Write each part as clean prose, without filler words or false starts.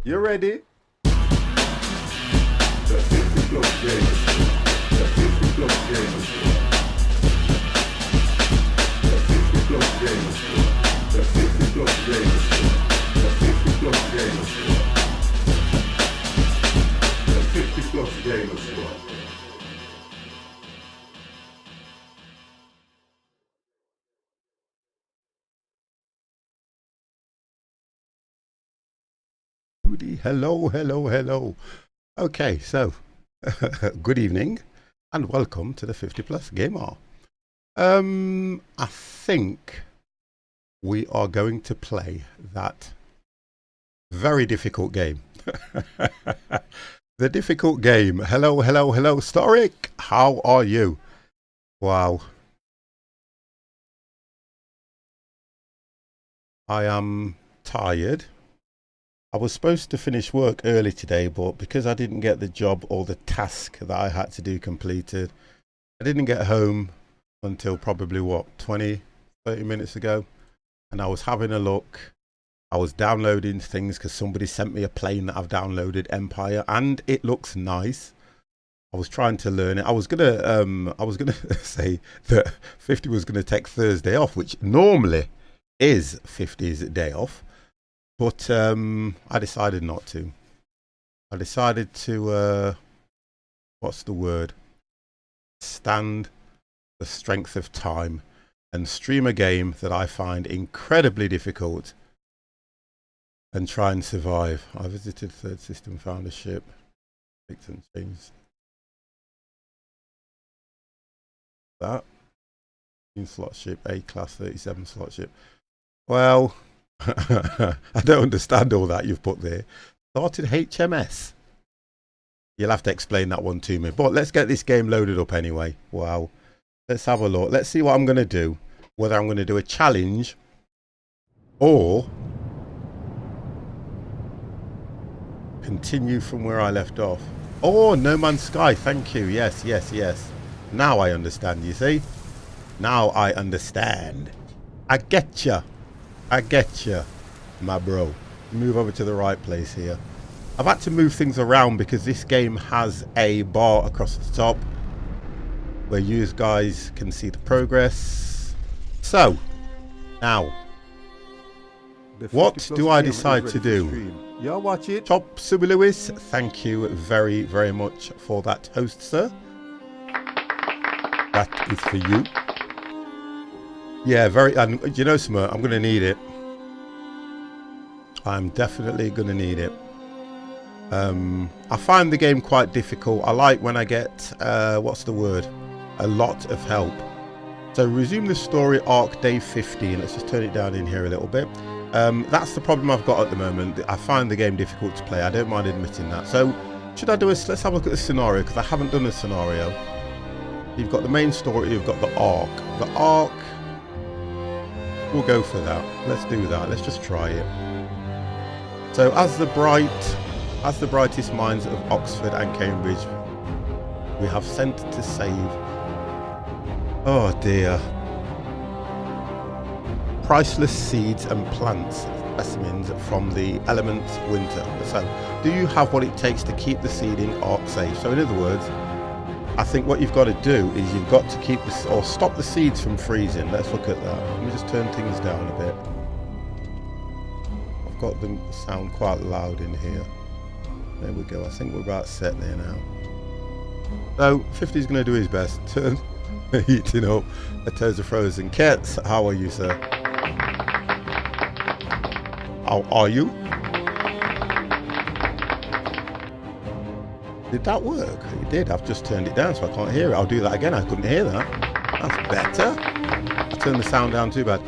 You ready? The 50 plus gamers. The 50 plus gamers. The 50 plus gamers. The 50 plus gamers. The 50 plus gamers. The 50 plus gamers. Hello, hello, hello. Okay, so good evening and welcome to the 50 Plus Gamer. I think we are going to play that very difficult game. The difficult game. Hello, hello, hello, Storic. How are you? Wow. I am tired. I was supposed to finish work early today, but because I didn't get the job or the task that I had to do completed, I didn't get home until probably, what, 20, 30 minutes ago. And I was having a look. I was downloading things because somebody sent me a plane that I've downloaded, Empire, and it looks nice. I was trying to learn it. I was gonna say that 50 was gonna take Thursday off, which normally is 50's day off. But I decided not to. I decided to, what's the word? Stand the strength of time and stream a game that I find incredibly difficult and try and survive. I visited Third System, found a ship, picked and changed that. 15 slot ship, A class, 37 slot ship. Well, I don't understand all that you've put there. Started HMS. You'll have to explain that one to me. But let's get this game loaded up anyway. Wow. Let's have a look. Let's see what I'm going to do. Whether I'm going to do a challenge or continue from where I left off. Oh, No Man's Sky. Thank you. Yes, yes, yes. Now I understand, you see? Now I understand. I get ya. I get you, my bro. Move over to the right place here. I've had to move things around because this game has a bar across the top where you guys can see the progress. So, now, what do I decide to do? Y'all watch it. Top Subi Lewis, thank you very, very much for that host, sir. That is for you. Yeah, and you know, Smurt, I'm going to need it. I'm definitely going to need it. I find the game quite difficult. I like when I get, what's the word? A lot of help. So resume the story arc day 15. Let's just turn it down in here a little bit. That's the problem I've got at the moment. I find the game difficult to play. I don't mind admitting that. So should I do let's have a look at the scenario because I haven't done a scenario. You've got the main story, you've got the arc. The arc, we'll go for that. Let's do that. Let's just try it. So as the brightest minds of Oxford and Cambridge, we have sent to save, oh dear, priceless seeds and plants specimens from the element winter. So do you have what it takes to keep the seeding arc safe? So in other words, I think what you've got to do is you've got to keep this or stop the seeds from freezing. Let's look at that. Let me just turn things down a bit. I've got them sound quite loud in here. There we go. I think we're about set there now. So 50's going to do his best. Turn heating up. The toes are frozen. Kets, how are you, sir? How are you? Did that work? It did. I've just turned it down so I can't hear it. I'll do that again. I couldn't hear that. That's better. I turned the sound down too bad.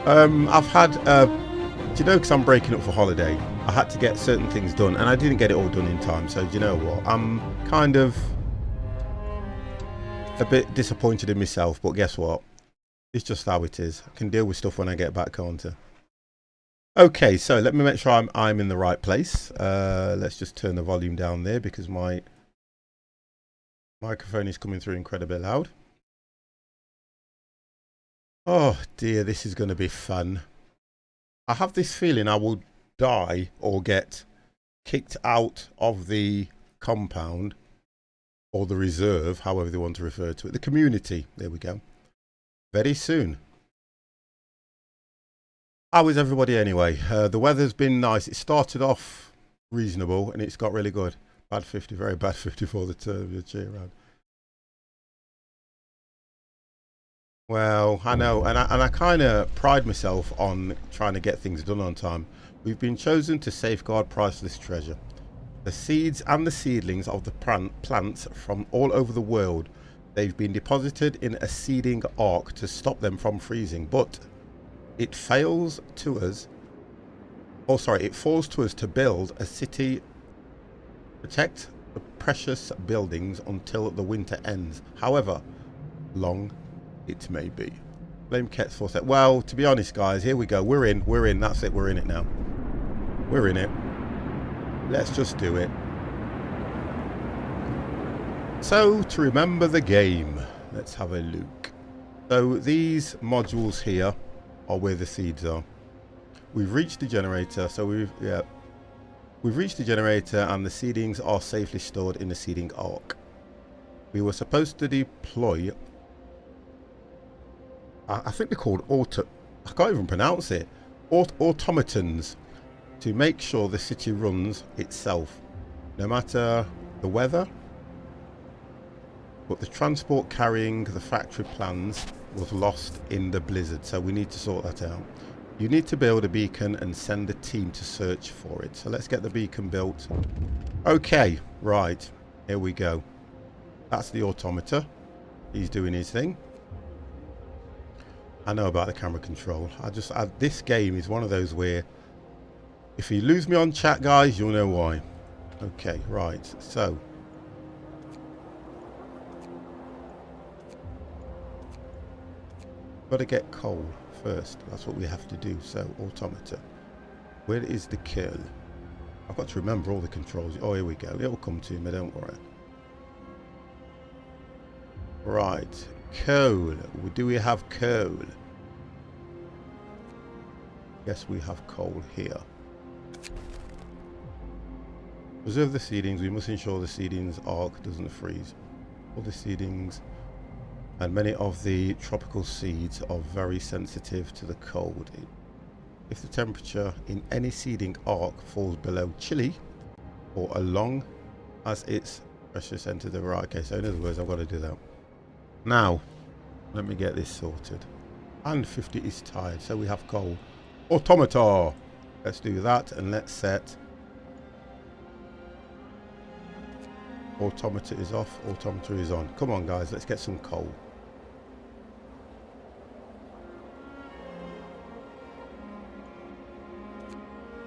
I've had, do you know, because I'm breaking up for holiday, I had to get certain things done and I didn't get it all done in time. So do you know what? I'm kind of a bit disappointed in myself, but guess what? It's just how it is. I can deal with stuff when I get back, can't I? Okay, so let me make sure I'm in the right place. Let's just turn the volume down there because my microphone is coming through incredibly loud. Oh dear, this is going to be fun. I have this feeling I will die or get kicked out of the compound or the reserve, however they want to refer to it, the community, there we go, very soon. How is everybody anyway? The weather's been nice. It started off reasonable and it's got really good. Bad 50, very bad 50 for the term of cheer around. Well, I know, and I kind of pride myself on trying to get things done on time. We've been chosen to safeguard priceless treasure. The seeds and the seedlings of the plants from all over the world. They've been deposited in a seeding ark to stop them from freezing, but it falls to us to build a city, protect the precious buildings until the winter ends, however long it may be. Blame Kets for that. Well, to be honest, guys, here we go. We're in. That's it. We're in it now. We're in it. Let's just do it. So, to remember the game, let's have a look. So, these modules here are where the seeds are. We've reached the generator, so we've reached the generator and the seedings are safely stored in the seeding ark. We were supposed to deploy, I think they're called I can't even pronounce it, automatons, to make sure the city runs itself, no matter the weather. But the transport carrying the factory plans was lost in the blizzard, so we need to sort that out. You need to build a beacon and send a team to search for it. So let's get the beacon built. Okay, right, here we go. That's the automata. He's doing his thing. I know about the camera control. This game is one of those where if you lose me on chat, guys, you'll know why. Okay, right, so got to get coal first. That's what we have to do. So automata, where is the kill? I've got to remember all the controls. Oh, here we go. It'll come to me, don't worry. Right, coal. Do we have coal? Yes, we have coal here. Preserve the seedings. We must ensure the seedings arc doesn't freeze. All the seedings and many of the tropical seeds are very sensitive to the cold. If the temperature in any seeding arc falls below chilly or along as its pressure center the right. Okay, so in other words, I've got to do that. Now, let me get this sorted. And 50 is tired, so we have coal. Automata! Let's do that and let's set. Automata is off, automata is on. Come on, guys, let's get some coal.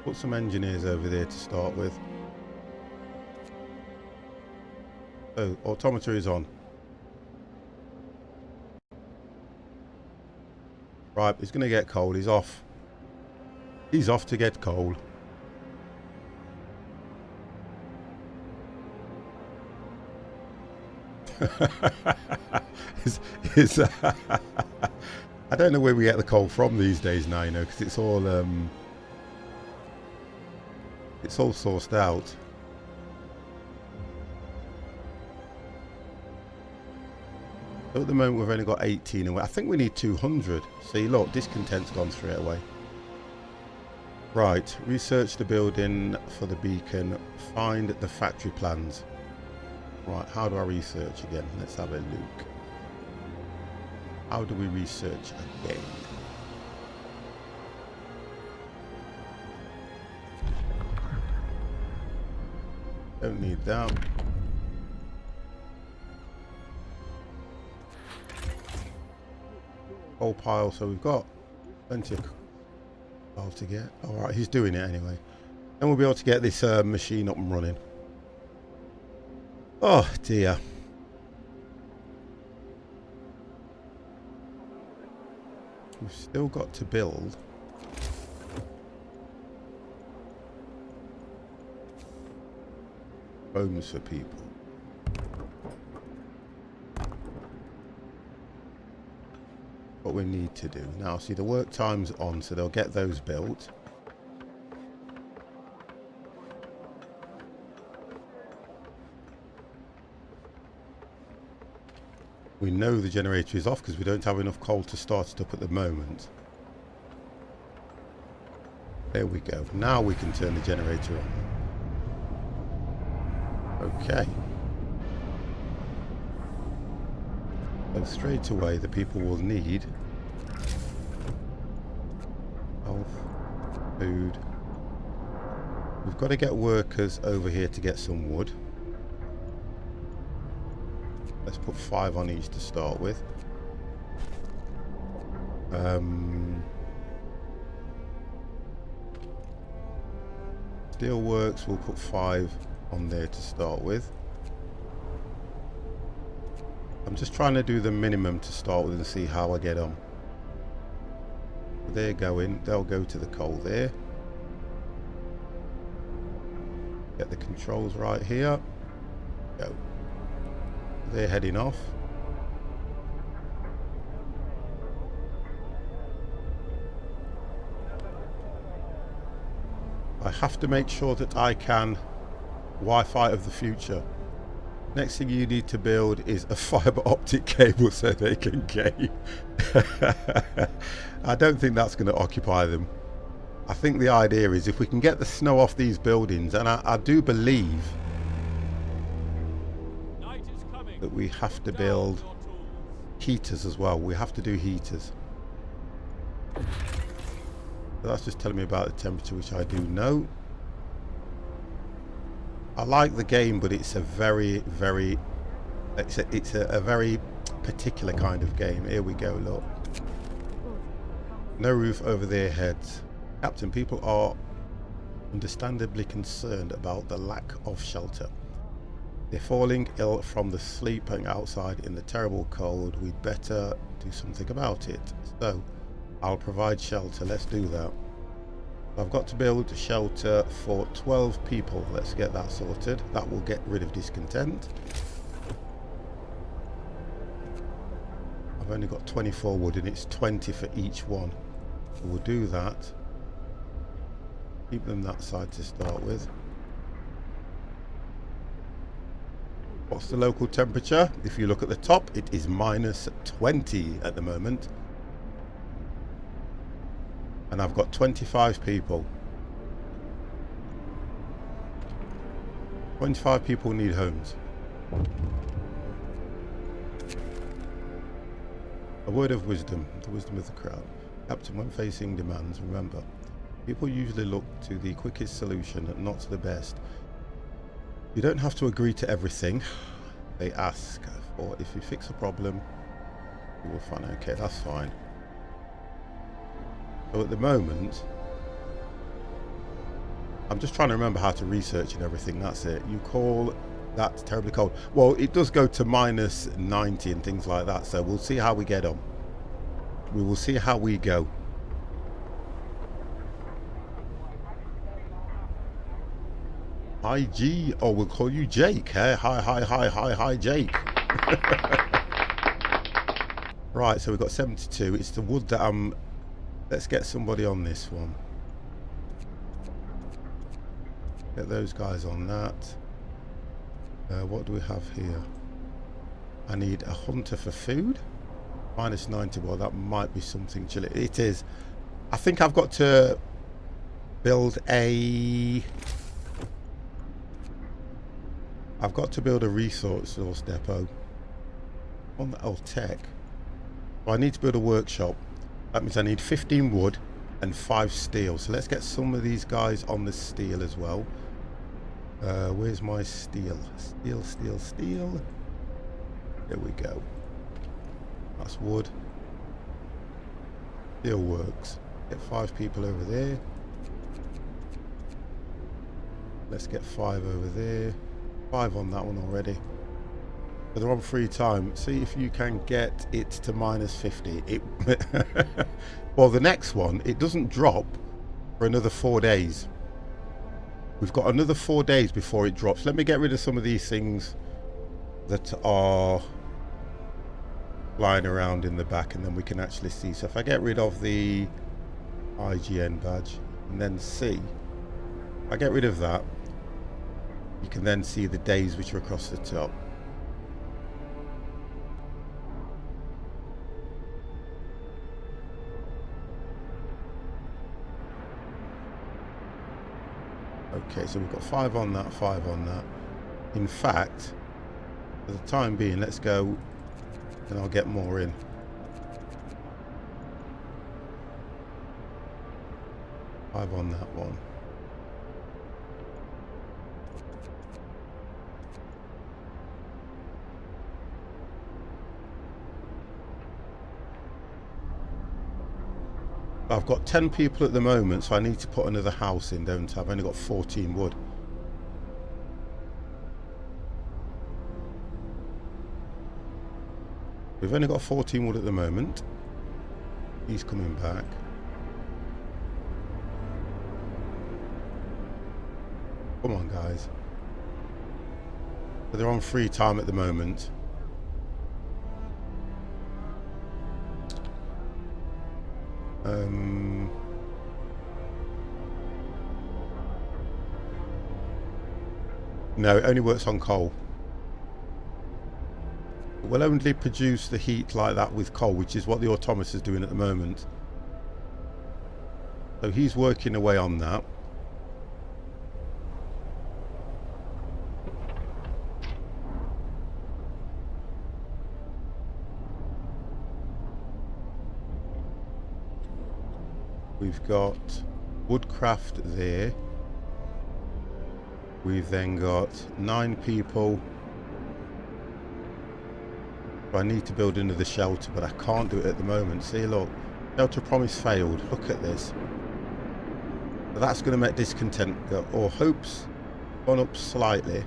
Put some engineers over there to start with. Oh, automata is on. Right, he's going to get coal. He's off. He's off to get coal. I don't know where we get the coal from these days now, you know, because it's all sourced out. So at the moment we've only got 18 and I think we need 200. See, look, discontent's gone straight away. Right, research the building for the beacon, find the factory plans. Right, how do I research again? Let's have a look. How do we research again? Don't need that. Whole pile, so we've got plenty of coal to get. Alright, he's doing it anyway. Then we'll be able to get this machine up and running. Oh dear. We've still got to build homes for people. What we need to do now, see, the work time's on, so they'll get those built. We know the generator is off because we don't have enough coal to start it up at the moment. There we go. Now we can turn the generator on. Okay. So straight away the people will need health, food. We've got to get workers over here to get some wood. Let's put 5 on each to start with. Steelworks, we'll put 5 on there to start with. I'm just trying to do the minimum to start with and see how I get on. They're going, they'll go to the coal there. Get the controls right here. Go. They're heading off. I have to make sure that I can Wi-Fi of the future. Next thing you need to build is a fiber optic cable so they can game. I don't think that's going to occupy them. I think the idea is if we can get the snow off these buildings, and I do believe that we have to build heaters as well. We have to do heaters. So that's just telling me about the temperature, which I do know. I like the game, but it's a very particular kind of game. Here we go, look. No roof over their heads. Captain, people are understandably concerned about the lack of shelter. They're falling ill from the sleeping outside in the terrible cold. We'd better do something about it. So, I'll provide shelter. Let's do that. I've got to build shelter for 12 people. Let's get that sorted. That will get rid of discontent. I've only got 24 wood and it's 20 for each one. So we'll do that. Keep them that side to start with. What's the local temperature? If you look at the top, it is minus 20 at the moment. And I've got 25 people. 25 people need homes. A word of wisdom, the wisdom of the crowd. Captain, when facing demands, remember, people usually look to the quickest solution and not to the best. You don't have to agree to everything. They ask for, if you fix a problem, you will find, okay, that's fine. So at the moment, I'm just trying to remember how to research and everything, that's it. You call that terribly cold. Well, it does go to minus 90 and things like that, so we'll see how we get on. We will see how we go. Hi G, oh we'll call you Jake. Hey, hi Jake. Right, so we've got 72. It's the wood that I'm... Let's get somebody on this one. Get those guys on that. What do we have here? I need a hunter for food. Minus 90, well that might be something chilly. It is. I think I've got to build a... I've got to build a resource depot on the old tech. So I need to build a workshop. That means I need 15 wood and 5 steel. So let's get some of these guys on the steel as well. Where's my steel? Steel. There we go. That's wood. Steel works. Get 5 people over there. Let's get 5 over there. 5 on that one already. So they're on free time. See if you can get it to minus 50. It well, the next one, it doesn't drop for another 4 days. We've got another 4 days before it drops. Let me get rid of some of these things that are flying around in the back, and then we can actually see. So if I get rid of the IGN badge and then see, if I get rid of that, you can then see the days which are across the top. Okay, so we've got 5 on that, 5 on that. In fact, for the time being, let's go and I'll get more in. Five on that one. I've got 10 people at the moment, so I need to put another house in, don't I? I've only got 14 wood. We've only got 14 wood at the moment. He's coming back. Come on, guys. They're on free time at the moment. No, it only works on coal. We'll only produce the heat like that with coal, which is what the automaton's doing at the moment. So he's working away on that. We've got woodcraft there. We've then got 9 people. I need to build another shelter, but I can't do it at the moment. See, look, shelter promise failed. Look at this. So that's going to make discontent go, or hopes gone up slightly.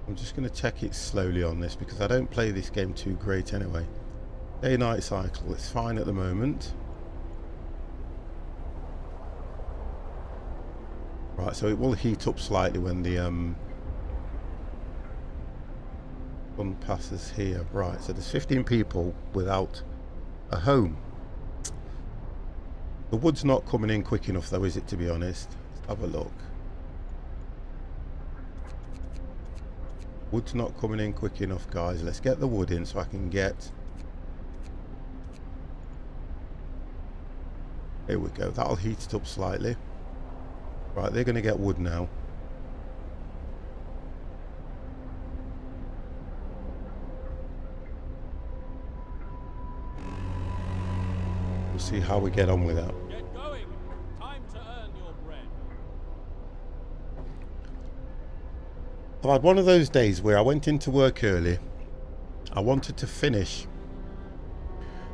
I'm just going to check it slowly on this because I don't play this game too great anyway. Day-night cycle, it's fine at the moment. Right, so it will heat up slightly when the sun passes here. Right, so there's 15 people without a home. The wood's not coming in quick enough though, is it, to be honest? Let's have a look. Wood's not coming in quick enough, guys. Let's get the wood in so I can get... Here we go. That'll heat it up slightly. Right, they're going to get wood now. We'll see how we get on with that. Get going. Time to earn your bread. I've had one of those days where I went into work early. I wanted to finish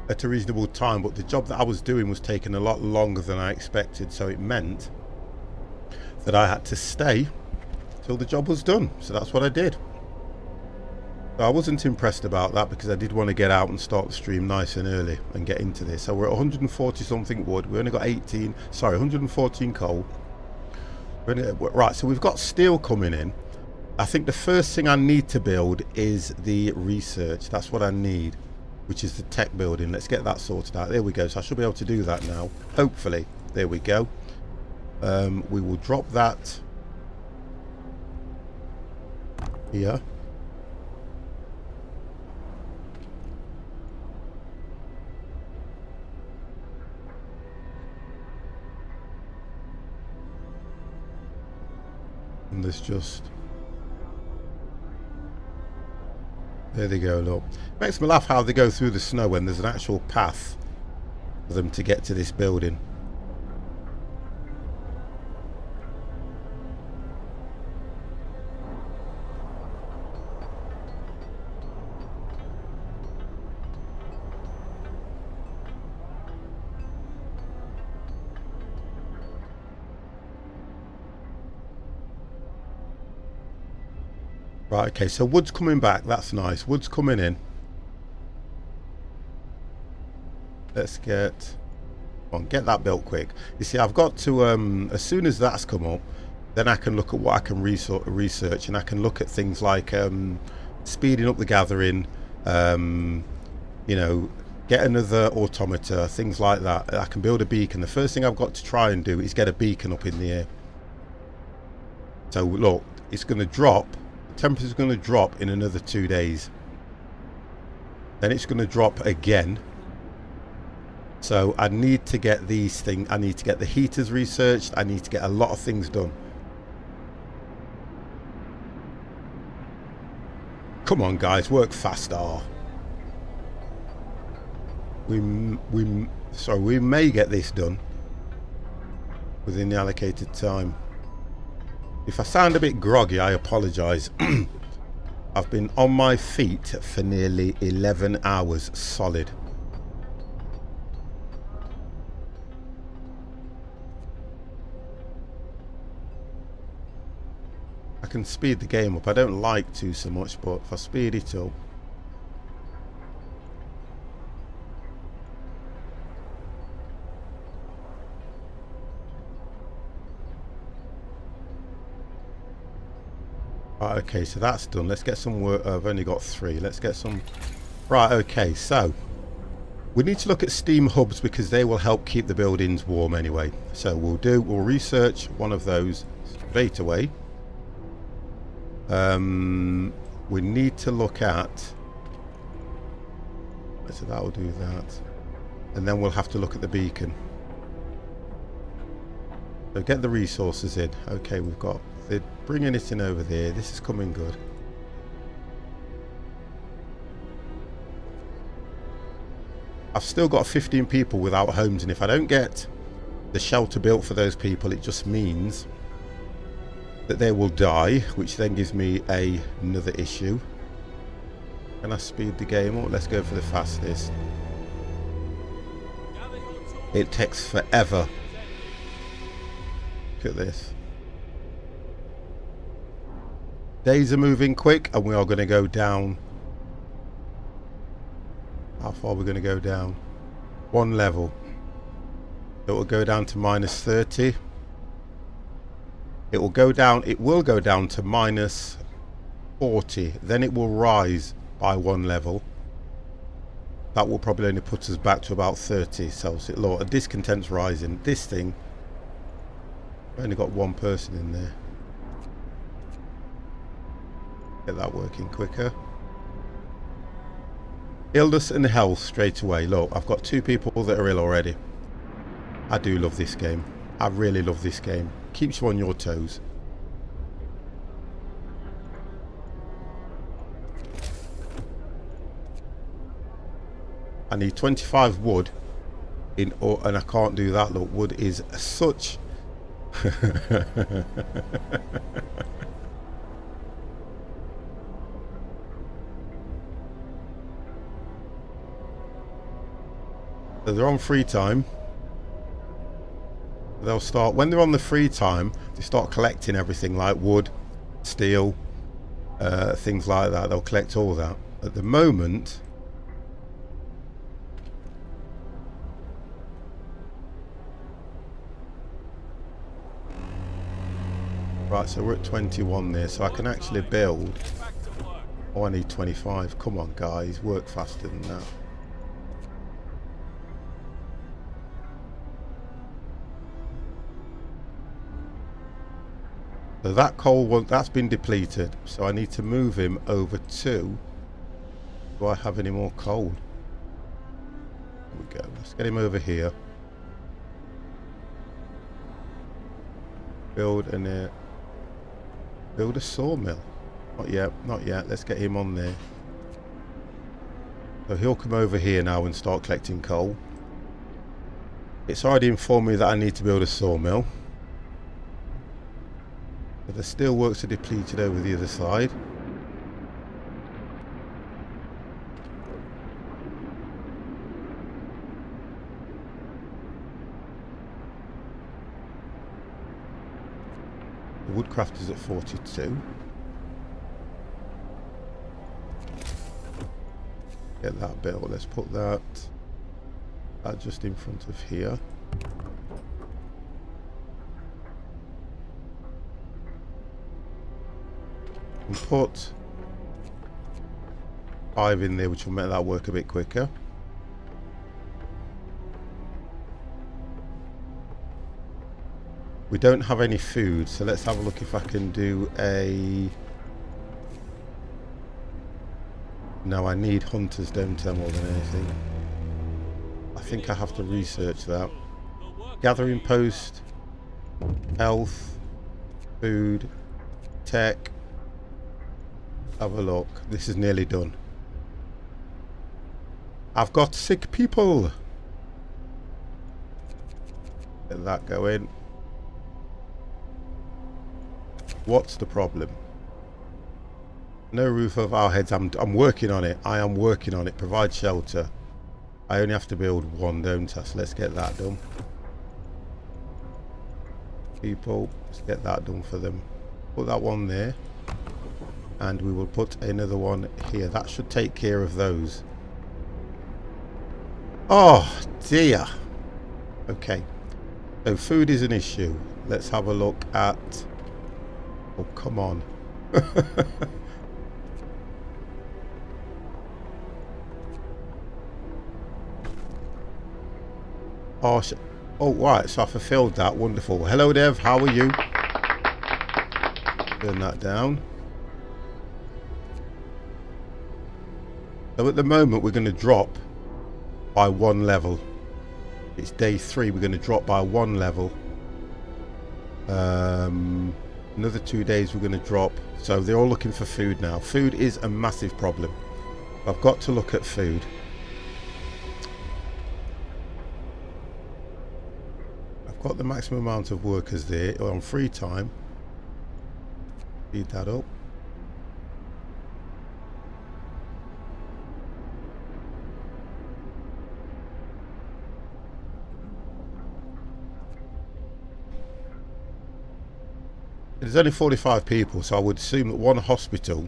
at a reasonable time, but the job that I was doing was taking a lot longer than I expected, so it meant that I had to stay till the job was done. So that's what I did. So I wasn't impressed about that because I did want to get out and start the stream nice and early and get into this. So we're at 140 something wood. We only got 114 coal. Right, so we've got steel coming in. I think the first thing I need to build is the research. That's what I need, which is the tech building. Let's get that sorted out. There we go. So I should be able to do that now, hopefully. There we go. We will drop that here. And there's just... There they go, look. Makes me laugh how they go through the snow when there's an actual path for them to get to this building. Right, okay, so wood's coming back. That's nice. Wood's coming in. Let's get that built quick. You see, I've got to, as soon as that's come up, then I can look at what I can research, and I can look at things like speeding up the gathering, you know, get another automata, things like that. I can build a beacon. The first thing I've got to try and do is get a beacon up in the air. So look, it's going to drop. The temperature's going to drop in another 2 days. Then it's going to drop again. So I need to get these things. I need to get the heaters researched. I need to get a lot of things done. Come on, guys, work faster. We may get this done within the allocated time. If I sound a bit groggy, I apologise. I've been on my feet for nearly 11 hours solid. I can speed the game up. I don't like to so much, but if I speed it up. Right, okay, so that's done. Let's get some work. I've only got 3. Let's get some. Right, okay, so we need to look at steam hubs because they will help keep the buildings warm anyway. So we'll research one of those straight away. We need to look at, so that will do that, and then we'll have to look at the beacon. So get the resources in. Okay, we've got, they're bringing it in over there. This is coming good. I've still got 15 people without homes, and if I don't get the shelter built for those people, it just means that they will die, which then gives me another issue. Can I speed the game up? Let's go for the fastest. It takes forever. Look at this. Days are moving quick, and we are going to go down. How far are we going to go down? 1 level. It will go down to minus 30. It will go down to minus 40. Then it will rise by 1 level. That will probably only put us back to about 30 Celsius. Look, a discontent's rising. This thing, I've only got 1 person in there. Get that working quicker. Illness and health straight away. Look, I've got 2 people that are ill already. I do love this game. I really love this game. Keeps you on your toes. I need 25 wood in, and I can't do that. Look, wood is such so they're on free time. They'll start, when they're on the free time, they start collecting everything like wood, steel, things like that. They'll collect all that. At the moment, right, so we're at 21 there, so I can actually build. Oh, I need 25. Come on, guys, work faster than that. So that coal, that's been depleted, so I need to move him over to, do I have any more coal? There we go, let's get him over here. Build a sawmill. Not yet, not yet, let's get him on there. So he'll come over here now and start collecting coal. It's already informed me that I need to build a sawmill. But the steelworks are depleted over the other side. The woodcraft is at 42. Get that built. Let's put that just in front of here. And put 5 in there, which will make that work a bit quicker. We don't have any food, so let's have a look if I can do a... No, I need hunters, don't I, more than anything. I think I have to research that. Gathering post, health, food, tech. Have a look. This is nearly done. I've got sick people. Get that going. What's the problem? No roof over our heads. I'm working on it. I am working on it. Provide shelter. I only have to build one, don't I? So let's get that done. People, let's get that done for them. Put that one there. And we will put another one here. That should take care of those. Oh dear. Okay. So food is an issue. Let's have a look at... Oh, come on. Oh, oh, right. So I fulfilled that. Wonderful. Hello, Dev. How are you? Turn that down. So at the moment, we're going to drop by 1 level. It's day 3. We're going to drop by 1 level. Another 2 days we're going to drop. So they're all looking for food now. Food is a massive problem. I've got to look at food. I've got the maximum amount of workers there on free time. Speed that up. There's only 45 people, so I would assume that one hospital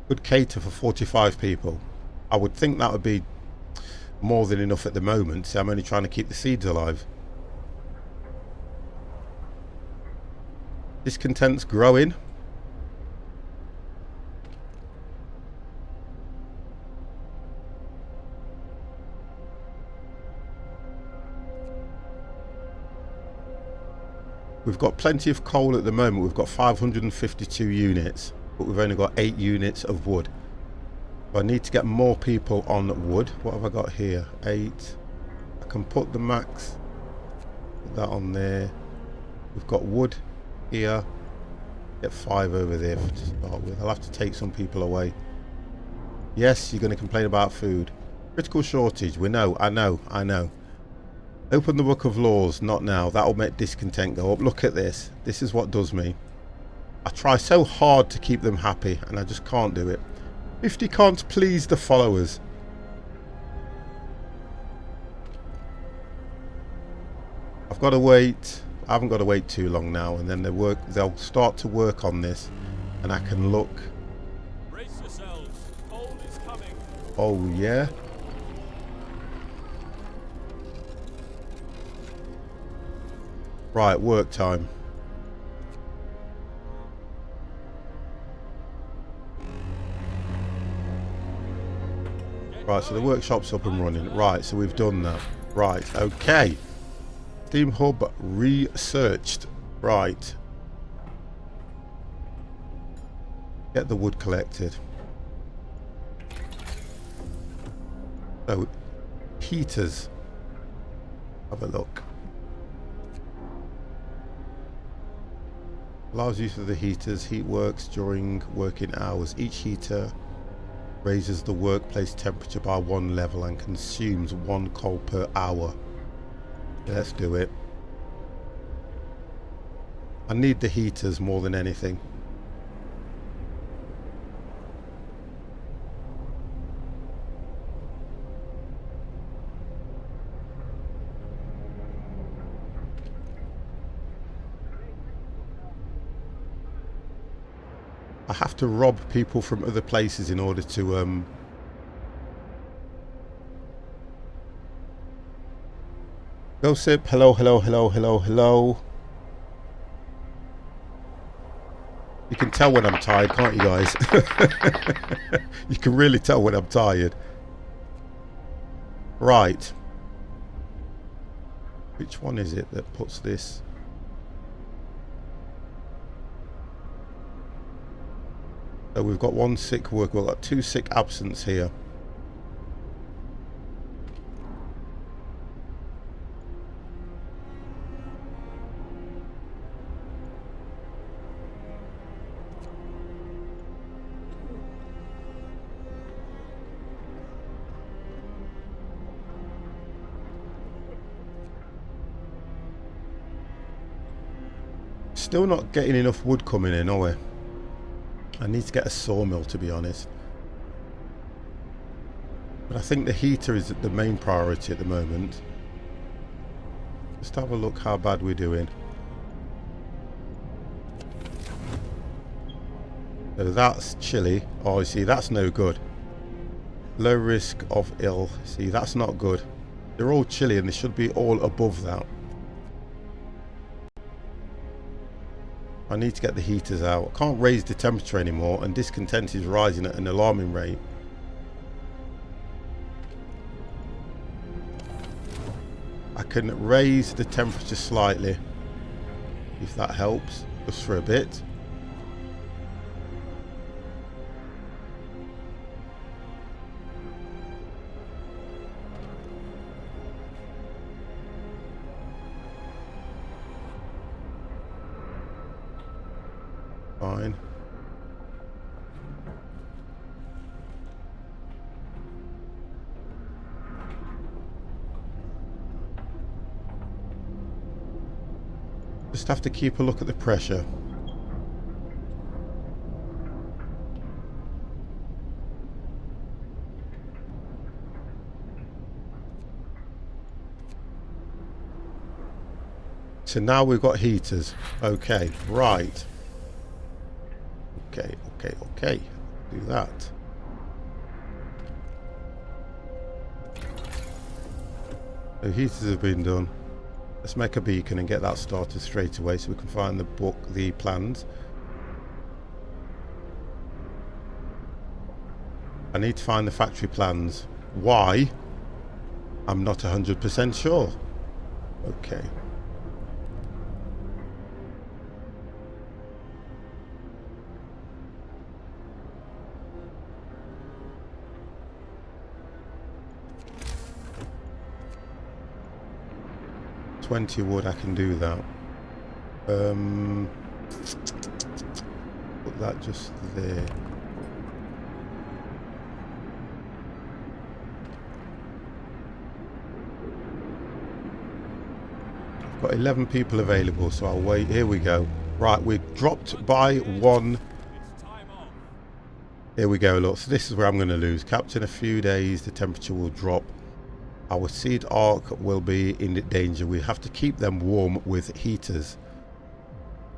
would cater for 45 people. I would think that would be more than enough at the moment, so I'm only trying to keep the seeds alive. Discontent's growing. We've got plenty of coal at the moment. We've got 552 units, but we've only got 8 units of wood. So I need to get more people on wood. What have I got here? 8. I can put the max. Put that on there. We've got wood here. Get 5 over there to start with. I'll have to take some people away. Yes, you're going to complain about food. Critical shortage. We know. I know. Open the book of laws. Not now. That'll make discontent go up. Look at this. This is what does me. I try so hard to keep them happy and I just can't do it. 50 can't please the followers. I've got to wait. I haven't got to wait too long now, and then they'll start to work on this and I can look. Brace yourselves. Cold is coming. Oh yeah. Right, work time. Right, so the workshop's up and running. Right, so we've done that. Right, okay. Steam Hub researched. Right. Get the wood collected. So, heaters. Have a look. Allows use of the heaters. Heat works during working hours. Each heater raises the workplace temperature by 1 level and consumes 1 coal per hour. Let's do it. I need the heaters more than anything. I have to rob people from other places in order to go sip. Hello. You can tell when I'm tired, can't you guys? You can really tell when I'm tired. Right. Which one is it that puts this? So we've got one sick worker. We've got 2 sick absents here. Still not getting enough wood coming in, are we? I need to get a sawmill, to be honest. But I think the heater is the main priority at the moment. Just have a look how bad we're doing. So that's chilly. Oh, you see, that's no good. Low risk of ill. See, that's not good. They're all chilly and they should be all above that. I need to get the heaters out. I can't raise the temperature anymore and discontent is rising at an alarming rate. I can raise the temperature slightly, if that helps, just for a bit. Fine. Just have to keep a look at the pressure. So now we've got heaters. Okay, right. Okay. Do that. So heaters have been done. Let's make a beacon and get that started straight away so we can find the plans. I need to find the factory plans. Why? I'm not 100% sure. Okay. $20 wood, I can do that. Put that just there. I've got 11 people available, so I'll wait. Here we go. Right, we've dropped by 1. It's time off. Here we go, look. So this is where I'm going to lose. Capped in a few days, the temperature will drop. Our seed arc will be in danger. We have to keep them warm with heaters.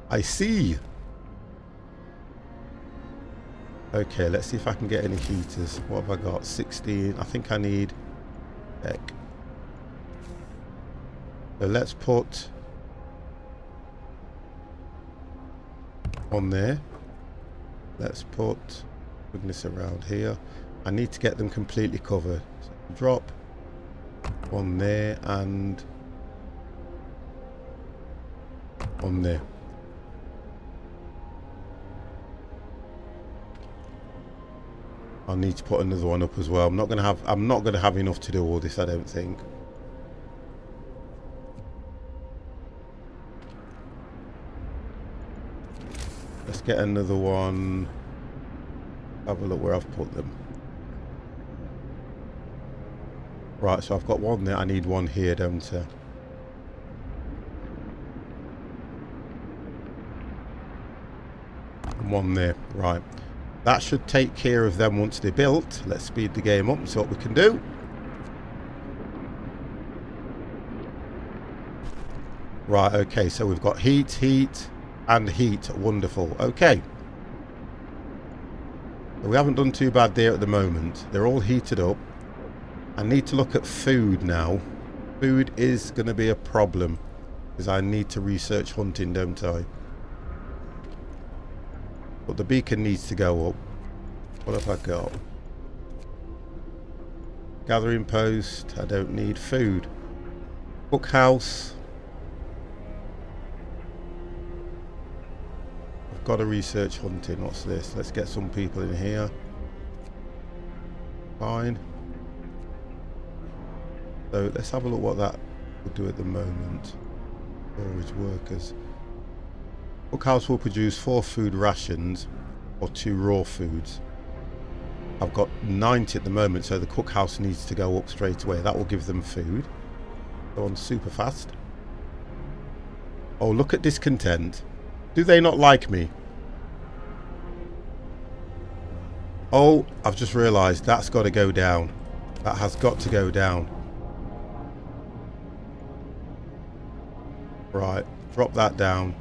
I see. Okay, let's see if I can get any heaters. What have I got? 16. I think I need... Heck. So let's put... on there. Let's put... goodness around here. I need to get them completely covered. So drop... on there and on there. I'll need to put another one up as well. I'm not gonna have enough to do all this, I don't think. Let's get another one. Have a look where I've put them. Right, so I've got one there. I need one here, don't I? And one there. Right. That should take care of them once they're built. Let's speed the game up and see what we can do. Right, okay. So we've got heat, and heat. Wonderful. Okay. We haven't done too bad there at the moment. They're all heated up. I need to look at food now. Food is going to be a problem because I need to research hunting, don't I? But the beacon needs to go up. What have I got? Gathering post. I don't need food. Cookhouse. I've Gotta research hunting. What's this? Let's get some people in here. Fine. So let's have a look what that will do at the moment. Storage workers. Cookhouse will produce 4 food rations or 2 raw foods. I've got 90 at the moment, so the cookhouse needs to go up straight away. That will give them food. Go on super fast. Oh, look at discontent. Do they not like me? Oh, I've just realised that's got to go down. That has got to go down. Right, drop that down.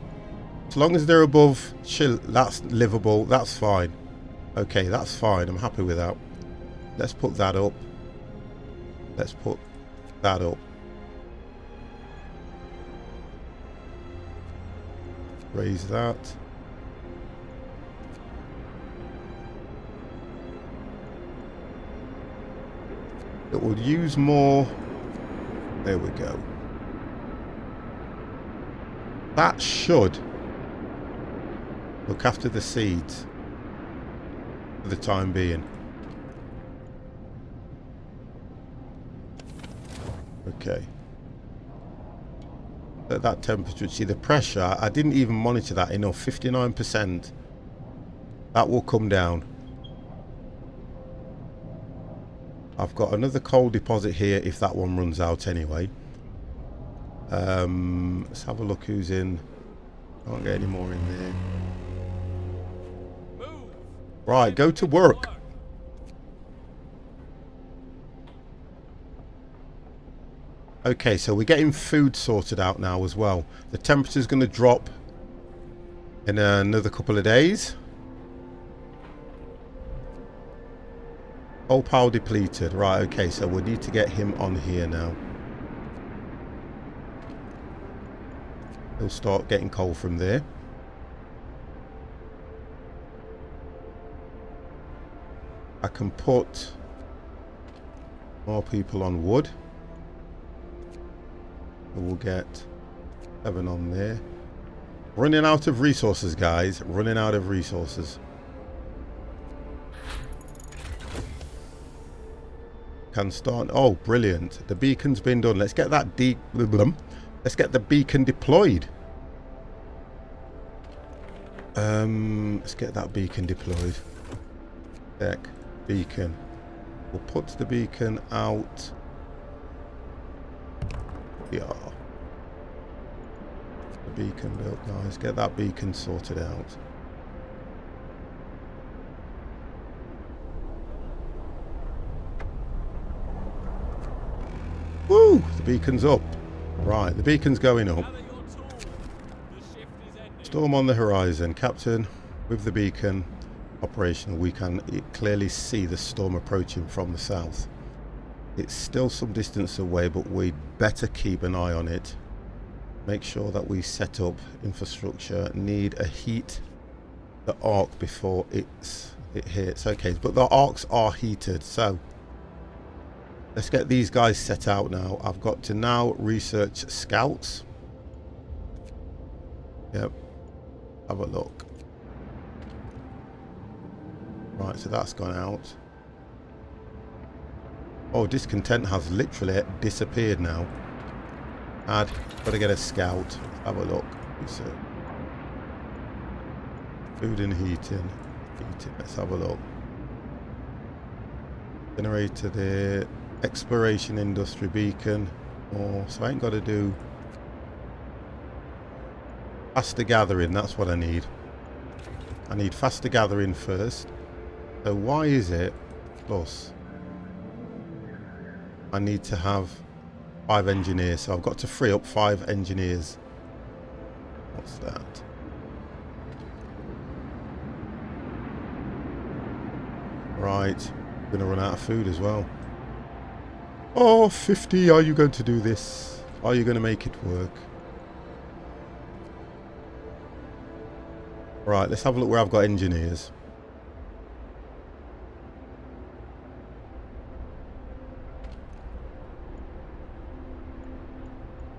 As long as they're above chill, that's livable, that's fine. Okay, that's fine, I'm happy with that. Let's put that up. Let's put that up. Raise that. It will use more. There we go. That should look after the seeds for the time being. Okay. At that temperature, see the pressure, I didn't even monitor that enough. 59%. That will come down. I've got another coal deposit here if that one runs out anyway. Let's have a look who's in. Can't get any more in there. Move. Right, go to work. Okay, so we're getting food sorted out now as well. The temperature's going to drop in another couple of days. Coal power depleted. Right, okay, so we need to get him on here now. He'll start getting coal from there. I can put more people on wood. We'll get 7 on there. Running out of resources, guys. Running out of resources. Can start. Oh, brilliant. The beacon's been done. Let's get that let's get the beacon deployed. Let's get that beacon deployed. Deck beacon. We'll put the beacon out. Yeah. The beacon built, guys. Get that beacon sorted out. Woo! The beacon's up. Right, the beacon's going up. Gather your tools. The shift is ending. Storm on the horizon. Captain, with the beacon operational, we can clearly see the storm approaching from the south. It's still some distance away, but we'd better keep an eye on it. Make sure that we set up infrastructure. Need a heat the arc before it hits. Okay, but the arcs are heated, so let's get these guys set out now. I've got to now research scouts. Yep. Have a look. Right, so that's gone out. Oh, discontent has literally disappeared now. Add, gotta get a scout. Have a look. Food and heating. Let's have a look. Generator there. Exploration industry beacon. Oh, so I ain't got to do faster gathering. That's what I need. I need faster gathering first. So why is it plus? I need to have 5 engineers, so I've got to free up 5 engineers. What's that? Right, I'm gonna run out of food as well. Oh, 50, are you going to do this? Are you gonna make it work? Right, let's have a look where I've got engineers.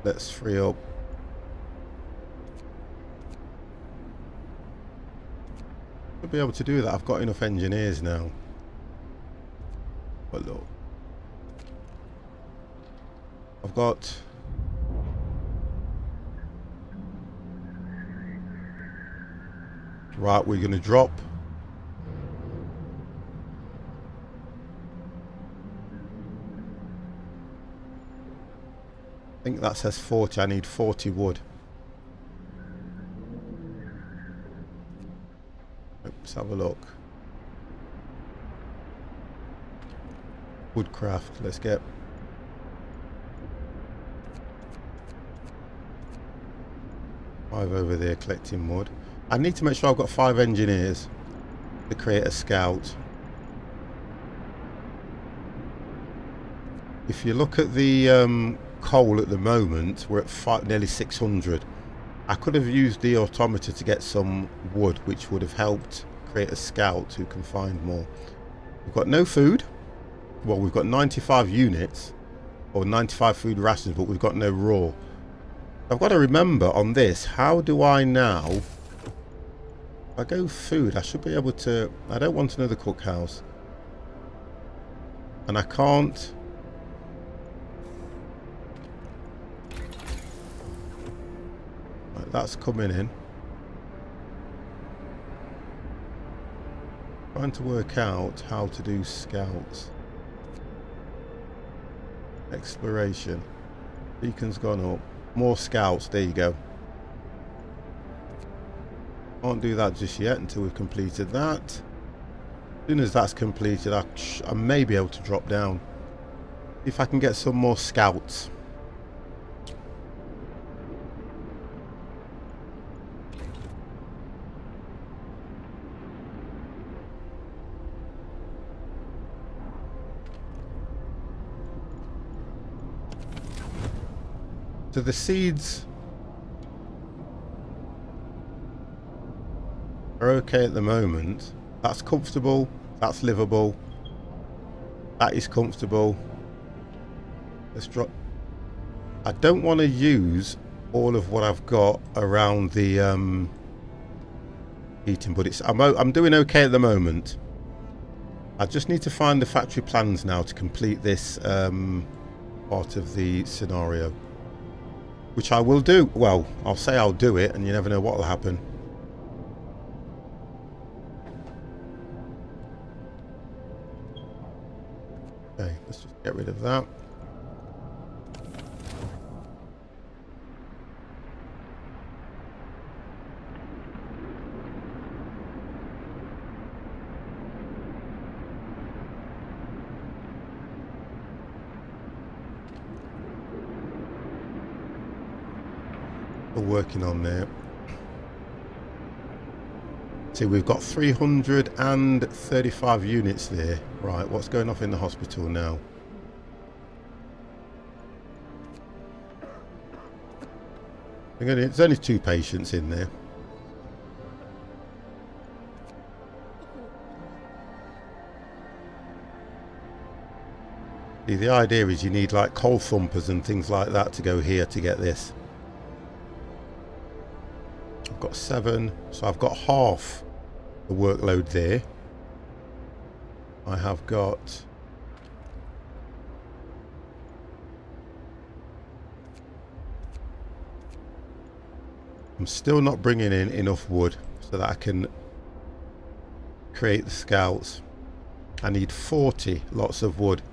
Let's free up should be able to do that. I've got enough engineers now. But look, I've got right, we're going to drop. I think that says 40. I need 40 wood. Let's have a look. Woodcraft, let's get five over there collecting wood. I need to make sure I've got 5 engineers to create a scout. If you look at the coal at the moment, we're at nearly 600. I could have used the automator to get some wood, which would have helped create a scout who can find more. We've got no food. Well, we've got 95 units or 95 food rations, but we've got no raw. I've got to remember on this, how do I now, if I go food, I should be able to, I don't want another cookhouse. And I can't. Right, that's coming in. Trying to work out how to do scouts. Exploration. Beacon's gone up. More scouts. There you go. Can't do that just yet until we've completed that. As soon as that's completed, I may be able to drop down. If I can get some more scouts. So the seeds are okay at the moment. That's comfortable. That's livable. That is comfortable. Let's drop. I don't want to use all of what I've got around the heating, but it's I'm doing okay at the moment. I just need to find the factory plans now to complete this part of the scenario. Which I will do. Well, I'll say I'll do it, and you never know what will happen. Okay, let's just get rid of that. We're working on there. See, we've got 335 units there. Right, what's going off in the hospital now? There's only 2 patients in there. See, the idea is you need like coal thumpers and things like that to go here to get this. I've got 7, so I've got half the workload there. I have got I'm still not bringing in enough wood so that I can create the scouts. I need 40 lots of wood.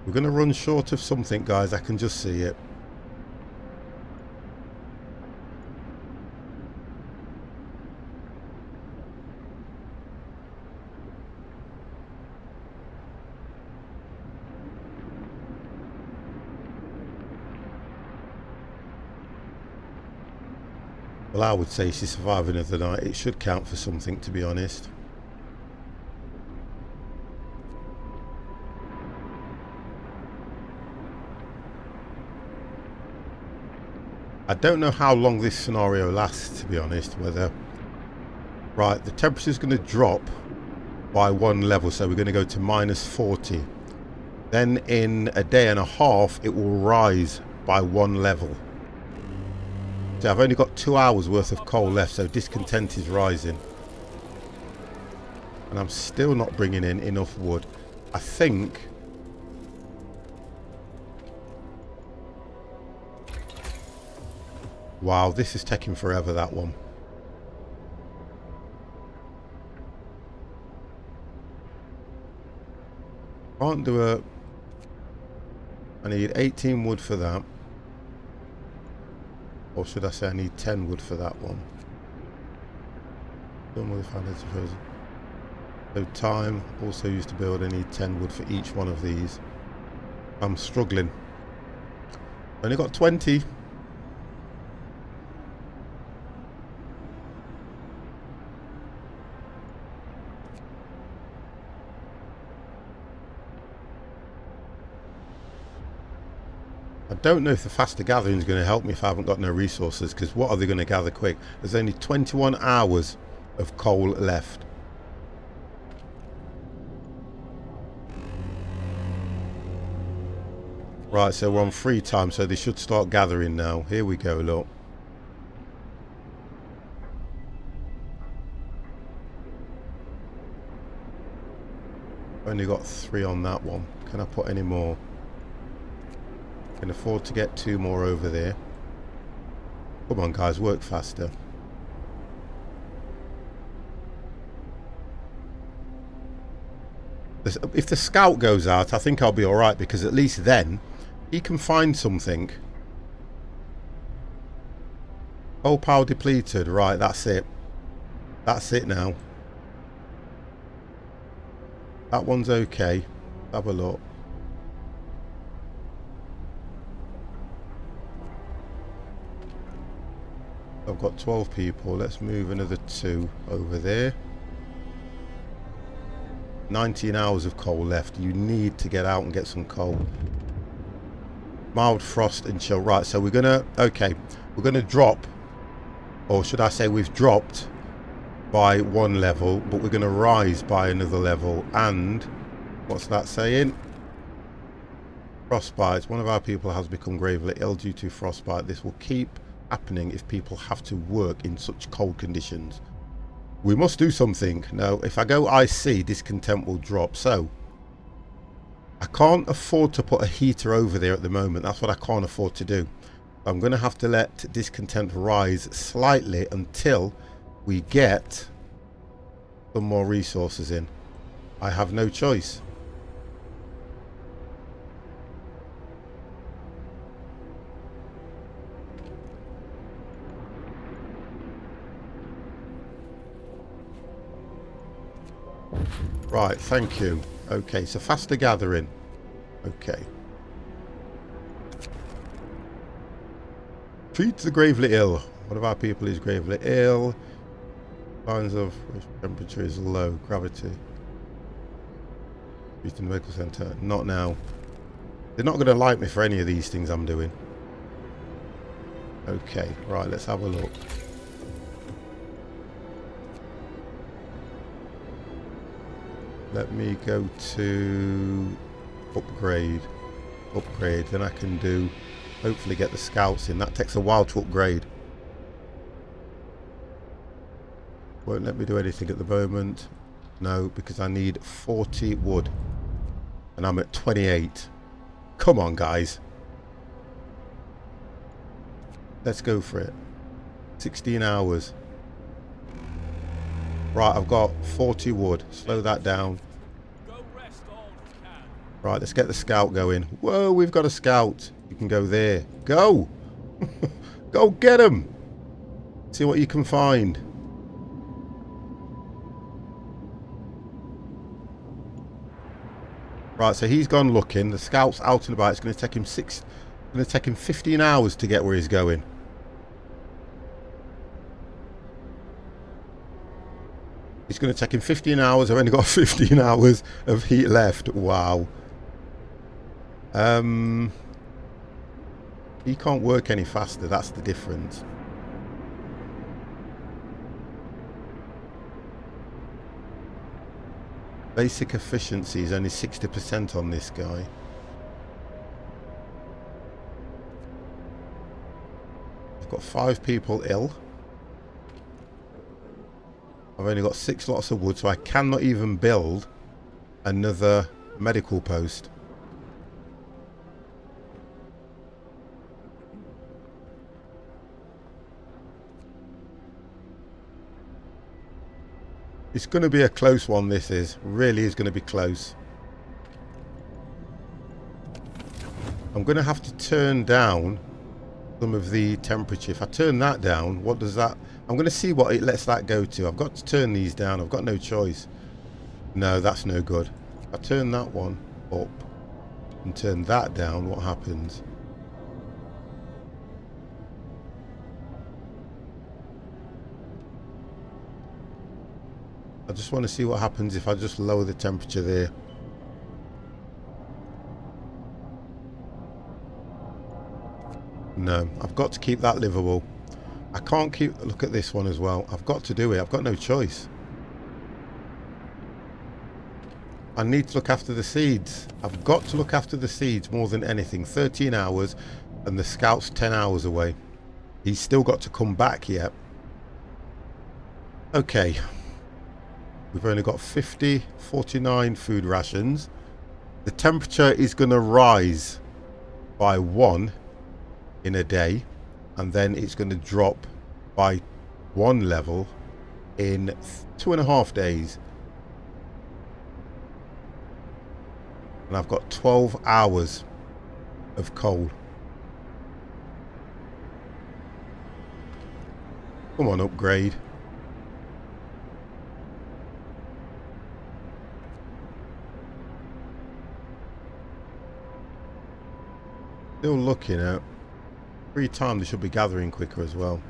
We're going to run short of something, guys. I can just see it. Well, I would say she's surviving another night. It should count for something, to be honest. I don't know how long this scenario lasts, to be honest, whether... Right, the temperature's going to drop by 1 level, so we're going to go to -40. Then in a day and a half, it will rise by 1 level. So I've only got 2 hours worth of coal left, so discontent is rising. And I'm still not bringing in enough wood. I think... Wow, this is taking forever, that one. Can't do a... I need 18 wood for that. Or should I say I need 10 wood for that one? Done with the so time also used to build. I need 10 wood for each one of these. I'm struggling. Only got 20. I don't know if the faster gathering is going to help me if I haven't got no resources, because what are they going to gather quick? There's only 21 hours of coal left. Right, so we're on free time, so they should start gathering now. Here we go, look. Only got 3 on that one. Can I put any more? Can afford to get 2 more over there. Come on guys, work faster. If the scout goes out, I think I'll be alright, because at least then he can find something. Coal power depleted. Right, that's it. That's it now. That one's okay. Have a look. I've got 12 people. Let's move another 2 over there. 19 hours of coal left. You need to get out and get some coal. Mild frost and chill. Right, so we're gonna... Okay, we're gonna drop, or should I say we've dropped by 1 level, but we're gonna rise by another level. And what's that saying? Frostbite. One of our people has become gravely ill due to frostbite. This will keep happening if people have to work in such cold conditions. We must do something. Now, if I go IC, discontent will drop. So, I can't afford to put a heater over there at the moment. That's what I can't afford to do. I'm going to have to let discontent rise slightly until we get some more resources in. I have no choice. Right, thank you. Okay, so faster gathering. Okay. Treat the gravely ill. One of our people is gravely ill. Signs of temperature is low. Gravity. Treat in the medical centre. Not now. They're not going to like me for any of these things I'm doing. Okay, right, let's have a look. Let me go to upgrade. Then I can do, hopefully get the scouts in. That takes a while to upgrade. Won't let me do anything at the moment. No, because I need 40 wood. And I'm at 28. Come on, guys. Let's go for it. 16 hours. Right, I've got 40 wood. Slow that down. Go rest all you can. Right, let's get the scout going. Whoa, we've got a scout. You can go there. Go! Go get him! See what you can find. Right, so he's gone looking. The scout's out and about. It's going to take him 15 hours to get where he's going. It's going to take him 15 hours. I've only got 15 hours of heat left. Wow. He can't work any faster. That's the difference. Basic efficiency is only 60% on this guy. I've got 5 people ill. I've only got 6 lots of wood, so I cannot even build another medical post. It's going to be a close one, this is. Really is going to be close. I'm going to have to turn down some of the temperature. If I turn that down, what does that... I'm going to see what it lets that go to. I've got to turn these down. I've got no choice. No, that's no good. If I turn that one up and turn that down, what happens? I just want to see what happens if I just lower the temperature there. No, I've got to keep that livable. I can't keep... Look at this one as well. I've got to do it. I've got no choice. I need to look after the seeds. I've got to look after the seeds more than anything. 13 hours and the scout's 10 hours away. He's still got to come back yet. Okay. We've only got 49 food rations. The temperature is going to rise by 1 in a day, and then it's going to drop by 1 level in 2.5 days. And I've got 12 hours of coal. Come on, upgrade. Still looking at... Every time they should be gathering quicker as well.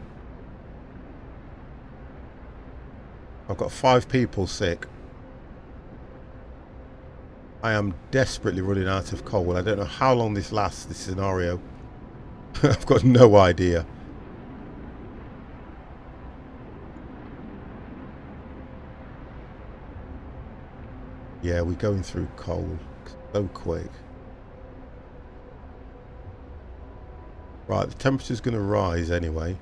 I've got 5 people sick. I am desperately running out of coal. I don't know how long this lasts, this scenario. I've got no idea. Yeah, we're going through coal so quick. Right, the temperature's going to rise anyway.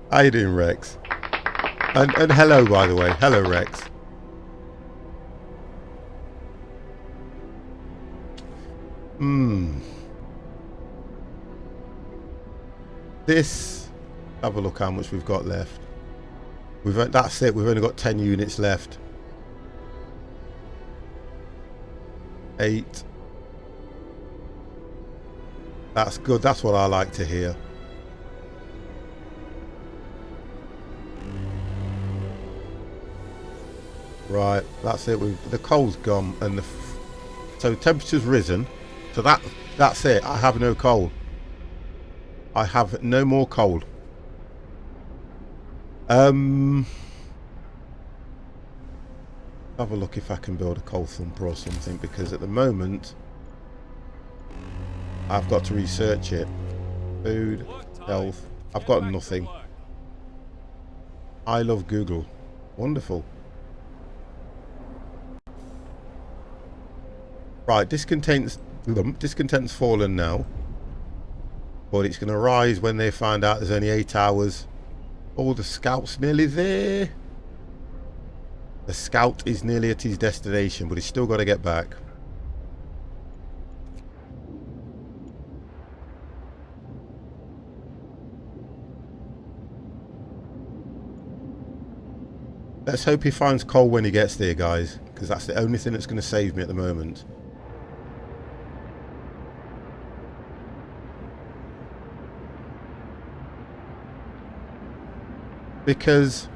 How you doing, Rex? And hello, by the way. Hello, Rex. This... Have a look how much we've got left. That's it. We've only got 10 units left. 8. That's good. That's what I like to hear. Right. That's it. The coal's gone, and so temperature's risen. So that's it. I have no coal. I have no more coal. Have a look if I can build a coal thumper or something, because at the moment I've got to research it. Food, health, I've got nothing. I love Google. Wonderful. Right, discontent's fallen now, but it's going to rise when they find out there's only 8 hours. Oh, the scout's nearly there. The scout is nearly at his destination, but he's still got to get back. Let's hope he finds coal when he gets there, guys, because that's the only thing that's going to save me at the moment. Because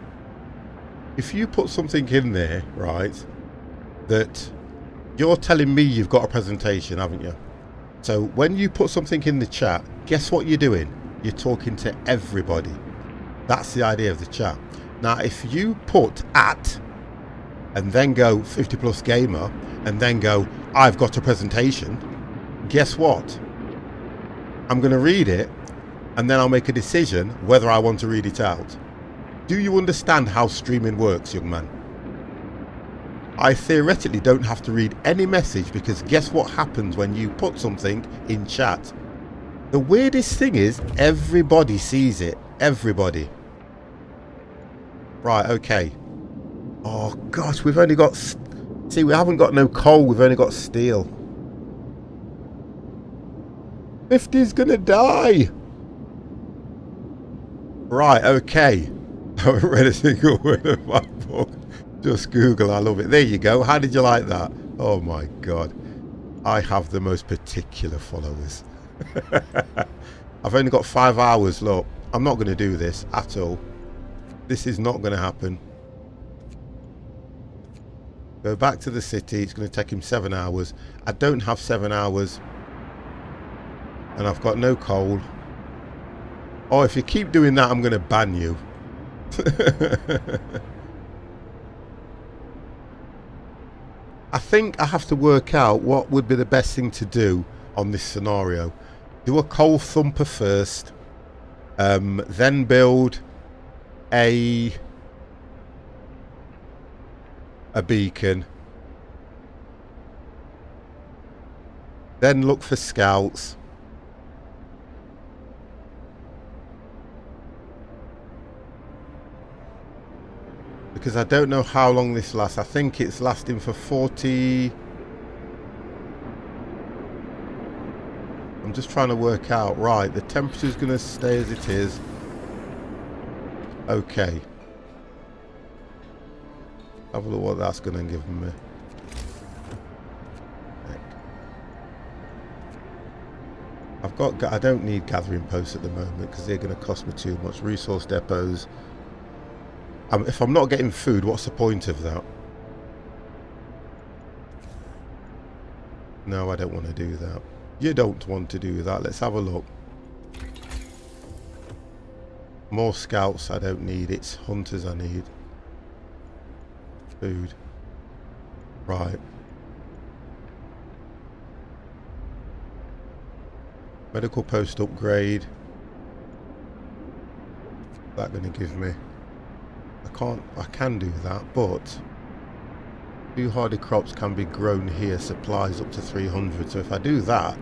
if you put something in there, right, that you're telling me you've got a presentation, haven't you? So when you put something in the chat, guess what you're doing? You're talking to everybody. That's the idea of the chat. Now, if you put at and then go 50 plus gamer and then go, I've got a presentation, guess what? I'm going to read it and then I'll make a decision whether I want to read it out. Do you understand how streaming works, young man? I theoretically don't have to read any message because guess what happens when you put something in chat? The weirdest thing is everybody sees it. Everybody. Right, okay. Oh gosh, we've only got... See, we haven't got no coal, we've only got steel. 50's gonna die. Right, okay. I haven't read a single word of my book. Just Google, I love it. There you go. How did you like that? Oh my god. I have the most particular followers. I've only got 5 hours. Look, I'm not going to do this at all. This is not going to happen. Go back to the city. It's going to take him 7 hours. I don't have 7 hours. And I've got no coal. Oh, if you keep doing that, I'm going to ban you. I think I have to work out what would be the best thing to do on this scenario. Do a coal thumper first, then build a beacon, then look for scouts. Because I don't know how long this lasts. I think it's lasting for 40... I'm just trying to work out. Right, the temperature's going to stay as it is. Okay. Have a look what that's going to give me. I don't need gathering posts at the moment because they're going to cost me too much. Resource depots. If I'm not getting food, what's the point of that? No, I don't want to do that. You don't want to do that. Let's have a look. More scouts I don't need. It's hunters I need. Food. Right. Medical post upgrade. What's that going to give me? I can do that, but 2 hardy crops can be grown here, supplies up to 300. So if I do that,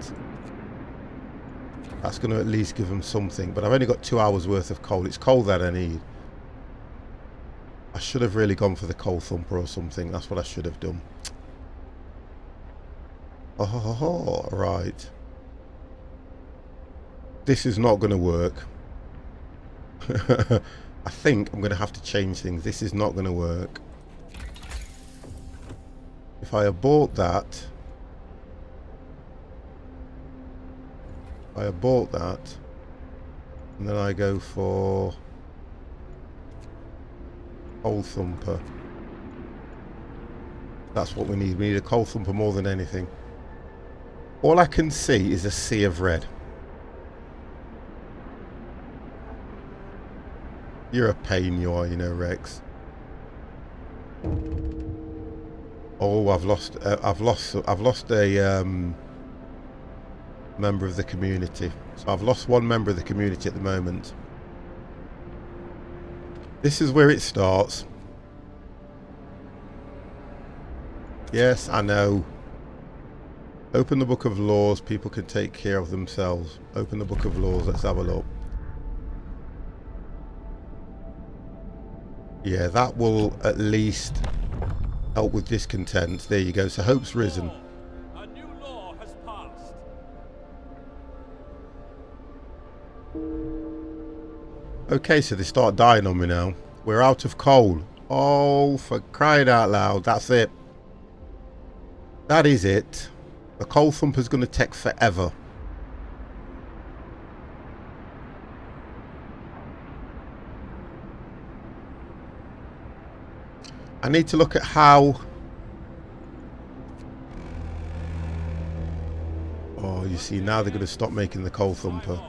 that's going to at least give them something. But I've only got 2 hours worth of coal. It's coal that I need. I should have really gone for the coal thumper or something. That's what I should have done. Oh, right. This is not going to work. I think I'm going to have to change things. This is not going to work. If I abort that... and then I go for... coal thumper. That's what we need. We need a coal thumper more than anything. All I can see is a sea of red. You're a pain, you are, you know, Rex. Oh, I've lost a member of the community. So I've lost one member of the community at the moment. This is where it starts. Yes, I know. Open the book of laws. People can take care of themselves. Open the book of laws. Let's have a look. Yeah, that will at least help with discontent. There you go. So hope's risen. A new law has passed. Okay, so they start dying on me now. We're out of coal. Oh, for crying out loud. That's it. That is it. The coal thumper's going to take forever. I need to look at how... Oh, you see, now they're going to stop making the coal thumper.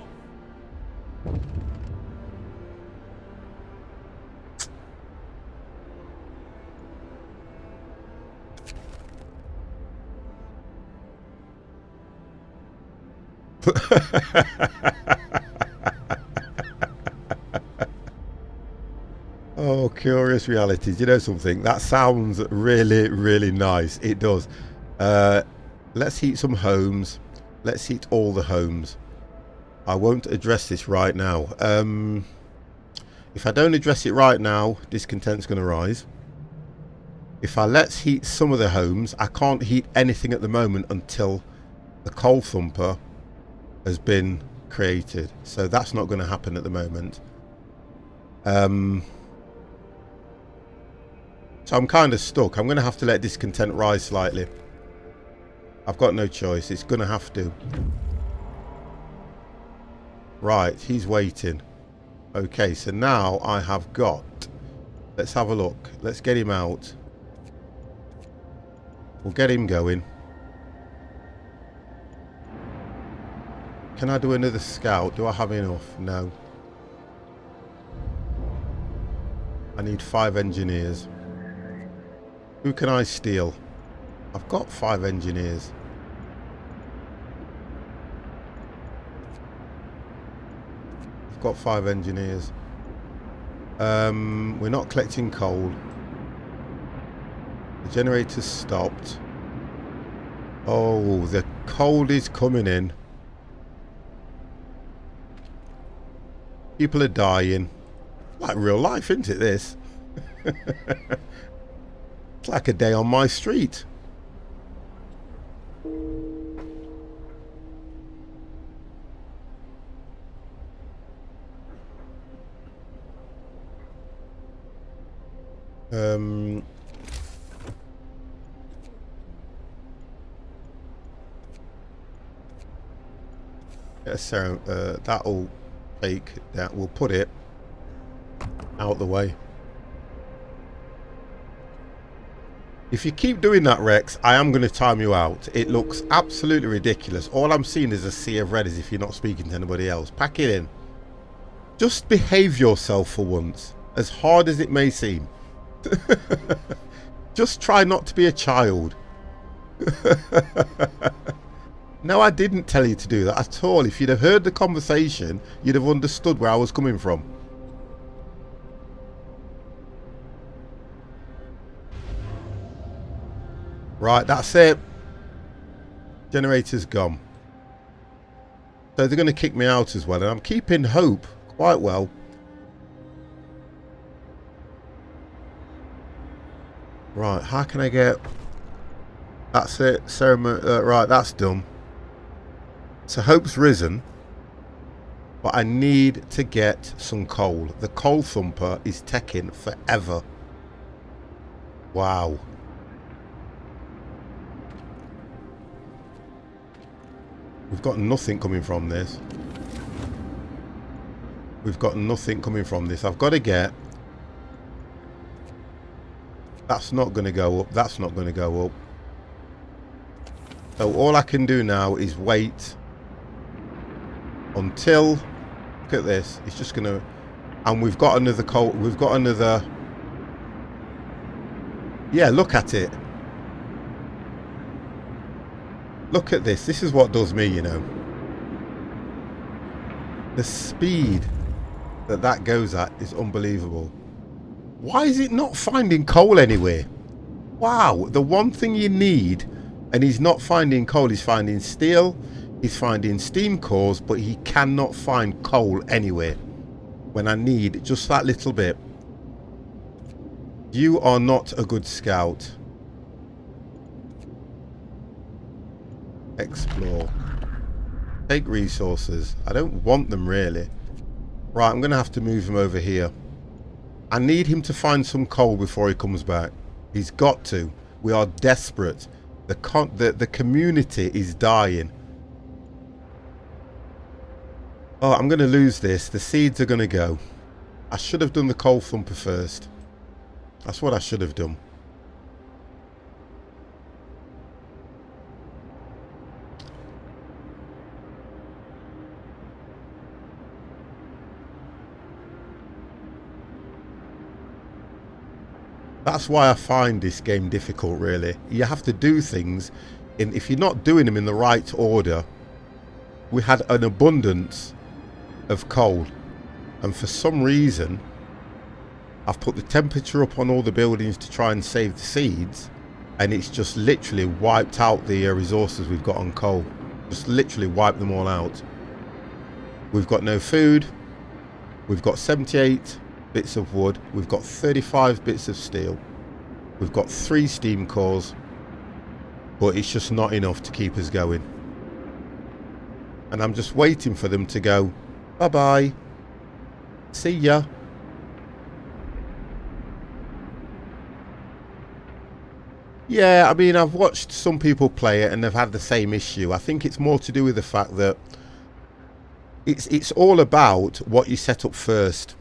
curious realities. You know something? That sounds really, really nice. It does. Let's heat some homes. Let's heat all the homes. I won't address this right now. If I don't address it right now, discontent's going to rise. If I let's heat some of the homes, I can't heat anything at the moment until the coal thumper has been created. So that's not going to happen at the moment. So I'm kind of stuck. I'm going to have to let discontent rise slightly. I've got no choice. It's going to have to. Right, he's waiting. Okay, so now I have got... Let's have a look. Let's get him out. We'll get him going. Can I do another scout? Do I have enough? No. I need 5 engineers. Who can I steal? I've got 5 engineers. I've got 5 engineers. We're not collecting coal. The generator's stopped. Oh, the coal is coming in. People are dying. Like real life, isn't it, this? It's like a day on my street. Yeah, so that'll take that. We'll put it out the way. If you keep doing that, Rex, I am going to time you out. It looks absolutely ridiculous. All I'm seeing is a sea of red as if you're not speaking to anybody else. Pack it in. Just behave yourself for once, as hard as it may seem. Just try not to be a child. No, I didn't tell you to do that at all. If you'd have heard the conversation, you'd have understood where I was coming from. Right, that's it. Generator's gone. So they're going to kick me out as well. And I'm keeping hope quite well. Right, how can I get... That's it. Ceremony. Right, that's done. So hope's risen. But I need to get some coal. The coal thumper is taking forever. Wow. We've got nothing coming from this. We've got nothing coming from this. I've got to get... That's not going to go up. That's not going to go up. So all I can do now is wait until... Look at this. It's just going to... And we've got another coal. We've got another... Yeah, look at it. Look at this. This is what does me, you know. The speed that that goes at is unbelievable. Why is it not finding coal anywhere? Wow, the one thing you need, and he's not finding coal, he's finding steel, he's finding steam cores, but he cannot find coal anywhere. When I need just that little bit. You are not a good scout. Explore. Take resources. I don't want them really. Right, I'm going to have to move him over here. I need him to find some coal before he comes back. He's got to. We are desperate. The community is dying. Oh, I'm going to lose this. The seeds are going to go. I should have done the coal thumper first. That's what I should have done. That's why I find this game difficult, really. You have to do things, if you're not doing them in the right order. We had an abundance of coal, and for some reason I've put the temperature up on all the buildings to try and save the seeds, and it's just literally wiped out the resources we've got on coal. Just literally wiped them all out. We've got no food. We've got 78 bits of wood. We've got 35 bits of steel. We've got 3 steam cores, but it's just not enough to keep us going. And I'm just waiting for them to go, bye-bye, see ya. Yeah, I mean, I've watched some people play it and they've had the same issue. I think it's more to do with the fact that it's all about what you set up first.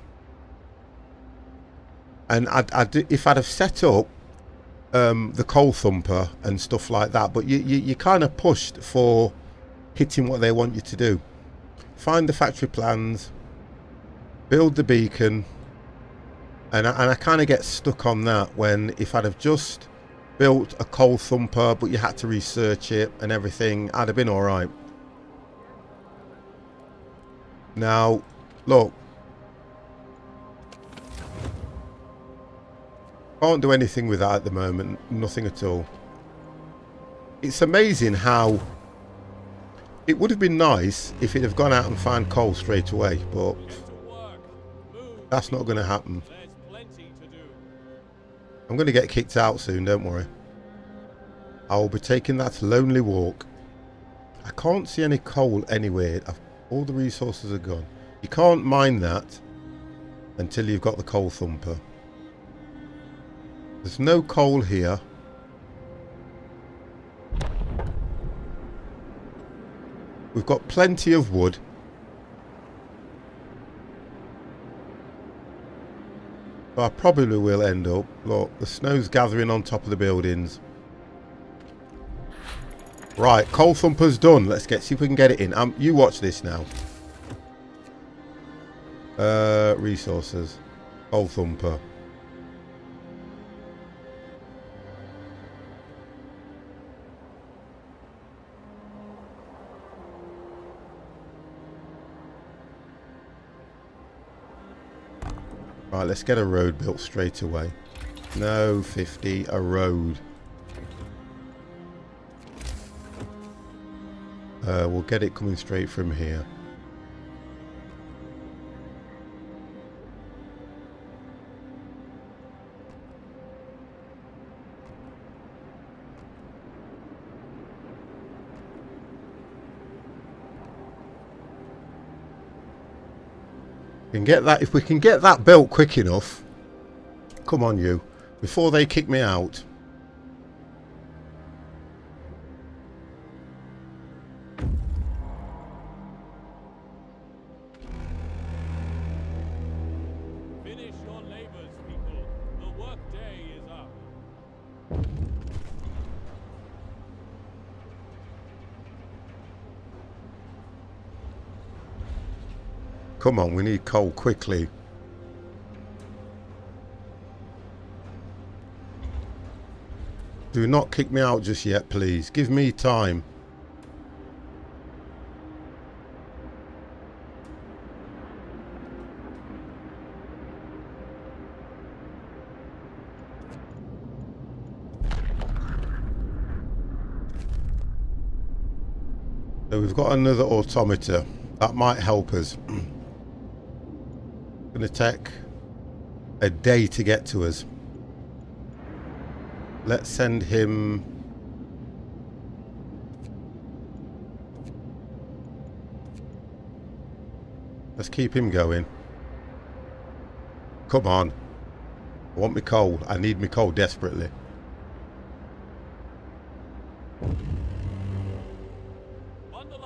And if I'd have set up the coal thumper and stuff like that, but you kind of pushed for hitting what they want you to do. Find the factory plans, build the beacon, and I kind of get stuck on that, when if I'd have just built a coal thumper but you had to research it and everything, I'd have been alright. Now look, can't do anything with that at the moment, nothing at all. It's amazing how it would have been nice if it had gone out and found coal straight away, but that's not going to happen. I'm going to get kicked out soon, don't worry. I will be taking that lonely walk. I can't see any coal anywhere. All the resources are gone. You can't mine that until you've got the coal thumper. There's no coal here. We've got plenty of wood. So I probably will end up... Look, the snow's gathering on top of the buildings. Right, coal thumper's done. Let's see if we can get it in. You watch this now. Resources. Coal thumper. Right, let's get a road built straight away. No, 50, a road. We'll get it coming straight from here. If we can get that built quick enough, come on you, before they kick me out. Finish your labors, people. The work day is up. Come on, we need coal quickly. Do not kick me out just yet, please. Give me time. So we've got another automata. That might help us. Going to take a day to get to us. Let's send him. Let's keep him going. Come on. I want me coal. I need me coal desperately.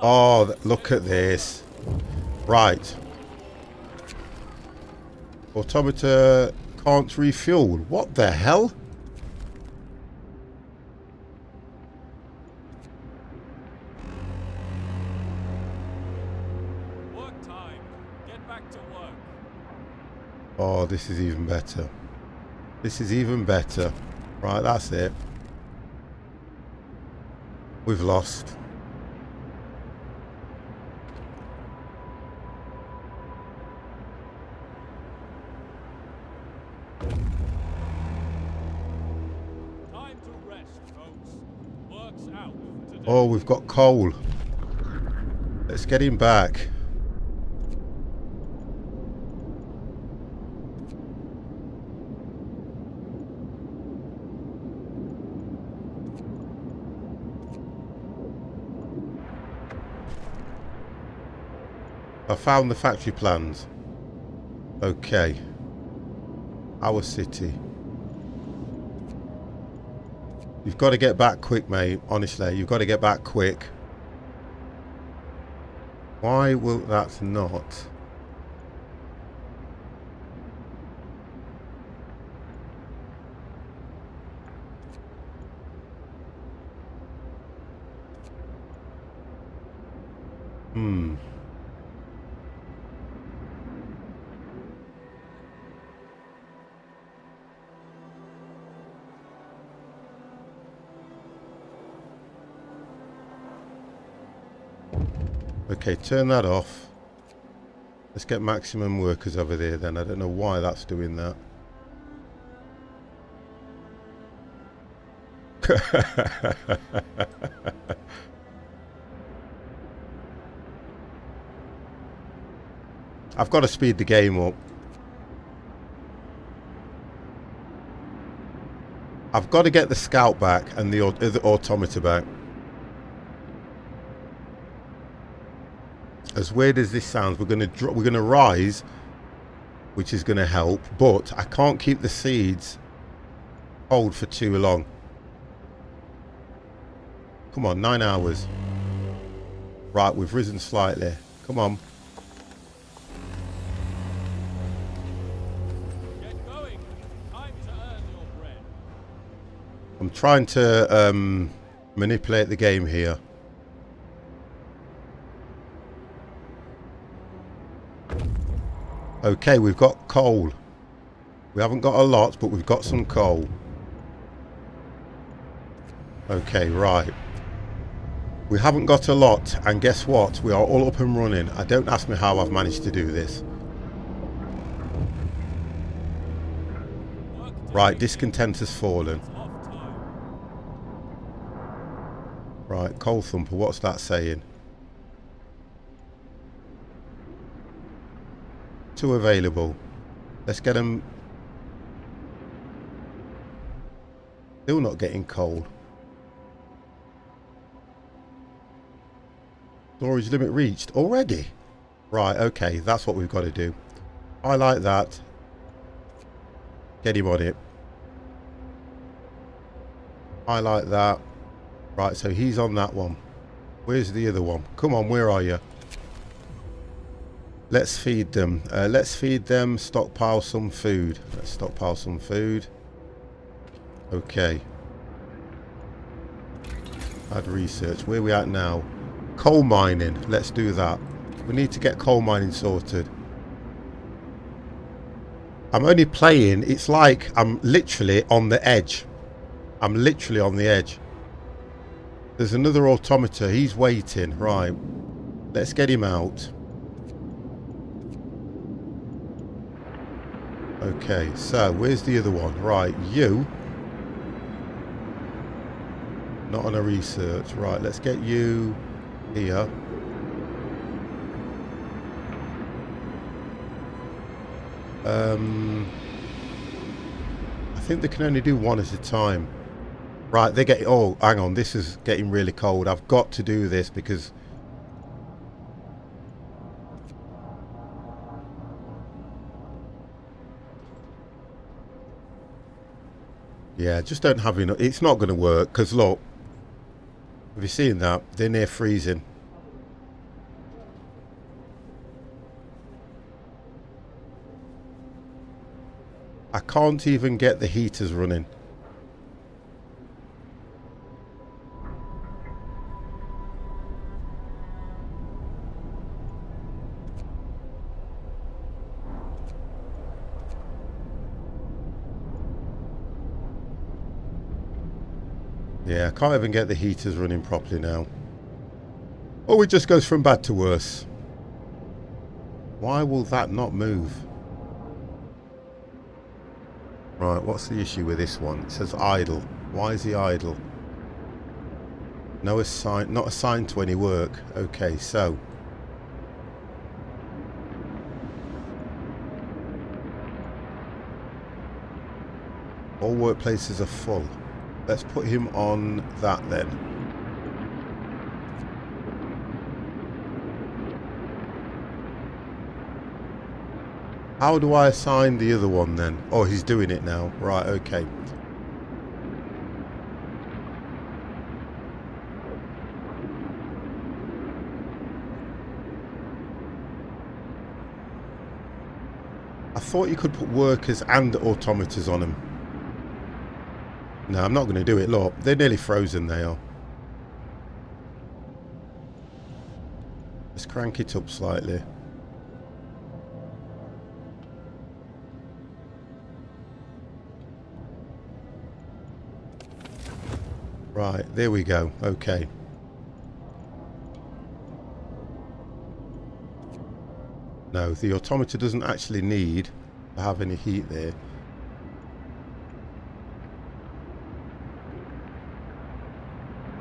Oh, look at this. Right. Automata can't refuel. What the hell? Work time. Get back to work. Oh, this is even better. This is even better. Right, that's it. We've lost. works out for today. Oh, we've got coal. Let's get him back. I found the factory plans. Okay. Our city. You've got to get back quick, mate. Honestly, you've got to get back quick. Why will that not? Okay, turn that off. Let's get maximum workers over there then. I don't know why that's doing that. I've got to speed the game up. I've got to get the scout back and the automata back. As weird as this sounds, we're going to rise, which is going to help, but I can't keep the seeds hold for too long. Come on, 9 hours. Right, we've risen slightly. Come on. Get going. Time to earn your bread. I'm trying to manipulate the game here. Okay, we've got coal. We haven't got a lot, but we've got some coal. Okay, right. We haven't got a lot, and guess what? We are all up and running. Don't ask me how I've managed to do this. Right, discontent has fallen. Off time. Right, coal thumper, what's that saying? 2 available. Let's get them. Still not getting coal. Storage limit reached already. Right, okay, that's what we've got to do. I like that. Get him on it. I like that. Right, so he's on that one. Where's the other one? Come on, where are you? Let's feed them. Let's feed them. Stockpile some food. Let's stockpile some food. Okay. Add research. Where are we at now? Coal mining. Let's do that. We need to get coal mining sorted. I'm only playing. It's like I'm literally on the edge. I'm literally on the edge. There's another automata. He's waiting. Right. Let's get him out. Okay, so where's the other one? Right, you. Not on a research. Right, let's get you here. I think they can only do one at a time. Right, they get. Oh, hang on. This is getting really cold. I've got to do this because. Yeah, just don't have enough. It's not going to work because look. Have you seen that? They're near freezing. I can't even get the heaters running. Yeah, I can't even get the heaters running properly now. Oh, it just goes from bad to worse. Why will that not move? Right, what's the issue with this one? It says idle. Why is he idle? No assign, not assigned to any work. Okay, so all workplaces are full. Let's put him on that then. How do I assign the other one then? Oh, he's doing it now. Right, okay. I thought you could put workers and automators on them. No, I'm not going to do it. Look, they're nearly frozen, they are. Let's crank it up slightly. Right, there we go. Okay. No, the automata doesn't actually need to have any heat there.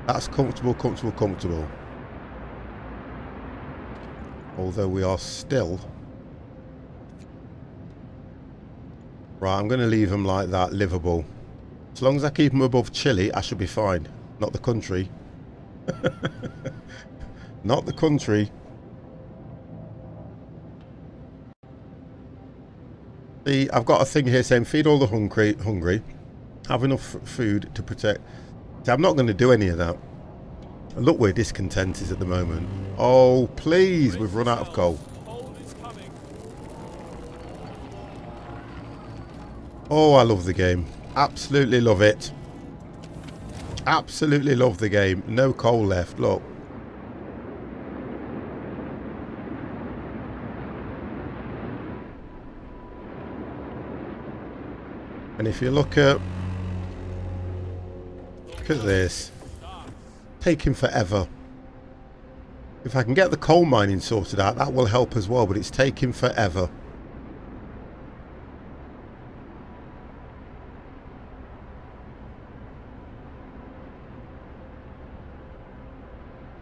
That's comfortable, comfortable, comfortable. Although we are still... Right, I'm going to leave them like that, livable. As long as I keep them above chilly, I should be fine. Not the country. Not the country. See, I've got a thing here saying feed all the hungry. Have enough food to protect. See, I'm not going to do any of that. Look where discontent is at the moment. Oh, please, we've run out of coal. Coal is coming. Oh, I love the game. Absolutely love it. Absolutely love the game. No coal left, look. And if you look at this, taking forever. If I can get the coal mining sorted out, that will help as well, but it's taking forever.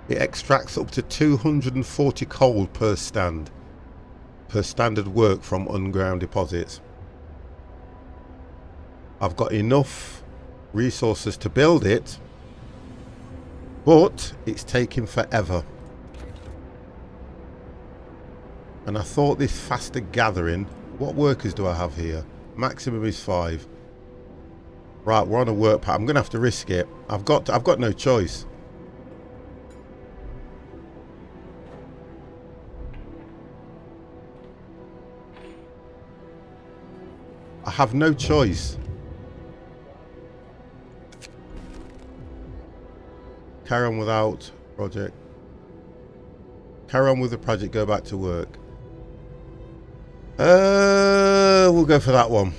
It extracts up to 240 coal per stand, per standard work from underground deposits. I've got enough resources to build it, but it's taking forever. And I thought this faster gathering... What workers do I have here? Maximum is 5. Right, we're on a work pattern. I'm going to have to risk it. I've got no choice. I have no choice. Carry on without project. Carry on with the project, go back to work. We'll go for that one.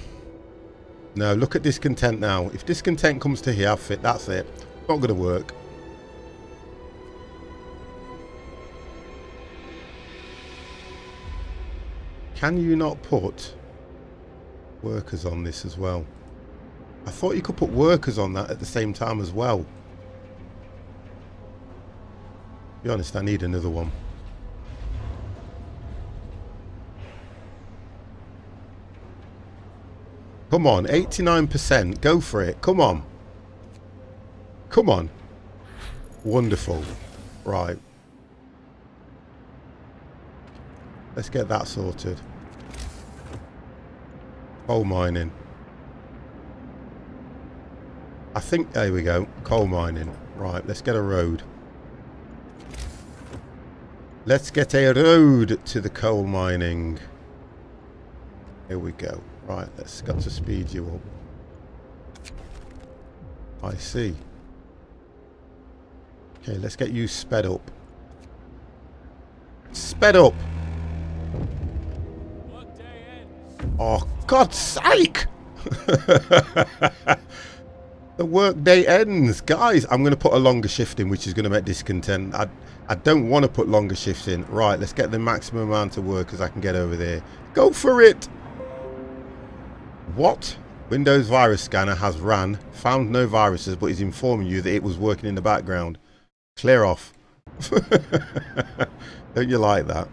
No, look at discontent now. If discontent comes to here, that's it. Not going to work. Can you not put workers on this as well? I thought you could put workers on that at the same time as well. To be honest, I need another one. Come on, 89%. Go for it. Come on. Come on. Wonderful. Right. Let's get that sorted. Coal mining. I think, there we go. Coal mining. Right, let's get a road. Let's get a road to the coal mining. Here we go. Right, let's got to speed you up. I see. Okay, let's get you sped up. Sped up! Workday ends. Oh, God's sake! The workday ends. Guys, I'm going to put a longer shift in, which is going to make discontent. I don't want to put longer shifts in. Right, let's get the maximum amount of workers I can get over there. Go for it! What? Windows virus scanner has ran, found no viruses, but is informing you that it was working in the background. Clear off. Don't you like that?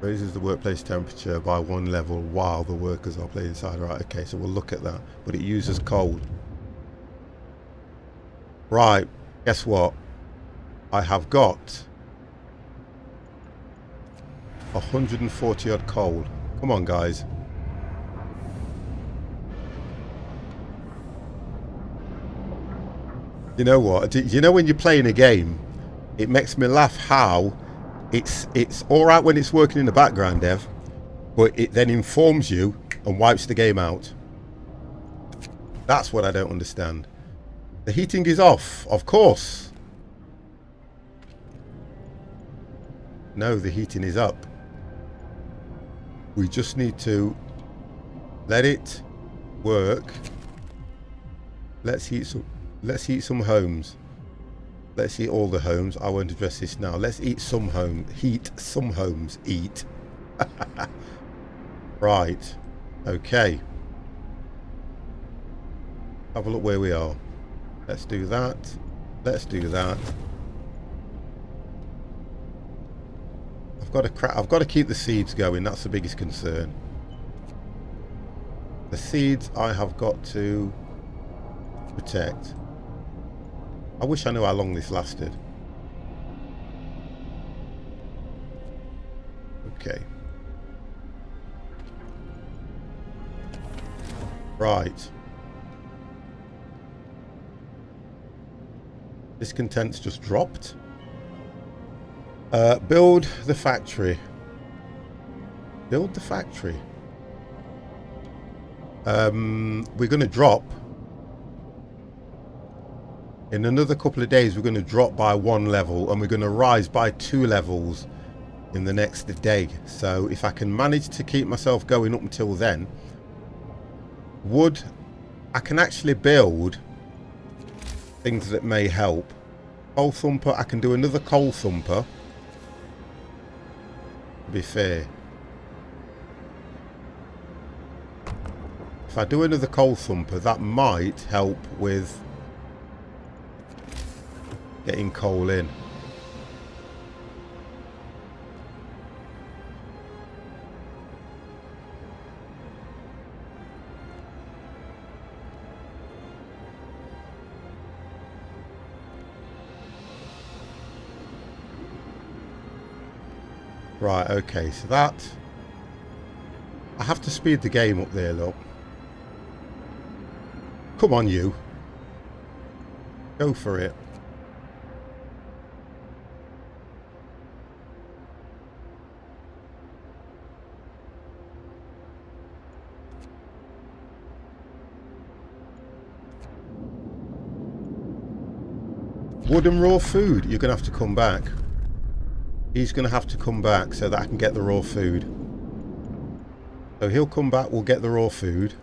Raises the workplace temperature by 1 level while the workers are playing inside. Right, okay, so we'll look at that. But it uses coal. Right, guess what? I have got 140 odd coal. Come on, guys. You know what? You know when you're playing a game, it makes me laugh how it's all right when it's working in the background, Dev, but it then informs you and wipes the game out. That's what I don't understand. The heating is off, of course. No, the heating is up. We just need to let it work. Let's heat some homes. Let's heat all the homes. I won't address this now. Let's heat some homes. Eat. Right. Okay. Have a look where we are. Let's do that. Let's do that. I've got to keep the seeds going. That's the biggest concern. The seeds I have got to protect. I wish I knew how long this lasted. Okay. Right. Discontent's just dropped. Build the factory. Build the factory. We're going to drop. In another couple of days, we're going to drop by 1 level and we're going to rise by 2 levels in the next day. So if I can manage to keep myself going up until then, I can actually build things that may help. Coal thumper, I can do another coal thumper. To be fair. If I do another coal thumper, that might help with getting coal in. Right, okay, so that... I have to speed the game up there, look. Come on, you. Go for it. Wood and raw food, you're going to have to come back. He's going to have to come back so that I can get the raw food. So he'll come back, we'll get the raw food.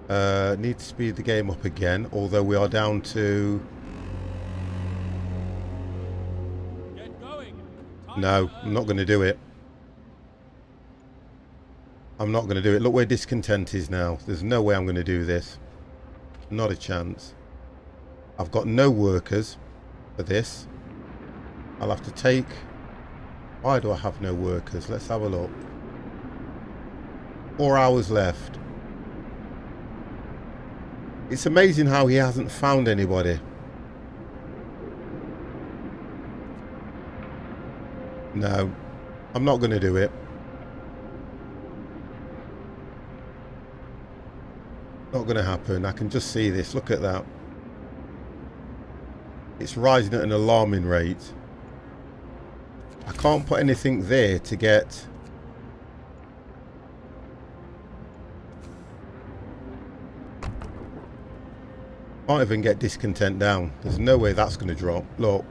Need to speed the game up again, although we are down to... Get going. No, I'm not going to do it. I'm not going to do it. Look where discontent is now. There's no way I'm going to do this. Not a chance. I've got no workers for this. I'll have to take... Why do I have no workers? Let's have a look. 4 hours left. It's amazing how he hasn't found anybody. No, I'm not going to do it. Not going to happen. I can just see this. Look at that. It's rising at an alarming rate. I can't put anything there to get... Can't even get discontent down. There's no way that's going to drop. Look.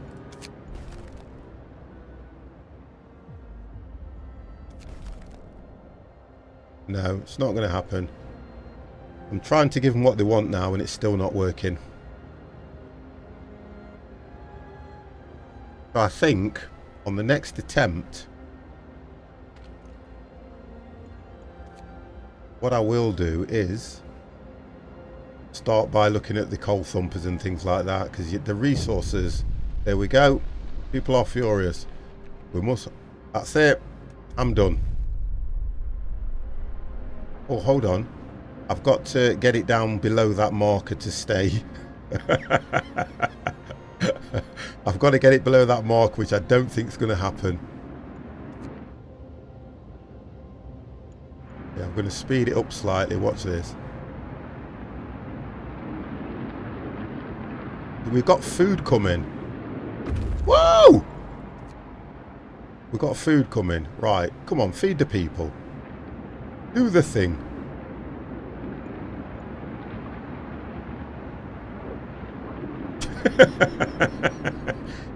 No, it's not going to happen. I'm trying to give them what they want now and it's still not working. So I think on the next attempt, what I will do is start by looking at the coal thumpers and things like that, because the resources, there we go, people are furious. We must, that's it, I'm done. Oh, hold on, I've got to get it down below that marker to stay. I've got to get it below that mark, which I don't think is going to happen. Yeah, I'm going to speed it up slightly. Watch this. We've got food coming. Whoa! We've got food coming. Right, come on, feed the people. Do the thing.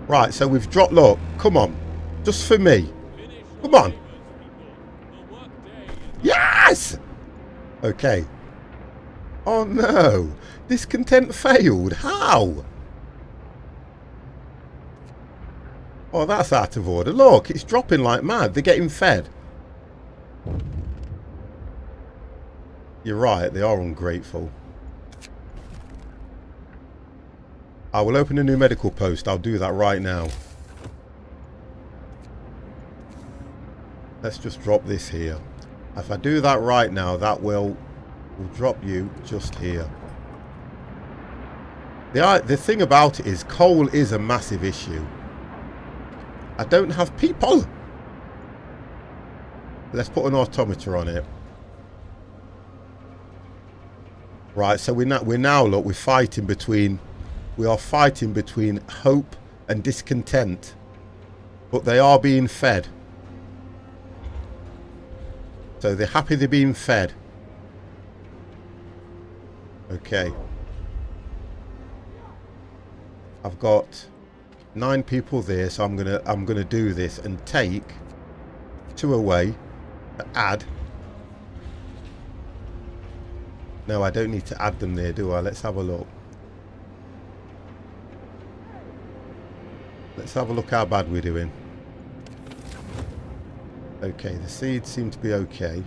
Right, so we've dropped, look, come on, just for me, come on, yes, okay, oh no, discontent failed, how, oh that's out of order, look, it's dropping like mad, they're getting fed, you're right, they are ungrateful. I will open a new medical post. I'll do that right now. Let's just drop this here. If I do that right now, that will drop you just here. The thing about it is, coal is a massive issue. I don't have people. Let's put an autometer on it. Right, so we're now look, we're fighting between. We are fighting between hope and discontent, but they are being fed. So they're happy they're being fed. Okay. I've got 9 people there, so I'm gonna do this and take 2 away. Add. No, I don't need to add them there, do I? Let's have a look. Let's have a look how bad we're doing. Okay, the seeds seem to be okay.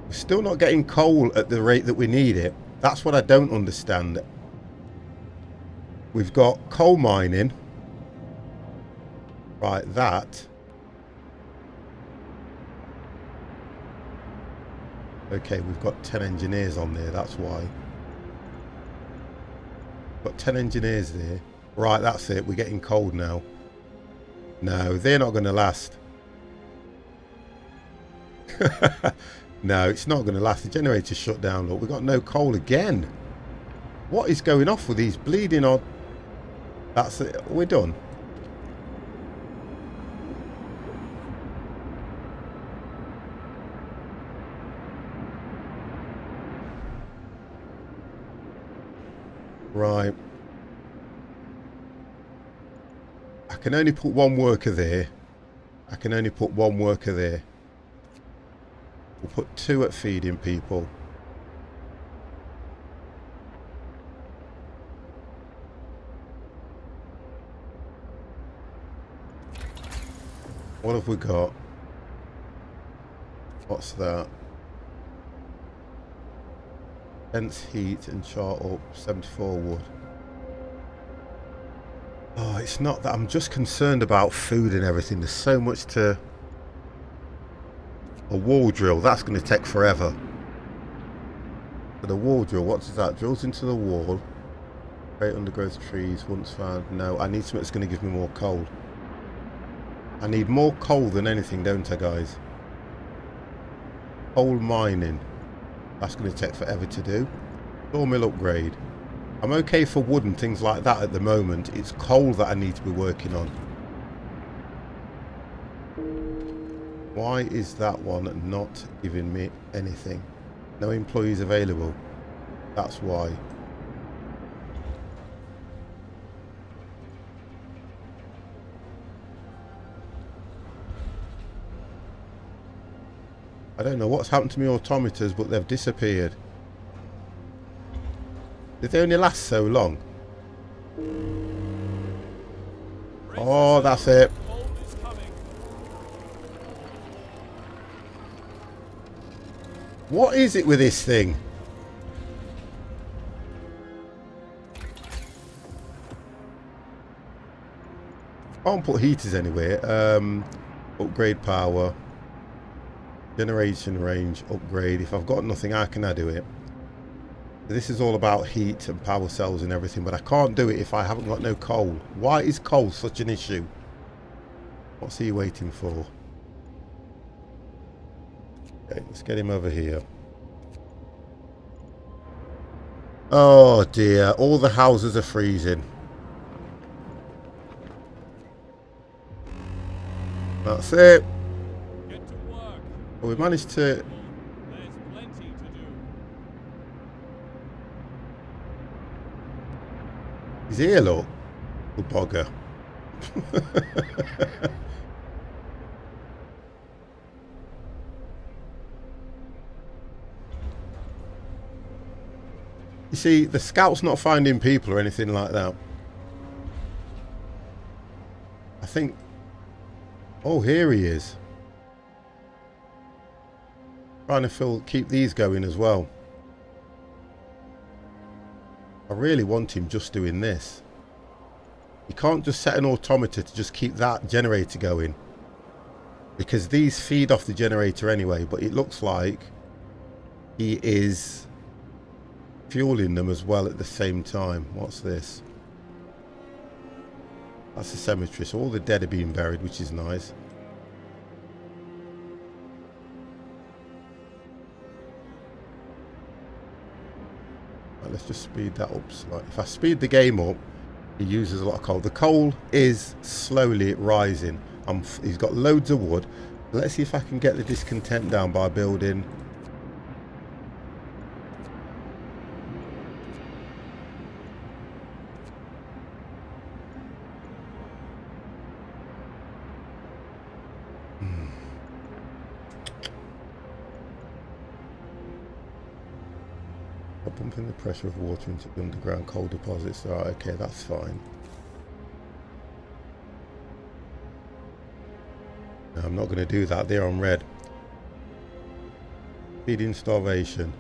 We're still not getting coal at the rate that we need it. That's what I don't understand. We've got coal mining. Right, that. Okay, we've got 10 engineers on there, that's why. Got 10 engineers there. Right, that's it. We're getting cold now. No, they're not going to last. No, it's not going to last. The generator's shut down. Look, we've got no coal again. What is going off with these bleeding on? That's it. We're done. Right. I can only put 1 worker there. I can only put 1 worker there. We'll put 2 at feeding people. What have we got? What's that? Dense heat and chart up 74 wood. Oh, it's not that. I'm just concerned about food and everything. There's so much to... A wall drill, that's going to take forever. But the wall drill, what is that? Drills into the wall. Great undergrowth trees, once found. No, I need something that's going to give me more coal. I need more coal than anything, don't I, guys? Coal mining. That's going to take forever to do. Sawmill upgrade. I'm okay for wood and things like that at the moment. It's coal that I need to be working on. Why is that one not giving me anything? No employees available. That's why. I don't know what's happened to my autometers, but they've disappeared. Did they only last so long? Oh, that's it. What is it with this thing? Can't put heaters anywhere. Upgrade power. Generation range. Upgrade. If I've got nothing, how can I do it? This is all about heat and power cells and everything, but I can't do it if I haven't got no coal. Why is coal such an issue? What's he waiting for? Okay, let's get him over here. Oh dear, all the houses are freezing. That's it. Get to work. Well, we managed to... There's plenty to do. He's here, look. The bogger. You see, the scout's not finding people or anything like that. I think... Oh, here he is. Trying to keep these going as well. I really want him just doing this. You can't just set an automata to just keep that generator going, because these feed off the generator anyway, but it looks like he is fueling them as well at the same time. What's this? That's a cemetery, so all the dead are being buried, which is nice. Right, let's just speed that up slightly. If I speed the game up, he uses a lot of coal. The coal is slowly rising. He's got loads of wood. Let's see if I can get the discontent down by building... Pumping the pressure of water into the underground coal deposits. Alright, okay, that's fine. No, I'm not going to do that. They're on red. Feeding starvation.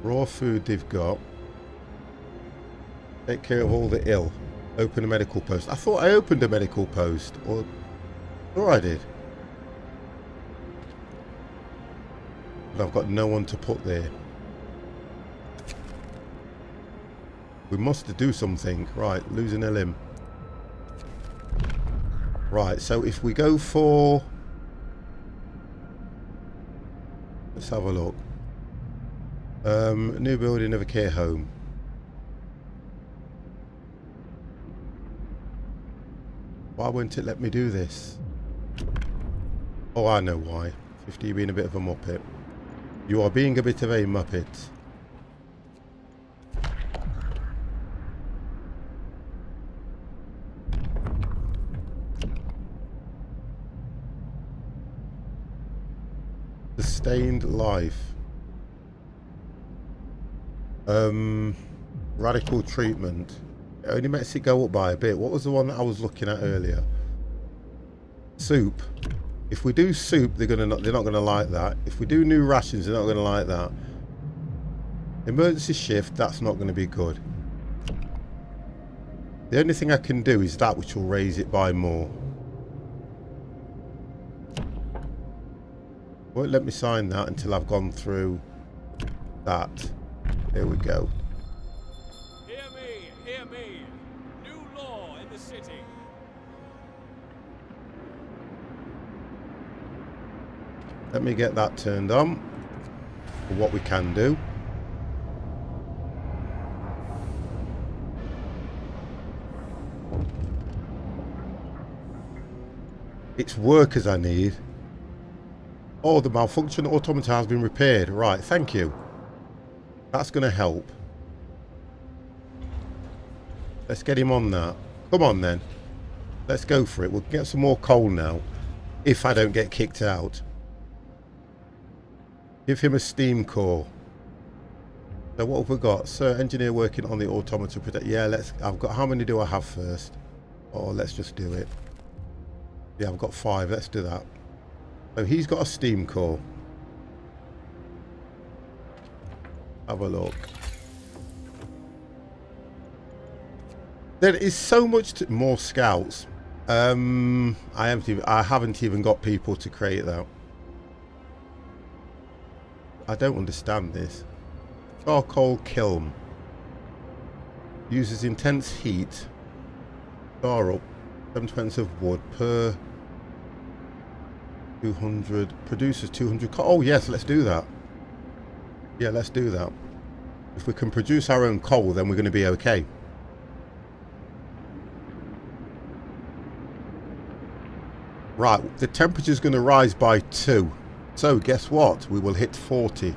Raw food they've got. Take care of all the ill. Open a medical post. I thought I opened a medical post. Or I did. But I've got no one to put there. We must do something. Right, losing a limb. Right, so if we go for... Let's have a look. New building of a care home. Why won't it let me do this? Oh, I know why. 50 being a bit of a muppet. You are being a bit of a muppet. Sustained life. Radical treatment. It only makes it go up by a bit. What was the one that I was looking at earlier? Soup. If we do soup, they're not gonna like that. If we do new rations, they're not gonna like that. Emergency shift, that's not gonna be good. The only thing I can do is that, which will raise it by more. Won't let me sign that until I've gone through that. There we go. Hear me, hear me. New law in the city. Let me get that turned on for what we can do. It's workers I need. Oh, the malfunction automata has been repaired. Right, thank you. That's going to help. Let's get him on that. Come on then. Let's go for it. We'll get some more coal now. If I don't get kicked out. Give him a steam core. So what have we got? Sir, engineer working on the automata protect. Yeah, I've got, how many do I have first? Oh, let's just do it. Yeah, I've got 5. Let's do that. So he's got a steam core. Have a look. There is so much more scouts. I haven't even got people to create that. I don't understand this. Charcoal kiln. Uses intense heat. Star up. 7 pence of wood per 200. Produces 200. Oh yes, let's do that. Yeah, let's do that. If we can produce our own coal, then we're going to be okay. Right, the temperature's going to rise by 2. So guess what? We will hit 40,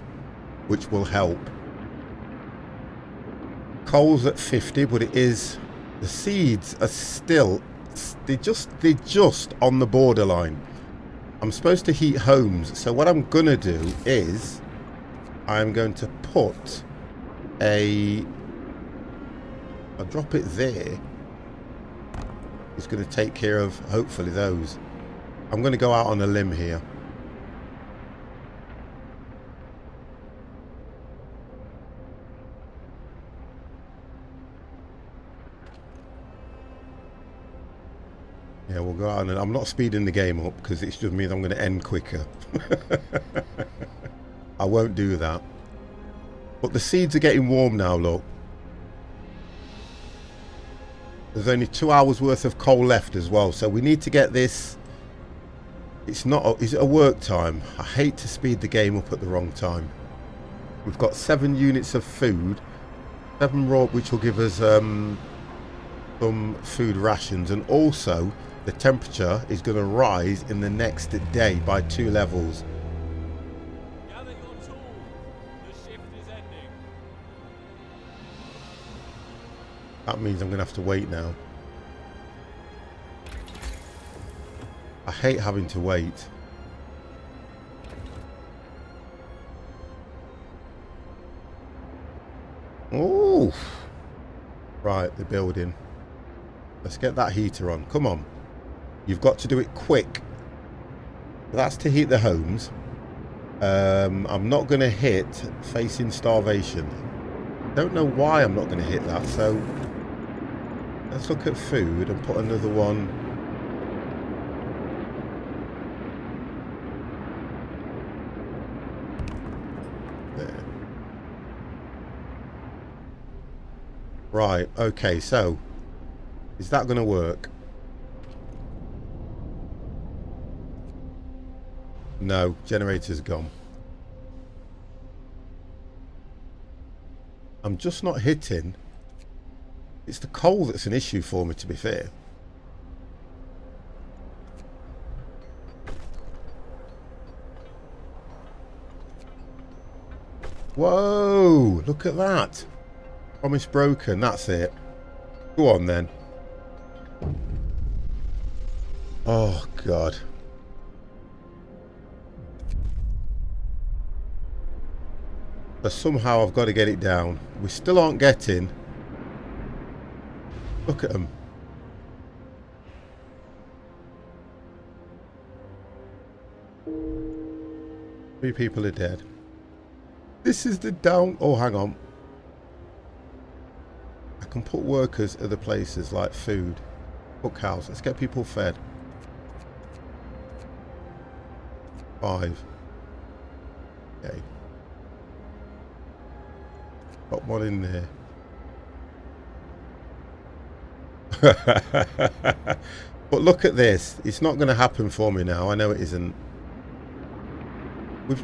which will help. Coal's at 50, but it is... The seeds are still... They're just on the borderline. I'm supposed to heat homes. So what I'm going to do is... I'm going to put a... I'll drop it there. It's going to take care of, hopefully, those. I'm going to go out on a limb here. Yeah, we'll go out on I'm not speeding the game up because it just means I'm going to end quicker. I won't do that. But the seeds are getting warm now, look. There's only 2 hours worth of coal left as well, so we need to get this. It's not. Is it a work time? I hate to speed the game up at the wrong time. We've got 7 units of food, 7 raw, which will give us some food rations, and also the temperature is going to rise in the next day by 2 levels. Gather your tools. The shift is ending. That means I'm going to have to wait now. I hate having to wait. Oh, right, the building. Let's get that heater on. Come on. You've got to do it quick. That's to heat the homes. I'm not going to hit facing starvation. Don't know why I'm not going to hit that. So let's look at food and put another one. There. Right, okay, so is that going to work? No, generator's gone. I'm just not hitting. It's the coal that's an issue for me, to be fair. Whoa, look at that. Promise broken, that's it. Go on then. Oh, God. But somehow I've got to get it down. We still aren't getting. Look at them. Three people are dead. This is the down... Oh, hang on. I can put workers other places like food. Cookhouse. Let's get people fed. 5. Okay. Got one in there. But look at this. It's not going to happen for me now. I know it isn't.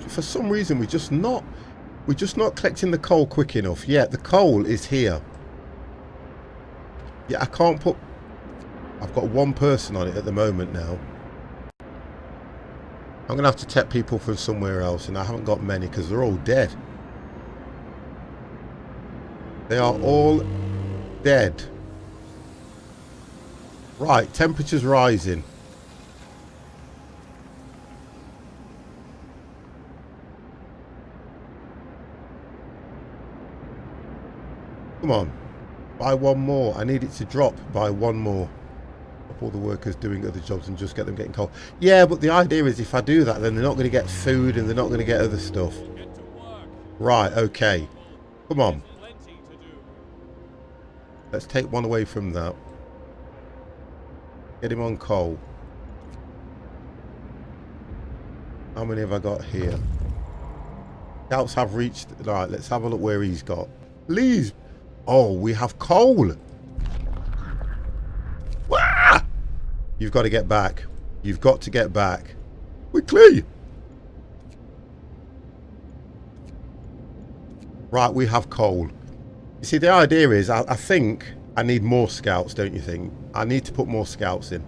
For some reason we're just not collecting the coal quick enough. Yeah, the coal is here. Yeah, I can't put... I've got one person on it at the moment now. I'm going to have to take people from somewhere else, and I haven't got many because they're all dead. They are all dead. Right, temperature's rising. Come on. Buy one more. I need it to drop by one more. Stop all the workers doing other jobs and just get them getting coal. Yeah, but the idea is if I do that, then they're not going to get food and they're not going to get other stuff. Get to work. Right, okay. Come on. Plenty to do. Let's take one away from that. Get him on coal. How many have I got here? Scouts have reached... Right, let's have a look where he's got. Please. Oh, we have coal. Wah! You've got to get back. You've got to get back. Quickly. Right, we have coal. You see, the idea is, I think I need more scouts, don't you think? I need to put more scouts in.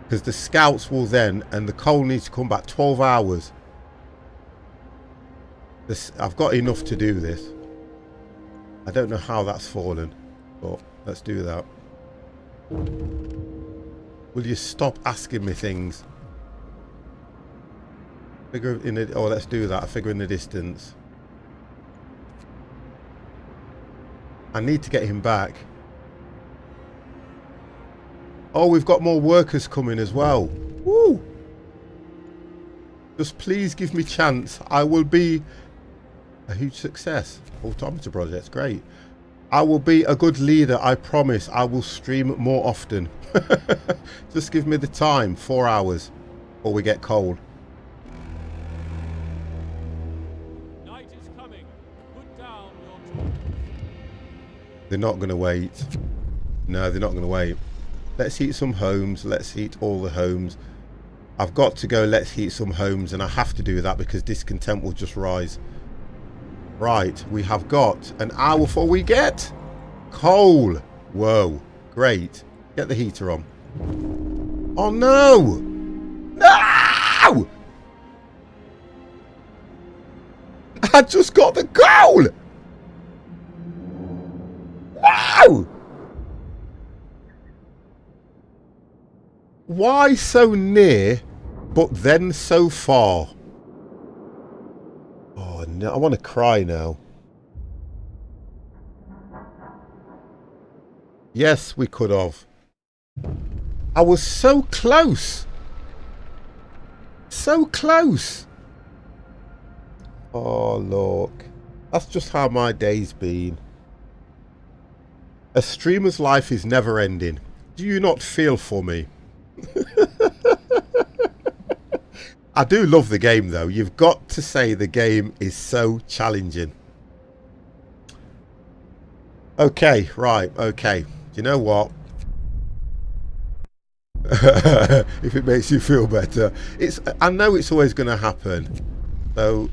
Because the scouts will then, and the coal needs to come back 12 hours. I've got enough to do this. I don't know how that's fallen, but let's do that. Will you stop asking me things? Figure in it. Oh, let's do that. A figure in the distance. I need to get him back. Oh, we've got more workers coming as well. Woo! Just please give me chance. I will be a huge success. Automator project's great. I will be a good leader. I promise. I will stream more often. Just give me the time. 4 hours. Or we get cold. Night is coming. Put down your tools. They're not going to wait. No, they're not going to wait. Let's heat some homes. Let's heat all the homes. I've got to go. Let's heat some homes. And I have to do that because discontent will just rise. Right. We have got an hour before we get coal. Whoa. Great. Get the heater on. Oh, no. No! I just got the coal. Wow! Why so near, but then so far? Oh, no, I want to cry now. Yes, we could have. I was so close. So close. Oh, look. That's just how my day's been. A streamer's life is never ending. Do you not feel for me? I do love the game though. You've got to say the game is so challenging. Okay, right, okay. Do you know what? If it makes you feel better. I know it's always going to happen. So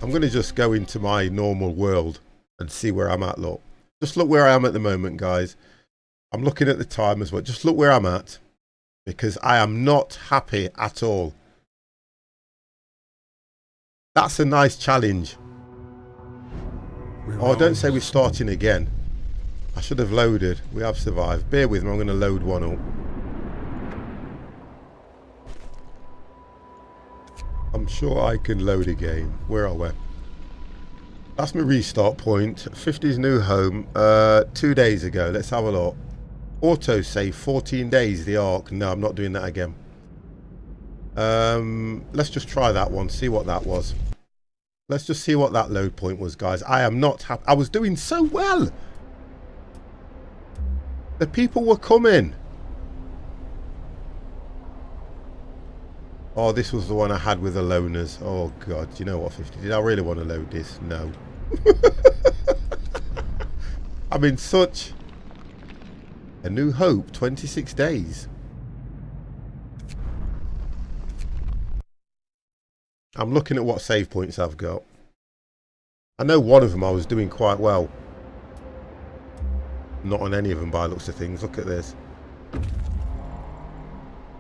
I'm going to just go into my normal world and see where I'm at, look. Just look where I am at the moment, guys. I'm looking at the time as well. Just look where I'm at. Because I am not happy at all. That's a nice challenge. Oh, don't say we're starting again. I should have loaded. We have survived. Bear with me. I'm going to load one up. I'm sure I can load a game. Where are we? That's my restart point. 50's new home. 2 days ago. Let's have a look. Auto save 14 days. The arc. No, I'm not doing that again. Let's just try that one. See what that was. Let's just see what that load point was, guys. I am not happy. I was doing so well. The people were coming. Oh, this was the one I had with the loners. Oh, God. You know what, 50? Did I really want to load this? No. I'm in such... A New Hope, 26 days. I'm looking at what save points I've got. I know one of them I was doing quite well. Not on any of them by the looks of things. Look at this.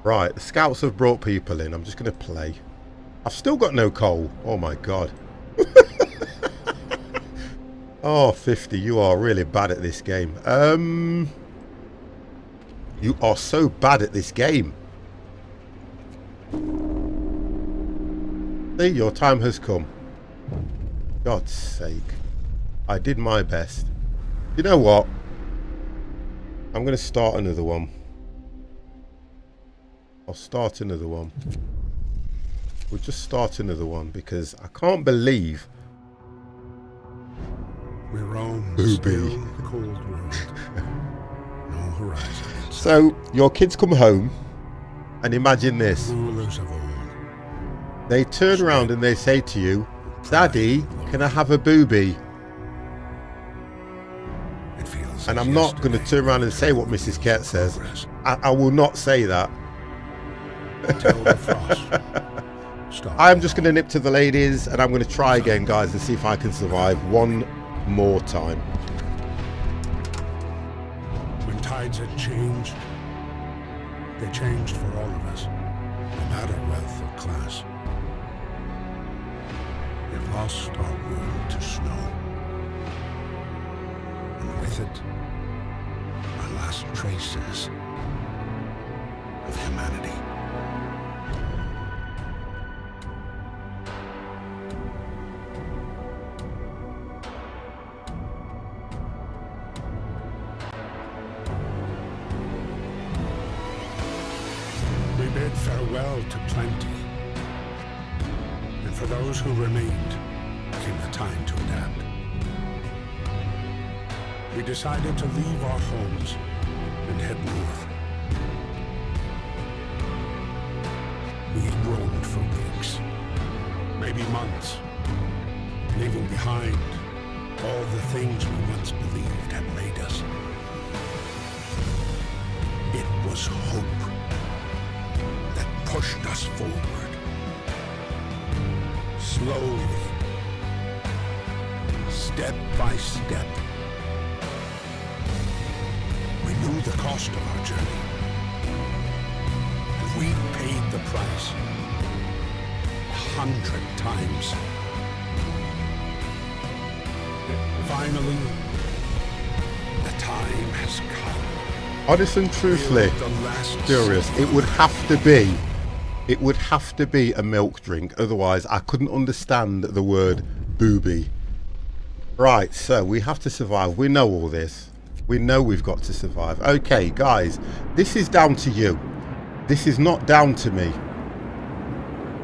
Right, the scouts have brought people in. I'm just going to play. I've still got no coal. Oh my God. Oh, 50, you are really bad at this game. You are so bad at this game. See, your time has come. God's sake. I did my best. You know what? I'm going to start another one. I'll start another one. We'll just start another one because I can't believe We roam Booby. the still, cold world. horizon. So your kids come home, and imagine this. Rulers of old. They turn around and they say to you, Daddy, can I have a boobie? It feels And as I'm not going to yesterday turn around and say what Mrs. Kett says. progress I will not say that. until the frost stops. I'm just going to nip to the ladies, and I'm going to try again, guys, and see if I can survive one more time. When tides had changed, they changed for all of us, no matter wealth or class. We've lost our world to snow, and with it, our last traces of humanity. We bid farewell to plenty, and for those who remained came the time to adapt. We decided to leave our homes and head north. We roamed for weeks, maybe months, leaving behind all the things we once believed had made us. It was hope that pushed us forward. Slowly, step by step. We knew the cost of our journey, and we paid the price 100 times. Finally, the time has come. Honest and truthfully, The last serious, it would have to be a milk drink, otherwise I couldn't understand the word booby. Right, so we have to survive. We know all this. We know we've got to survive. Okay, guys, this is down to you. This is not down to me.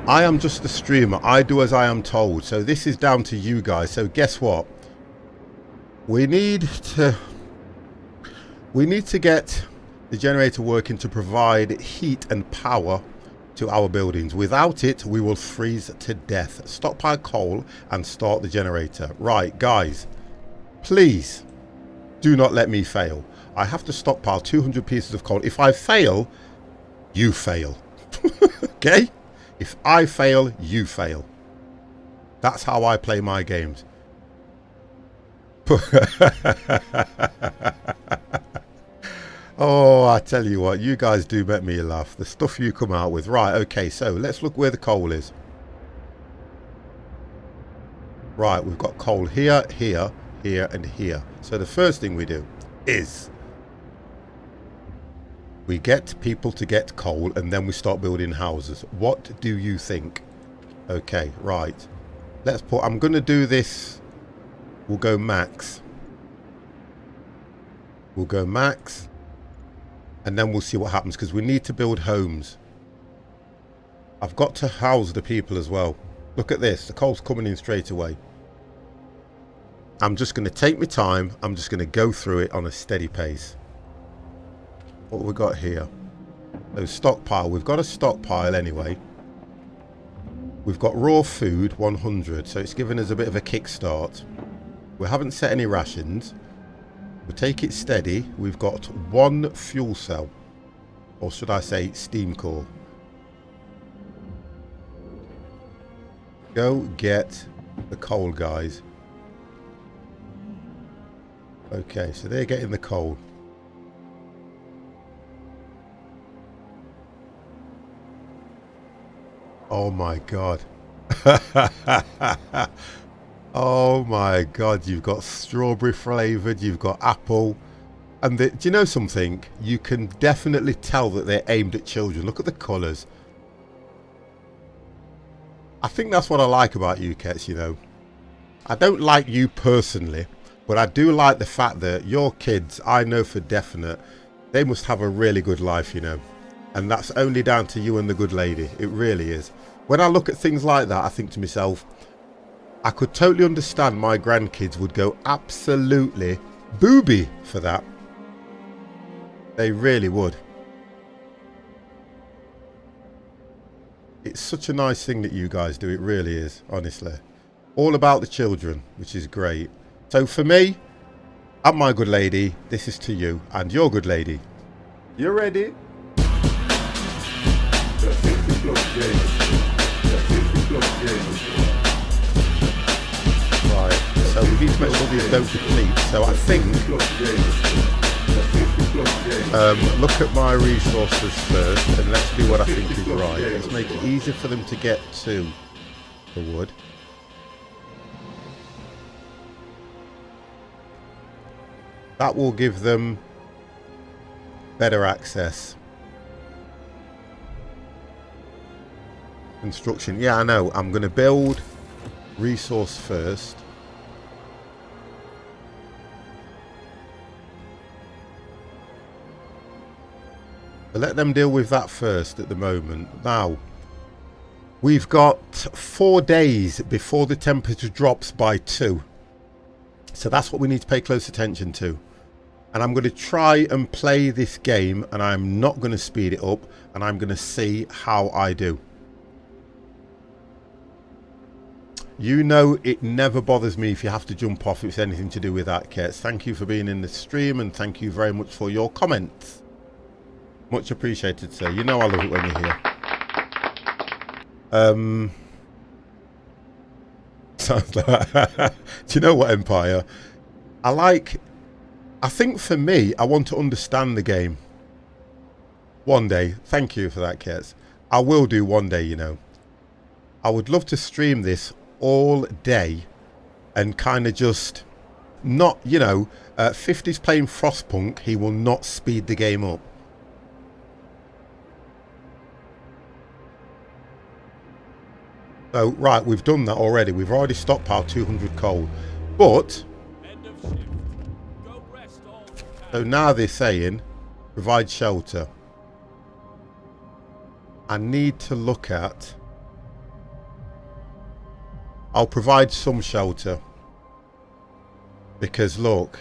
I am just a streamer. I do as I am told. So this is down to you guys. So guess what? We need to get the generator working to provide heat and power to our buildings. Without it, we will freeze to death. Stockpile coal and start the generator. Right, guys, please do not let me fail. I have to stockpile 200 pieces of coal. If I fail, you fail. Okay? If I fail, you fail. That's how I play my games. Oh, I tell you what, you guys do make me laugh. The stuff you come out with. Right, okay, so let's look where the coal is. Right, we've got coal here, here, here, and here. So the first thing we do is we get people to get coal, and then we start building houses. What do you think? Okay, right. Let's put, I'm going to do this. We'll go max. We'll go max. And then we'll see what happens, because we need to build homes. I've got to house the people as well. Look at this. The coal's coming in straight away. I'm just going to take my time. I'm just going to go through it on a steady pace. What have we got here? Oh, stockpile. We've got a stockpile anyway. We've got raw food, 100. So it's given us a bit of a kickstart. We haven't set any rations. We'll take it steady. We've got one fuel cell. Or should I say steam core. Go get the coal, guys. Okay, so they're getting the coal. Oh my god. Oh my god, you've got strawberry flavoured, you've got apple. And do you know something? You can definitely tell that they're aimed at children. Look at the colours. I think that's what I like about you, Kets, you know. I don't like you personally, but I do like the fact that your kids, I know for definite, they must have a really good life, you know. And that's only down to you and the good lady. It really is. When I look at things like that, I think to myself, I could totally understand my grandkids would go absolutely booby for that. They really would. It's such a nice thing that you guys do. It really is, honestly. All about the children, which is great. So for me, and my good lady, this is to you and your good lady. You ready? The 60 plus games. The 60 plus games. Right, so we need to make sure these don't deplete. So I think, look at my resources first and let's do what I think is right. Let's make it easier for them to get to the wood. That will give them better access. Construction, yeah, I know. I'm going to build resource first. But let them deal with that first at the moment. Now, we've got 4 days before the temperature drops by 2. So that's what we need to pay close attention to. And I'm going to try and play this game, and I'm not going to speed it up, and I'm going to see how I do. You know, it never bothers me if you have to jump off if it's anything to do with that, Kets. Thank you for being in the stream, and thank you very much for your comments. Much appreciated, sir. You know I love it when you're here. Sounds like do you know what, Empire? I think for me, I want to understand the game. One day. Thank you for that, Kets. I will do one day, you know. I would love to stream this all day and kind of just not, you know, 50's playing Frostpunk. He will not speed the game up. So, right, we've done that already. We've already stockpiled 200 coal. But, End of shift. Go rest all you can. so now they're saying, provide shelter. I need to look at... I'll provide some shelter. Because, look,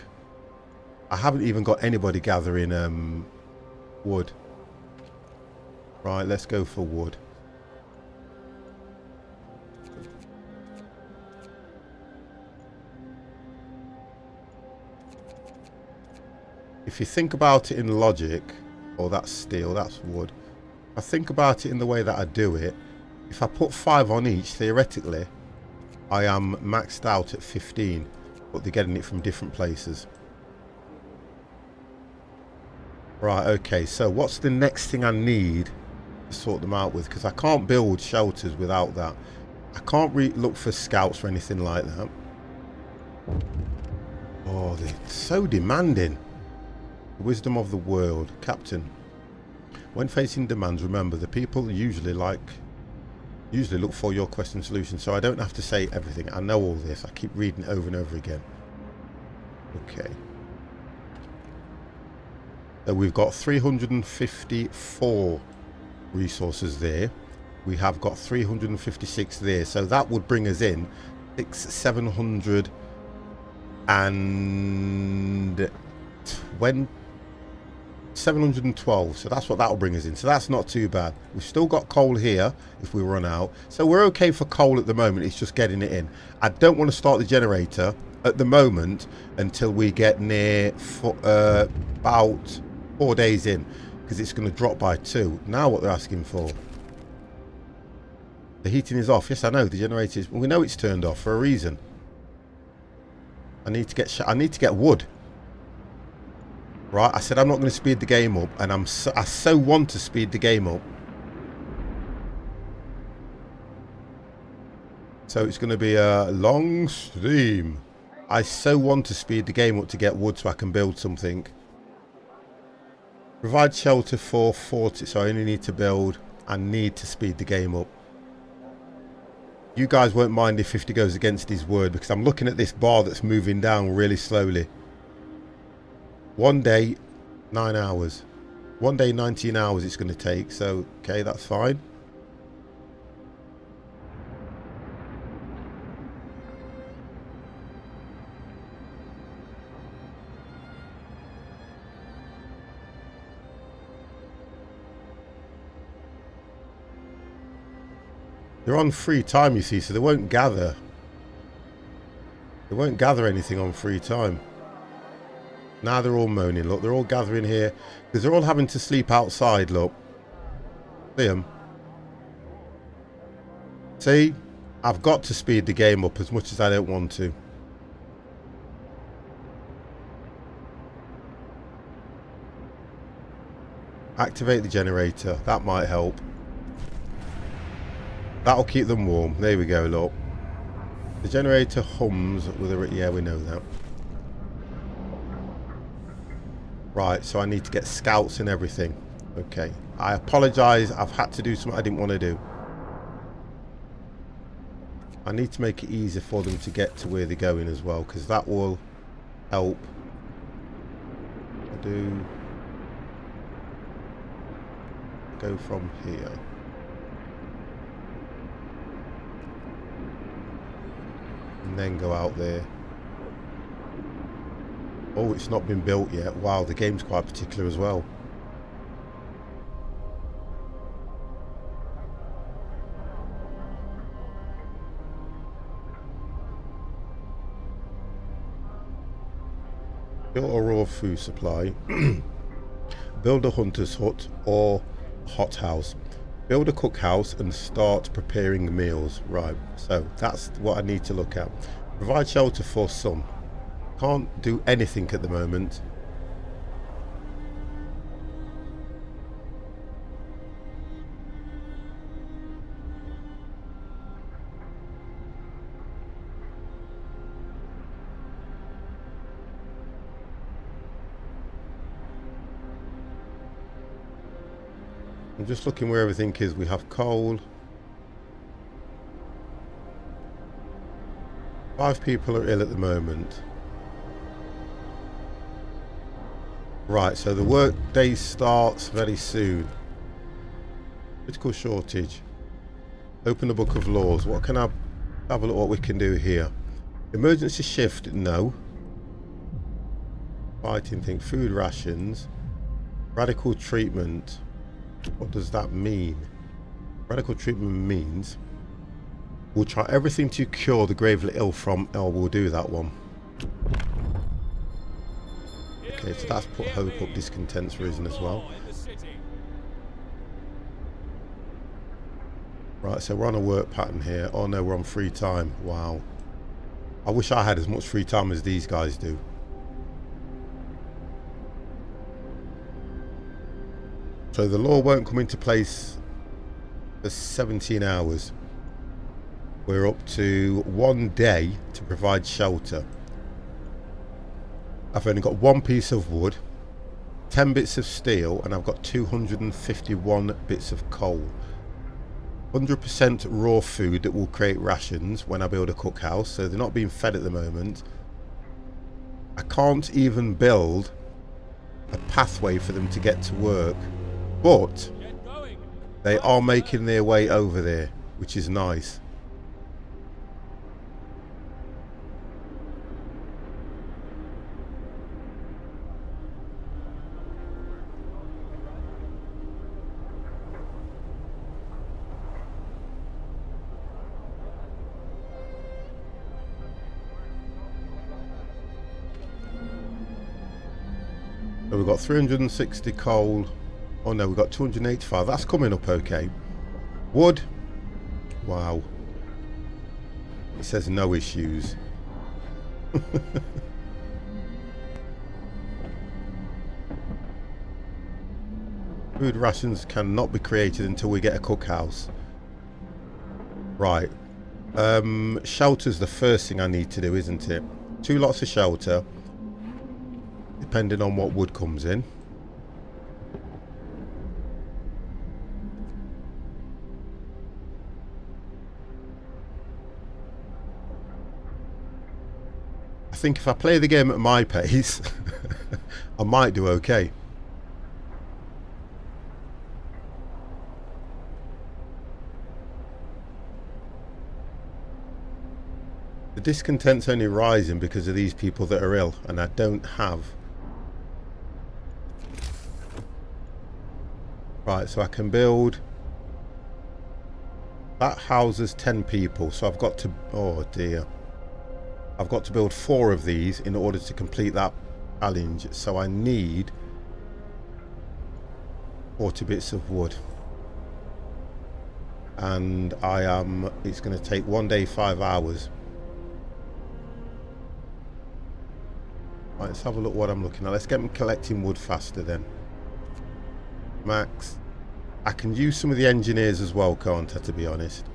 I haven't even got anybody gathering wood. Right, let's go for wood. If you think about it in logic, oh, that's steel, that's wood. If I think about it in the way that I do it, if I put 5 on each, theoretically, I am maxed out at 15, but they're getting it from different places. Right, okay, so what's the next thing I need to sort them out with? Because I can't build shelters without that. I can't look for scouts or anything like that. Oh, they're so demanding. Wisdom of the world. Captain, when facing demands, remember the people usually look for your question solution, so I don't have to say everything. I know all this. I keep reading it over and over again. Okay. So we've got 354 resources there. We have got 356 there. So that would bring us in 720 712, so that's what that'll bring us in. So that's not too bad. We've still got coal here if we run out, so we're okay for coal at the moment. It's just getting it in. I don't want to start the generator at the moment until we get near about 4 days in, because it's going to drop by 2. Now what they're asking for, the heating is off. Yes, I know the generator is, we know it's turned off for a reason. I need to get wood. Right, I said I'm not going to speed the game up, and I so want to speed the game up. So it's going to be a long stream. I so want to speed the game up to get wood so I can build something. Provide shelter for 40, so I only need to build. I need to speed the game up. You guys won't mind if 50 goes against his word, because I'm looking at this bar that's moving down really slowly. 1 day, 9 hours. 1 day, 19 hours it's going to take. So, okay, that's fine. They're on free time, you see, so they won't gather. They won't gather anything on free time. Now they're all moaning. Look, they're all gathering here because they're all having to sleep outside. Look, see them. See, I've got to speed the game up as much as I don't want to. Activate the generator. That might help. That'll keep them warm. There we go. Look, the generator hums with a... Yeah, we know that. Right, so I need to get scouts and everything. Okay, I apologise. I've had to do something I didn't want to do. I need to make it easier for them to get to where they're going as well, because that will help. I do go from here. And then go out there. Oh, it's not been built yet. Wow, the game's quite particular as well. Build a raw food supply. Build a hunter's hut or hothouse. Build a cookhouse and start preparing meals. Right, so that's what I need to look at. Provide shelter for some. Can't do anything at the moment. I'm just looking where everything is. We have coal. 5 people are ill at the moment. Right, so the work day starts very soon. Critical shortage. Open the book of laws. What can I have a look what we can do here? Emergency shift, no. Fighting thing, food rations. Radical treatment. What does that mean? Radical treatment means we'll try everything to cure the gravely ill from... Oh, we'll do that one. Okay, so that's put hope up, discontent's risen as well. Right, so we're on a work pattern here. Oh no, we're on free time. Wow. I wish I had as much free time as these guys do. So the law won't come into place for 17 hours. We're up to 1 day to provide shelter. I've only got 1 piece of wood, 10 bits of steel, and I've got 251 bits of coal. 100% raw food that will create rations when I build a cookhouse, so they're not being fed at the moment. I can't even build a pathway for them to get to work, but they are making their way over there, which is nice. So we've got 360 coal. Oh no, we've got 285. That's coming up okay. Wood. Wow. It says no issues. Food rations cannot be created until we get a cookhouse. Right. Shelter's the first thing I need to do, isn't it? 2 lots of shelter. Depending on what wood comes in. I think if I play the game at my pace, I might do okay. The discontent's only rising because of these people that are ill, and I don't have... Right, so I can build That houses 10 people, so I've got to, oh dear. I've got to build 4 of these in order to complete that challenge. So I need 40 bits of wood. And it's going to take 1 day, 5 hours. Right, let's have a look what I'm looking at. Let's get them collecting wood faster then. Max. I can use some of the engineers as well, can't I, to be honest?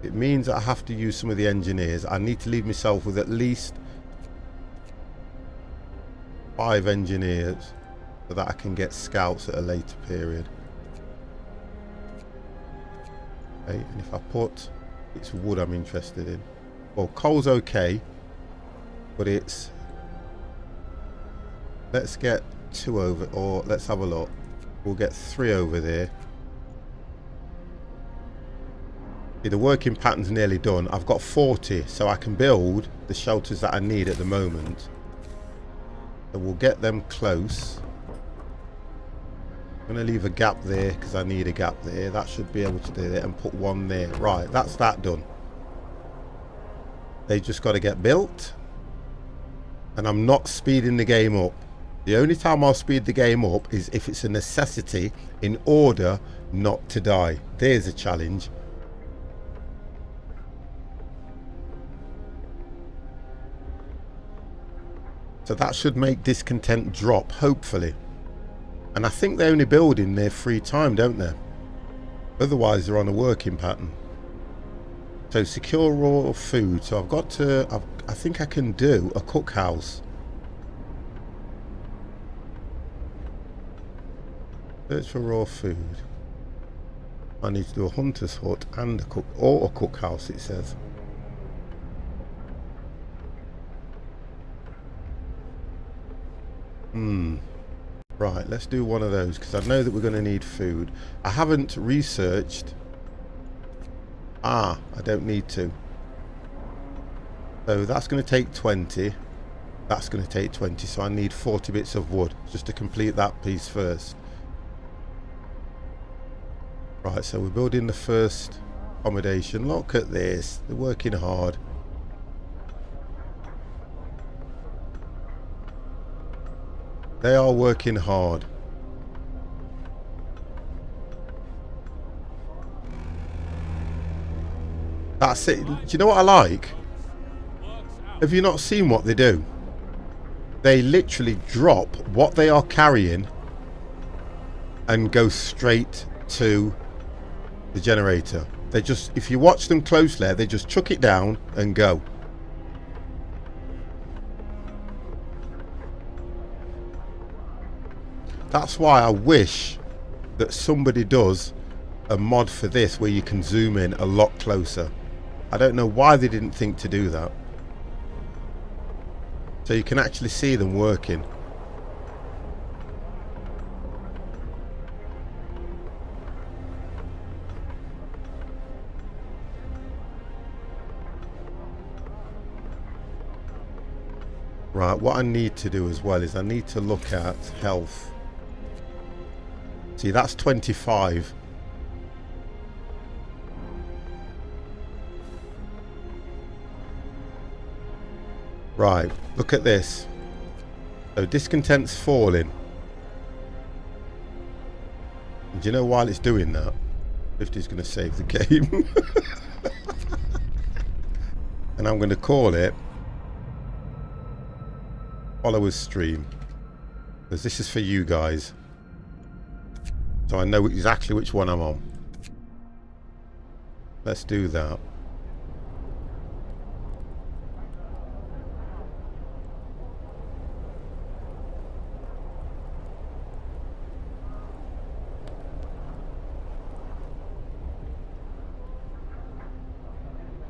It means that I have to use some of the engineers. I need to leave myself with at least 5 engineers so that I can get scouts at a later period. Okay, and if I put, it's wood I'm interested in. Well, coal's okay, but it's, let's get 2 over, or let's have a look. We'll get 3 over there. See, the working pattern's nearly done. I've got 40, so I can build the shelters that I need at the moment. So we'll get them close. I'm going to leave a gap there because I need a gap there. That should be able to do it, and put 1 there. Right, that's that done. They just got to get built. And I'm not speeding the game up. The only time I'll speed the game up is if it's a necessity in order not to die. There's a challenge. So that should make discontent drop, hopefully. And I think they only build in their free time, don't they? Otherwise they're on a working pattern. So secure raw food. So I've got to, I think I can do a cookhouse. Search for raw food. I need to do a hunter's hut and a cookhouse, it says. Right, let's do one of those because I know that we're going to need food. I haven't researched. I don't need to. So that's going to take 20. That's going to take 20. So I need 40 bits of wood just to complete that piece first. Right, so we're building the first accommodation. Look at this. They're working hard. They are working hard. That's it. Do you know what I like? Have you not seen what they do? They literally drop what they are carrying and go straight to the generator. They just, if you watch them closely, they just chuck it down and go. That's why I wish that somebody does a mod for this where you can zoom in a lot closer. I don't know why they didn't think to do that. So you can actually see them working. Right, what I need to do as well is I need to look at health. See, that's 25. Right, look at this. So discontent's falling. And do you know while it's doing that, 50's going to save the game. And I'm going to call it followers stream, because this is for you guys, so I know exactly which one I'm on. Let's do that.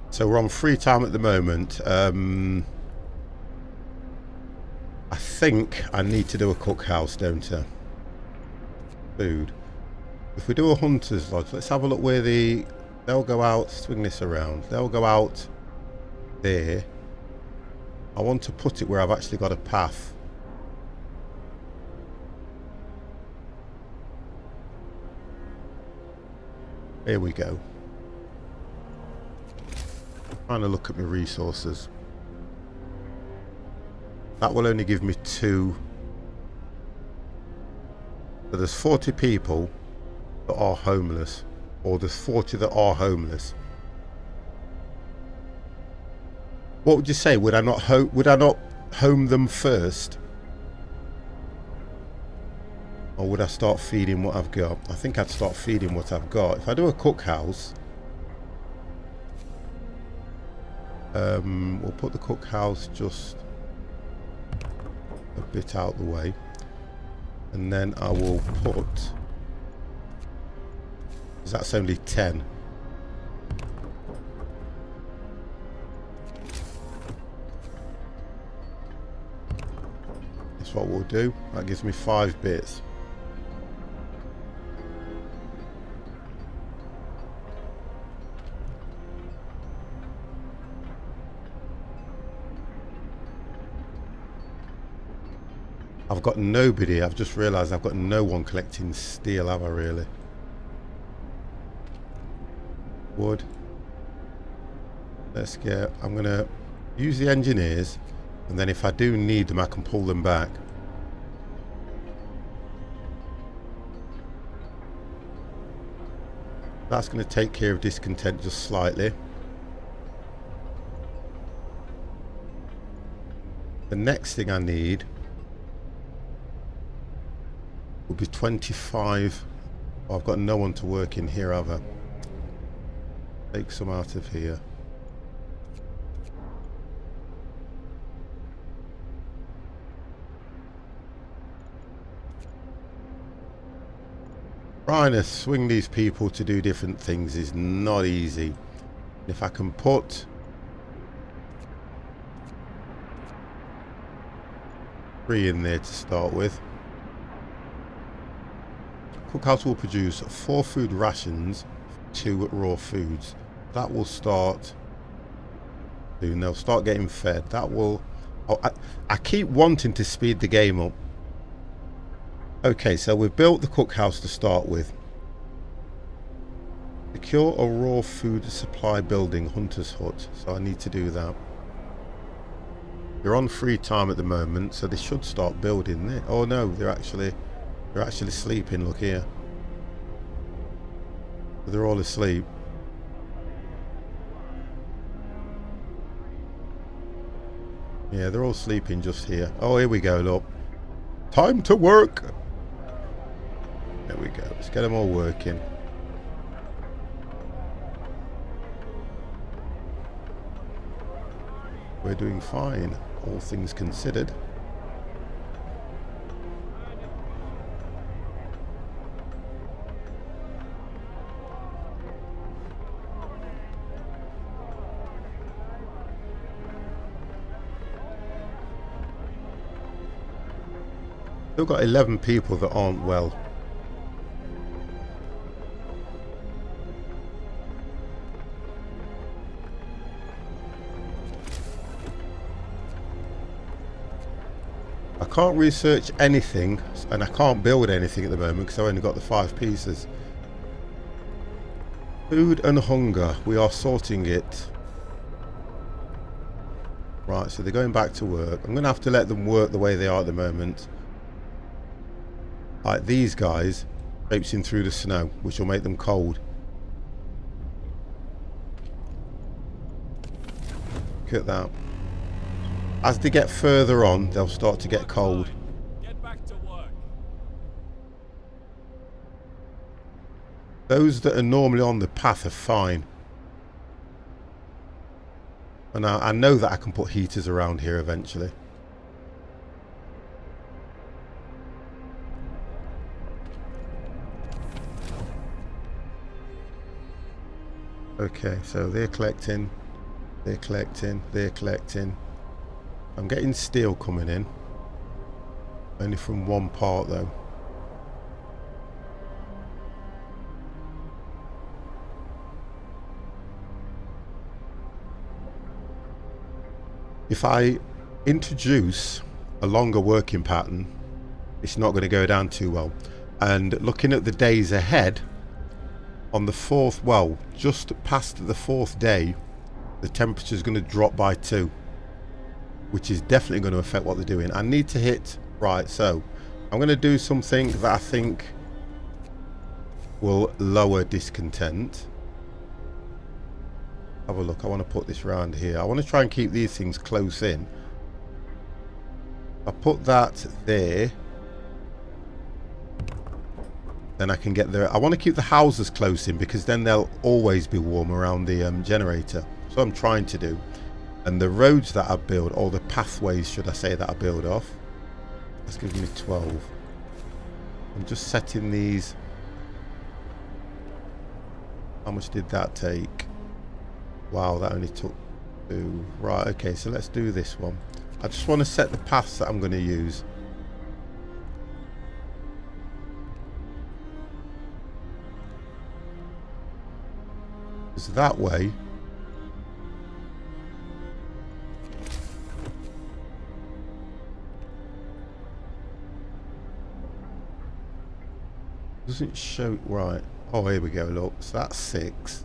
So we're on free time at the moment. I think I need to do a cookhouse, don't I? Food. If we do a hunter's lodge, let's have a look where they'll go out, swing this around. They'll go out there. I want to put it where I've actually got a path. Here we go. Trying to look at my resources. That will only give me 2. So there's 40 people that are homeless, or there's 40 that are homeless. What would you say? Would I not home them first, or would I start feeding what I've got? I think I'd start feeding what I've got. If I do a cookhouse, we'll put the cookhouse just a bit out the way, and then I will put, because that's only 10. That's what we'll do. That gives me 5 bits. I've got nobody. I've just realised I've got no one collecting steel, have I really? Wood. Let's get... I'm going to use the engineers, and then if I do need them I can pull them back. That's going to take care of discontent just slightly. The next thing I need will be 25. Oh, I've got no one to work in here, have I? Take some out of here. Trying to swing these people to do different things is not easy. If I can put 3 in there to start with. Cookhouse will produce 4 food rations, 2 raw foods. That will start soon. They'll start getting fed. That will... Oh, I keep wanting to speed the game up. Okay, so we've built the cookhouse to start with. Secure a raw food supply building, Hunter's Hut. So I need to do that. You're on free time at the moment, so they should start building it. Oh no, they're actually sleeping. Look here. They're all asleep. Yeah, they're all sleeping just here. Oh, here we go, look. Time to work. There we go. Let's get them all working. We're doing fine, all things considered. Still got 11 people that aren't well. I can't research anything, and I can't build anything at the moment because I've only got the 5 pieces. Food and hunger, we are sorting it. Right, so they're going back to work. I'm going to have to let them work the way they are at the moment. Like these guys traipsing through the snow, which will make them cold. Look at that. As they get further on, they'll start to get cold. Get back to work. Those that are normally on the path are fine. And I know that I can put heaters around here eventually. Okay, so they're collecting, they're collecting, they're collecting. I'm getting steel coming in. Only from one part though. If I introduce a longer working pattern, it's not going to go down too well. And looking at the days ahead, on the 4th, well, just past the 4th day, the temperature is going to drop by 2, which is definitely going to affect what they're doing. I need to hit right, so I'm going to do something that I think will lower discontent. Have a look. I want to put this round here. I want to try and keep these things close in. I put that there, then I can get there. I want to keep the houses close in because then they'll always be warm around the generator. So I'm trying to do. And the roads that I build, or the pathways should I say, that I build off, that's giving me 12. I'm just setting these. How much did that take? Wow, that only took 2. Right, okay, so let's do this one. I just want to set the paths that I'm going to use. Because that way, doesn't show right. Oh, here we go. Look, so that's 6.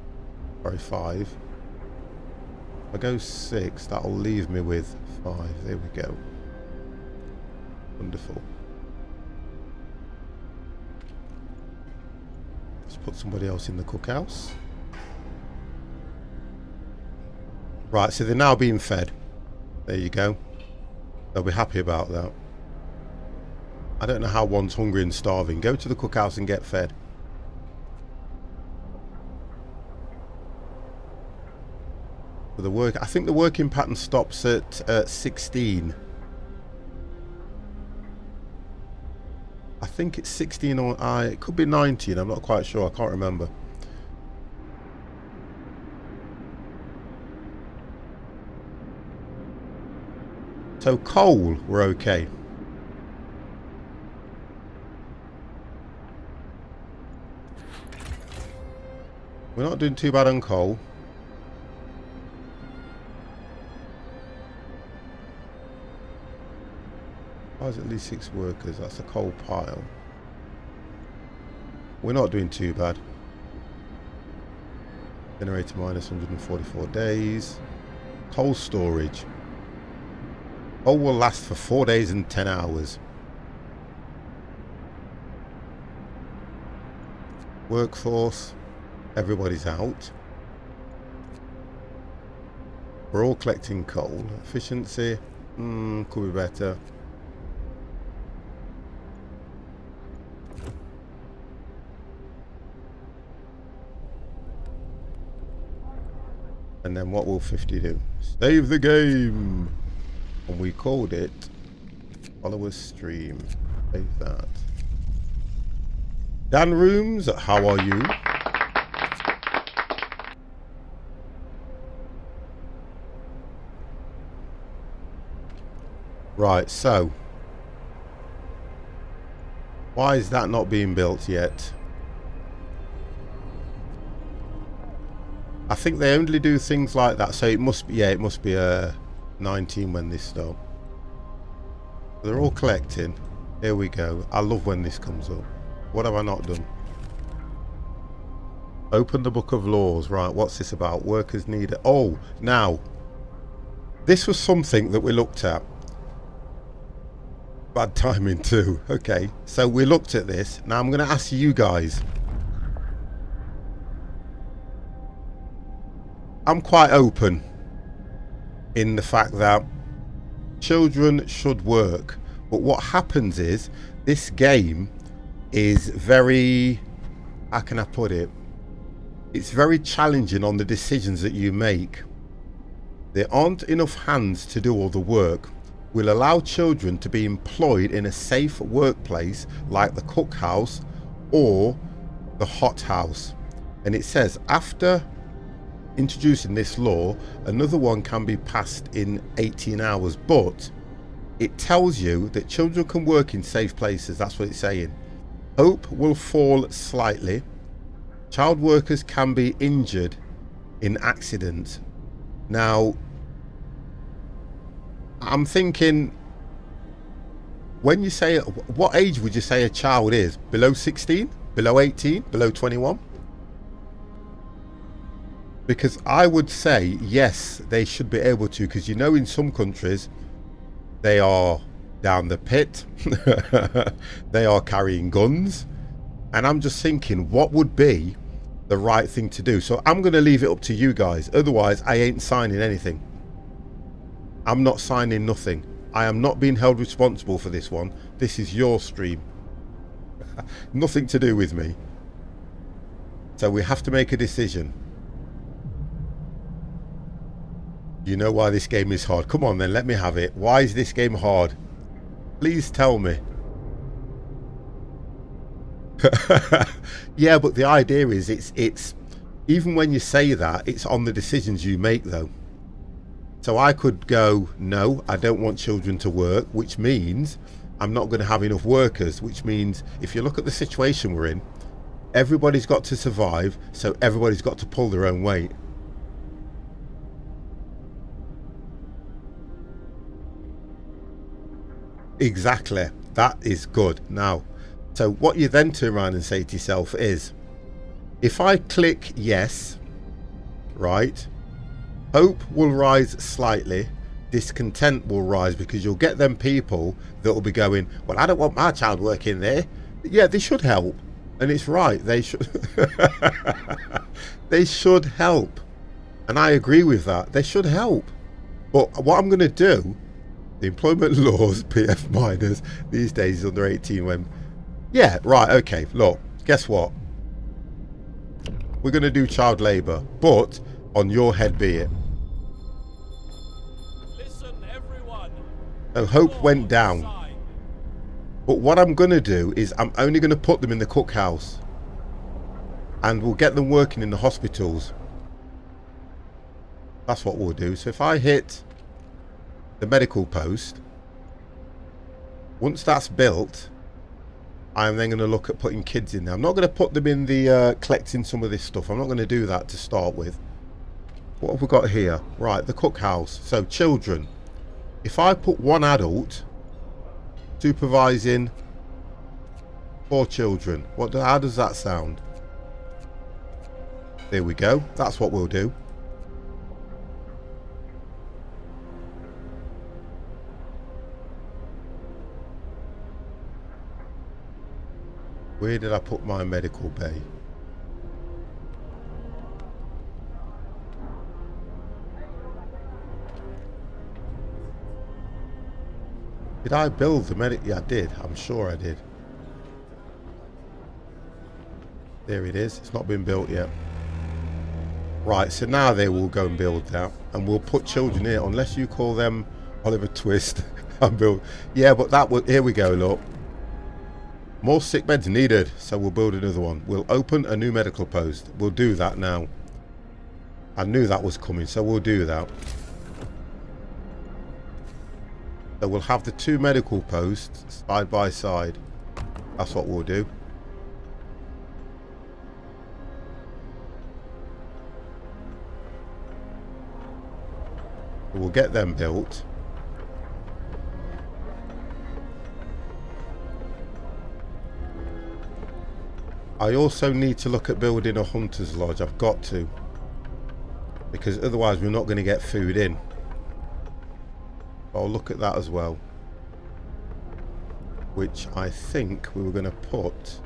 Sorry, 5. If I go 6, that'll leave me with 5. There we go. Wonderful. Let's put somebody else in the cookhouse. Right, so they're now being fed. There you go. They'll be happy about that. I don't know how one's hungry and starving. Go to the cookhouse and get fed. For the work, I think the working pattern stops at 16. I think it's 16 or it could be 19. I'm not quite sure. I can't remember. So coal, we're okay. We're not doing too bad on coal. Why is it at least 6 workers? That's a coal pile. We're not doing too bad. Generator minus 144 days. Coal storage. Coal will last for 4 days and 10 hours. Workforce. Everybody's out. We're all collecting coal. Efficiency. Could be better. And then what will 50 do? Save the game! And we called it follower stream. Save that. Dan Rooms, how are you? Right, so why is that not being built yet? I think they only do things like that, so it must be, yeah, it must be 19 when this starts. They're all collecting. Here we go. I love when this comes up. What have I not done? Open the book of laws. Right, what's this about? Workers need it. Oh, now this was something that we looked at. Bad timing too. Okay, so we looked at this. Now I'm going to ask you guys. I'm quite open in the fact that children should work, but what happens is this game is very, how can I put it? It's very challenging on the decisions that you make. There aren't enough hands to do all the work. We'll allow children to be employed in a safe workplace like the cookhouse or the hothouse. And it says after introducing this law, another one can be passed in 18 hours, but it tells you that children can work in safe places. That's what it's saying. Hope will fall slightly. Child workers can be injured in accidents. Now, I'm thinking, when you say, what age would you say a child is? Below 16? Below 18? Below 21? Because I would say, yes, they should be able to, because you know in some countries they are down the pit, they are carrying guns, and I'm just thinking what would be the right thing to do. So I'm going to leave it up to you guys, otherwise I ain't signing anything. I'm not signing nothing. I am not being held responsible for this one. This is your stream. Nothing to do with me. So we have to make a decision. You know why this game is hard. Come on then, let me have it. Why is this game hard? Please tell me. Yeah, but the idea is it's even when you say that, it's on the decisions you make though. So I could go, no, I don't want children to work, which means I'm not going to have enough workers, which means if you look at the situation we're in, everybody's got to survive, so everybody's got to pull their own weight. Exactly. That is good. Now, so what you then turn around and say to yourself is, if I click yes, right, hope will rise slightly, discontent will rise, because you'll get them people that will be going, well, I don't want my child working there. Yeah, they should help. And it's right, they should. They should help. And I agree with that. They should help. But what I'm going to do, the employment laws, PF minors, these days is under 18 when... Yeah, right, okay, look, guess what? We're going to do child labour, but on your head be it. Listen, everyone. So hope went down. But what I'm going to do is I'm only going to put them in the cookhouse. And we'll get them working in the hospitals. That's what we'll do. So if I hit the medical post, once that's built, I'm then going to look at putting kids in there. I'm not going to put them in the collecting some of this stuff. I'm not going to do that to start with. What have we got here? Right, the cookhouse. So children. If I put one adult supervising 4 children, how does that sound? There we go. That's what we'll do. Where did I put my medical bay? Did I build the medic? Yeah, I did. I'm sure I did. There it is. It's not been built yet. Right, so now they will go and build that. And we'll put children here, unless you call them Oliver Twist. and build. Yeah, but that will... Here we go, look. More sick beds needed, so we'll build another one. We'll open a new medical post. We'll do that now. I knew that was coming, so we'll do that. So we'll have the 2 medical posts side by side. That's what we'll do. We'll get them built. I also need to look at building a hunter's lodge. I've got to. Because otherwise we're not going to get food in. I'll look at that as well. Which I think we were going to put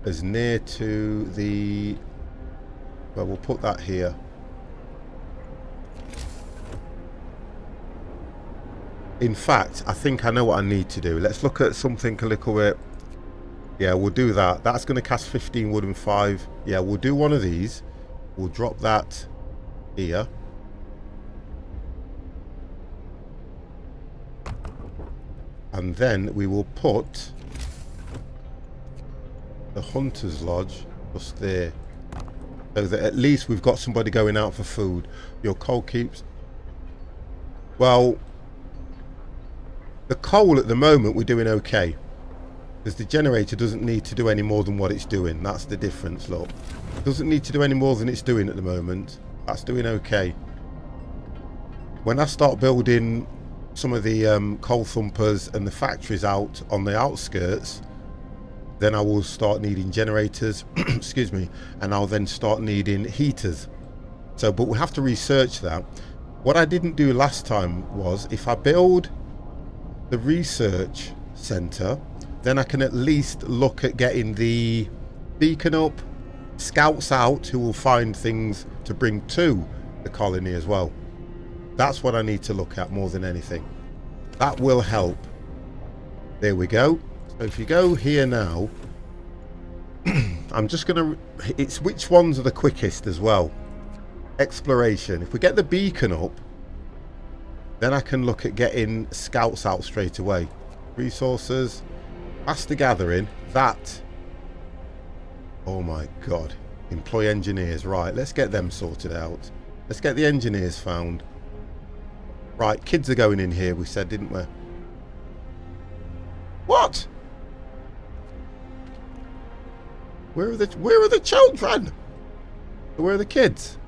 as near to the... Well, we'll put that here. In fact, I think I know what I need to do. Let's look at something a little bit... Yeah, we'll do that. That's going to cast 15 wood and 5. Yeah, we'll do one of these. We'll drop that here. And then we will put the hunter's lodge just there. So that at least we've got somebody going out for food. Your coal keeps... Well, the coal at the moment we're doing okay. Because the generator doesn't need to do any more than what it's doing. That's the difference, look. It doesn't need to do any more than it's doing at the moment. That's doing okay. When I start building some of the coal thumpers and the factories out on the outskirts, then I will start needing generators, excuse me, and I'll then start needing heaters. So, but we have to research that. What I didn't do last time was, if I build the research center, then I can at least look at getting the beacon up, scouts out who will find things to bring to the colony as well. That's what I need to look at more than anything. That will help. There we go. So if you go here now, I'm just gonna, it's which ones are the quickest as well. Exploration. If we get the beacon up, then I can look at getting scouts out straight away. Resources, faster gathering, that, oh my god. Employ engineers. Right, let's get them sorted out. Let's get the engineers found. Right, kids are going in here, we said, didn't we? What? Where are the children? Where are the kids?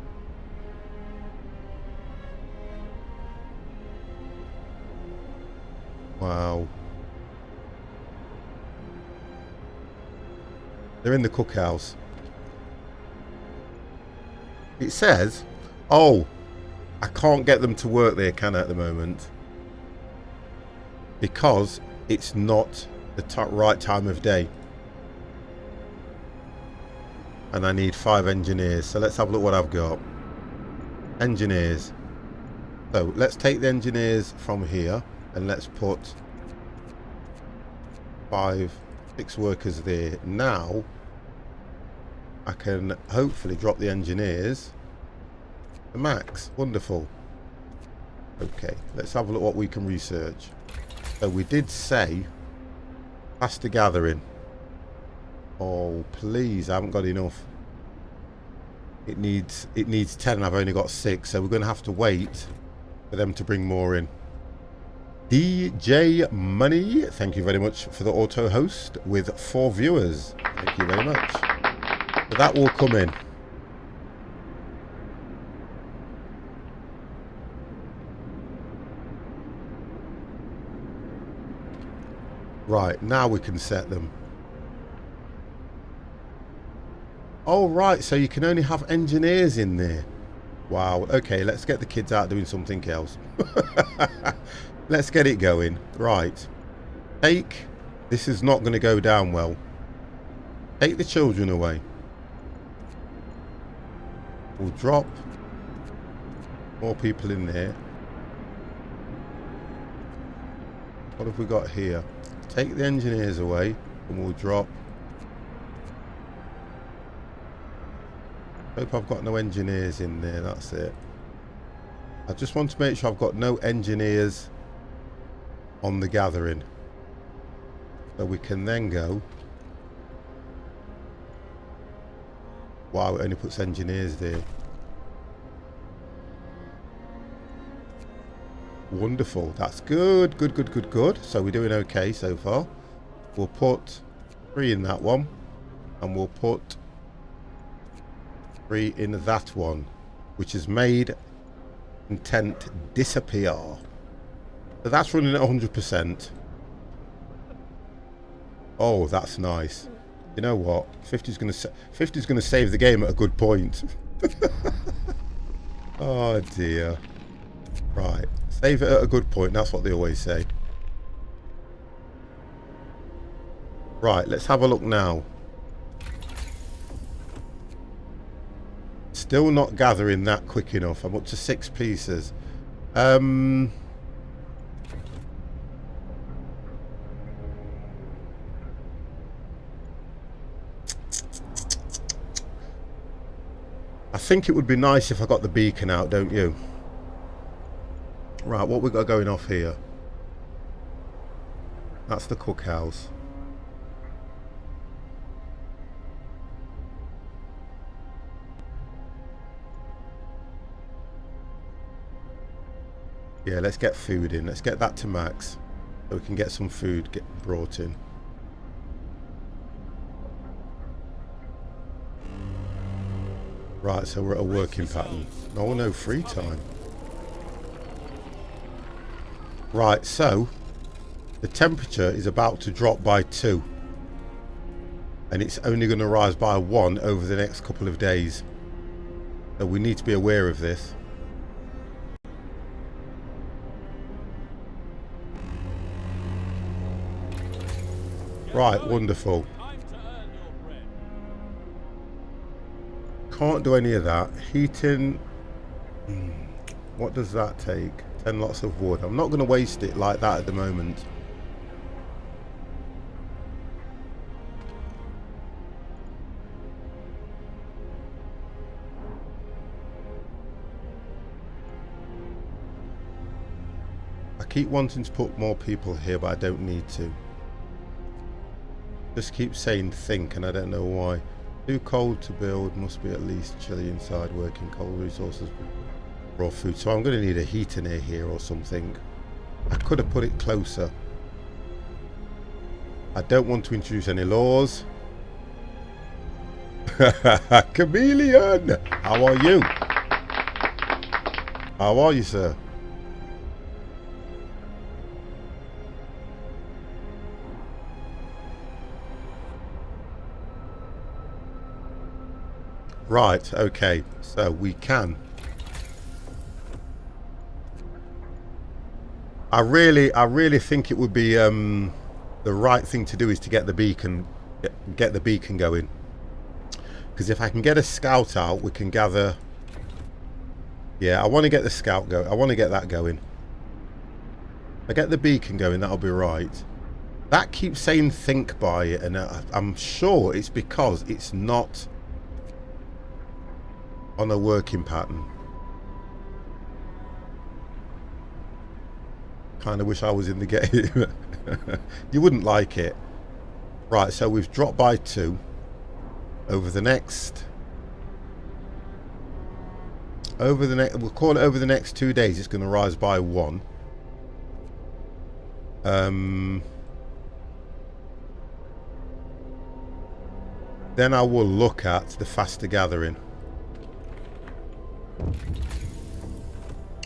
Wow. They're in the cookhouse. It says, oh, I can't get them to work there, can I, at the moment? Because it's not the right time of day. And I need 5 engineers. So let's have a look what I've got. Engineers. So let's take the engineers from here and let's put 5, 6 workers there. Now I can hopefully drop the engineers to max. Wonderful. Okay, let's have a look what we can research. So we did say faster gathering. Oh please, I haven't got enough. It needs 10 and I've only got 6, so we're going to have to wait for them to bring more in. DJ Money, thank you very much for the auto host with 4 viewers. Thank you very much. But that will come in. Right, now we can set them. Oh right, so you can only have engineers in there. Wow, okay, let's get the kids out doing something else. Let's get it going. Right. Take, this is not going to go down well. Take the children away. We'll drop more people in there. What have we got here? Take the engineers away and we'll drop. Hope I've got no engineers in there, that's it. I just want to make sure I've got no engineers on the gathering. So we can then go. Wow, it only puts engineers there. Wonderful, that's good, good, good, good, good. So we're doing okay so far. We'll put 3 in that one. And we'll put 3 in that one. Which has made intent disappear. So that's running at 100%. Oh, that's nice. You know what? 50's going to save the game at a good point. Oh dear. Right. Save it at a good point. That's what they always say. Right. Let's have a look now. Still not gathering that quick enough. I'm up to 6 pieces. I think it would be nice if I got the beacon out, don't you? Right, what we got going off here? That's the cookhouse. Yeah, let's get food in. Let's get that to max so we can get some food brought in. Right, so we're at a working pattern. Oh no, free time. Right, so the temperature is about to drop by 2. and it's only going to rise by 1 over the next couple of days. So we need to be aware of this. Right, wonderful. Time to earn your bread. Can't do any of that. Heating. What does that take? 10 lots of wood. I'm not going to waste it like that at the moment. I keep wanting to put more people here, but I don't need to. Just keep saying think, and I don't know why. Too cold to build, must be at least chilly inside, working cold resources, raw food. So I'm going to need a heater near here or something. I could have put it closer. I don't want to introduce any laws. Chameleon! How are you? How are you, sir? Right, okay, so we can. I really think it would be the right thing to do is to get the beacon going. Because if I can get a scout out, we can gather. Yeah, I want to get the scout going. I want to get that going. If I get the beacon going, that'll be right. That keeps saying think by it, and I'm sure it's because it's not on a working pattern. Kind of wish I was in the game. You wouldn't like it. Right, so we've dropped by 2. Over the next, we'll call it over the next 2 days, it's going to rise by 1. Then I will look at the faster gathering.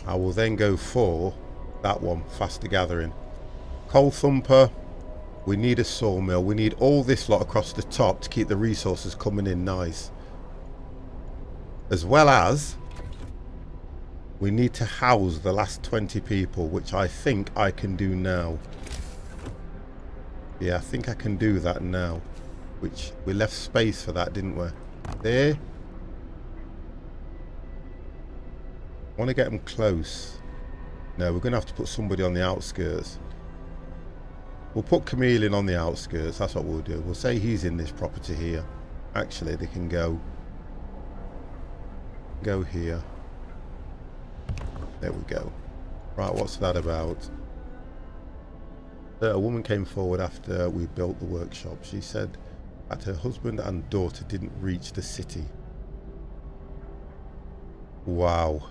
I will then go for that one, faster gathering. Coal thumper. We need a sawmill. We need all this lot across the top to keep the resources coming in nice. As well as we need to house the last 20 people, which I think I can do now. Yeah, I think I can do that now. Which we left space for that, didn't we? There. I want to get them close. No, we're going to have to put somebody on the outskirts. We'll put Chameleon on the outskirts. That's what we'll do. We'll say he's in this property here. Actually, they can go here. There we go. Right, what's that about? A woman came forward after we built the workshop. She said that her husband and daughter didn't reach the city. Wow.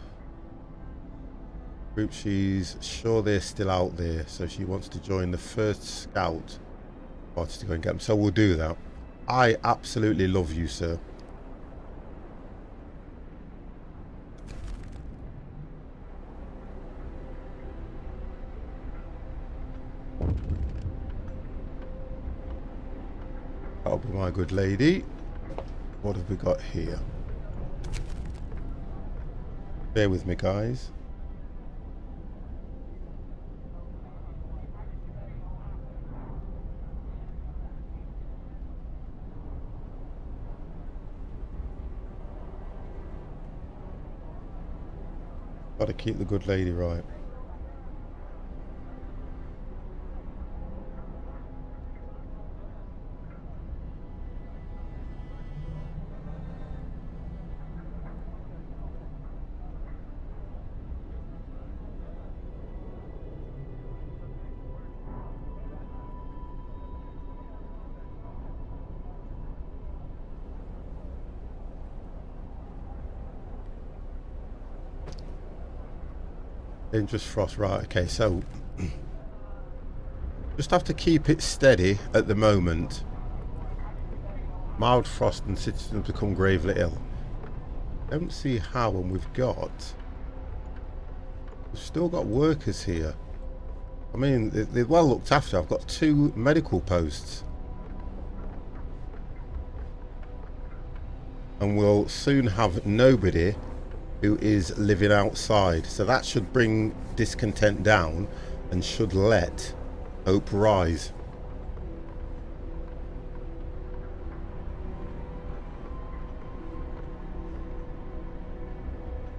Group, she's sure they're still out there, so she wants to join the first scout party to go and get them. So we'll do that. I absolutely love you, sir. That'll be my good lady. What have we got here? Bear with me, guys. Got to keep the good lady right. Dangerous frost, right, okay, so just have to keep it steady at the moment. Mild frost and citizens become gravely ill. Don't see how, and we've still got workers here. I mean, they're well looked after. I've got 2 medical posts. and we'll soon have nobody who is living outside. So that should bring discontent down and should let hope rise.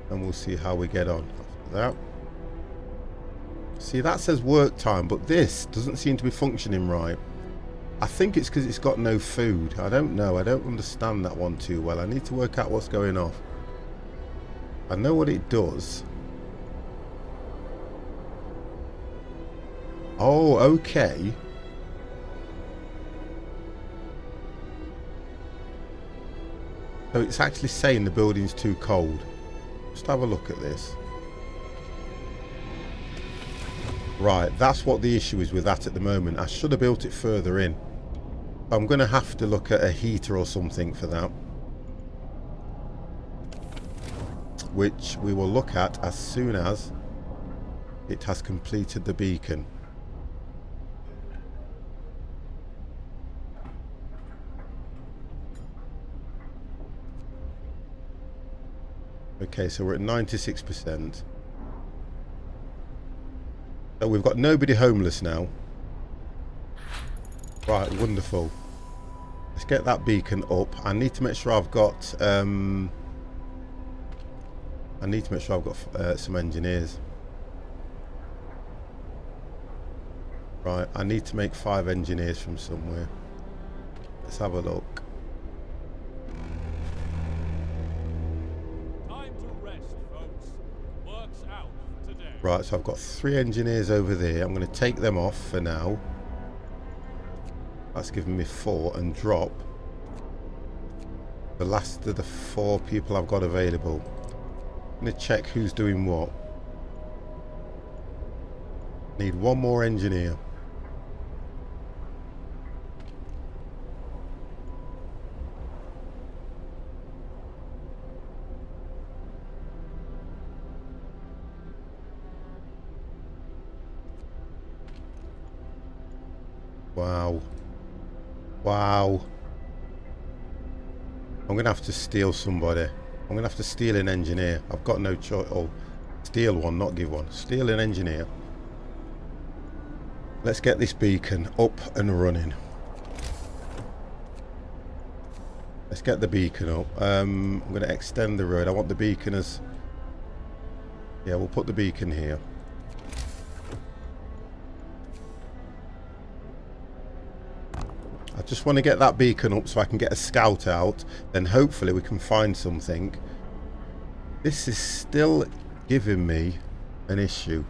And we'll see how we get on after that. See, that says work time, but this doesn't seem to be functioning right. I think it's because it's got no food. I don't know. I don't understand that one too well. I need to work out what's going on. I know what it does. Oh, okay. So it's actually saying the building's too cold. Just have a look at this. Right, that's what the issue is with that at the moment. I should have built it further in. I'm going to have to look at a heater or something for that, which we will look at as soon as it has completed the beacon. Okay, so we're at 96%. So we've got nobody homeless now. Right, wonderful. Let's get that beacon up. I need to make sure I've got some engineers. Right, I need to make 5 engineers from somewhere. Let's have a look. Time to rest, folks. Work's out for today. Right, so I've got 3 engineers over there. I'm going to take them off for now. That's given me 4 and drop the last of the 4 people I've got available. I'm going to check who's doing what. Need 1 more engineer. Wow. Wow. I'm going to have to steal somebody. I'm going to have to steal an engineer. I've got no choice. Oh, steal one, not give one. Steal an engineer. Let's get this beacon up and running. Let's get the beacon up. I'm going to extend the road. I want the beacon as... Yeah, we'll put the beacon here. I just want to get that beacon up so I can get a scout out. Then hopefully we can find something. This is still giving me an issue.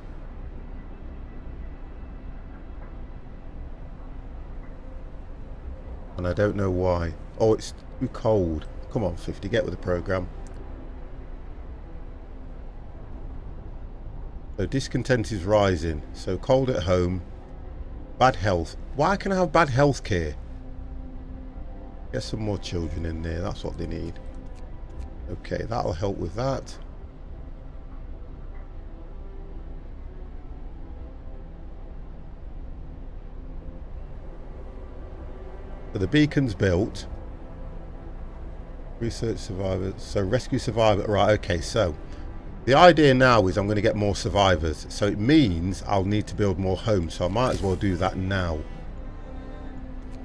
And I don't know why. Oh, it's too cold. Come on, 50, get with the program. So discontent is rising. So cold at home. Bad health. Why can I have bad health care? Get some more children in there. That's what they need. Okay, that'll help with that. So the beacon's built. Research survivors. So rescue survivor. Right, okay, so the idea now is I'm going to get more survivors. So it means I'll need to build more homes. So I might as well do that now,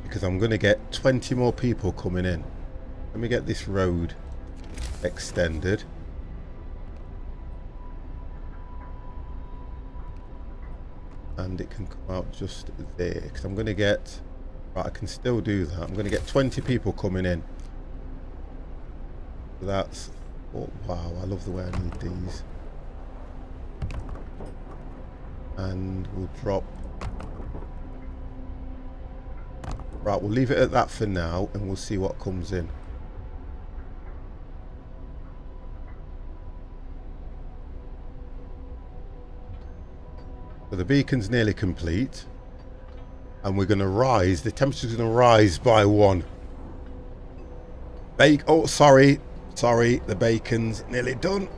because I'm going to get 20 more people coming in. Let me get this road extended. And it can come out just there, because I'm going to get... Right, I can still do that. I'm going to get 20 people coming in. So that's... Oh, wow, I love the way I need these. And we'll drop... Right, we'll leave it at that for now, and we'll see what comes in. So the beacon's nearly complete, and we're going to rise. The temperature's going to rise by 1. Oh, sorry, the bacon's nearly done.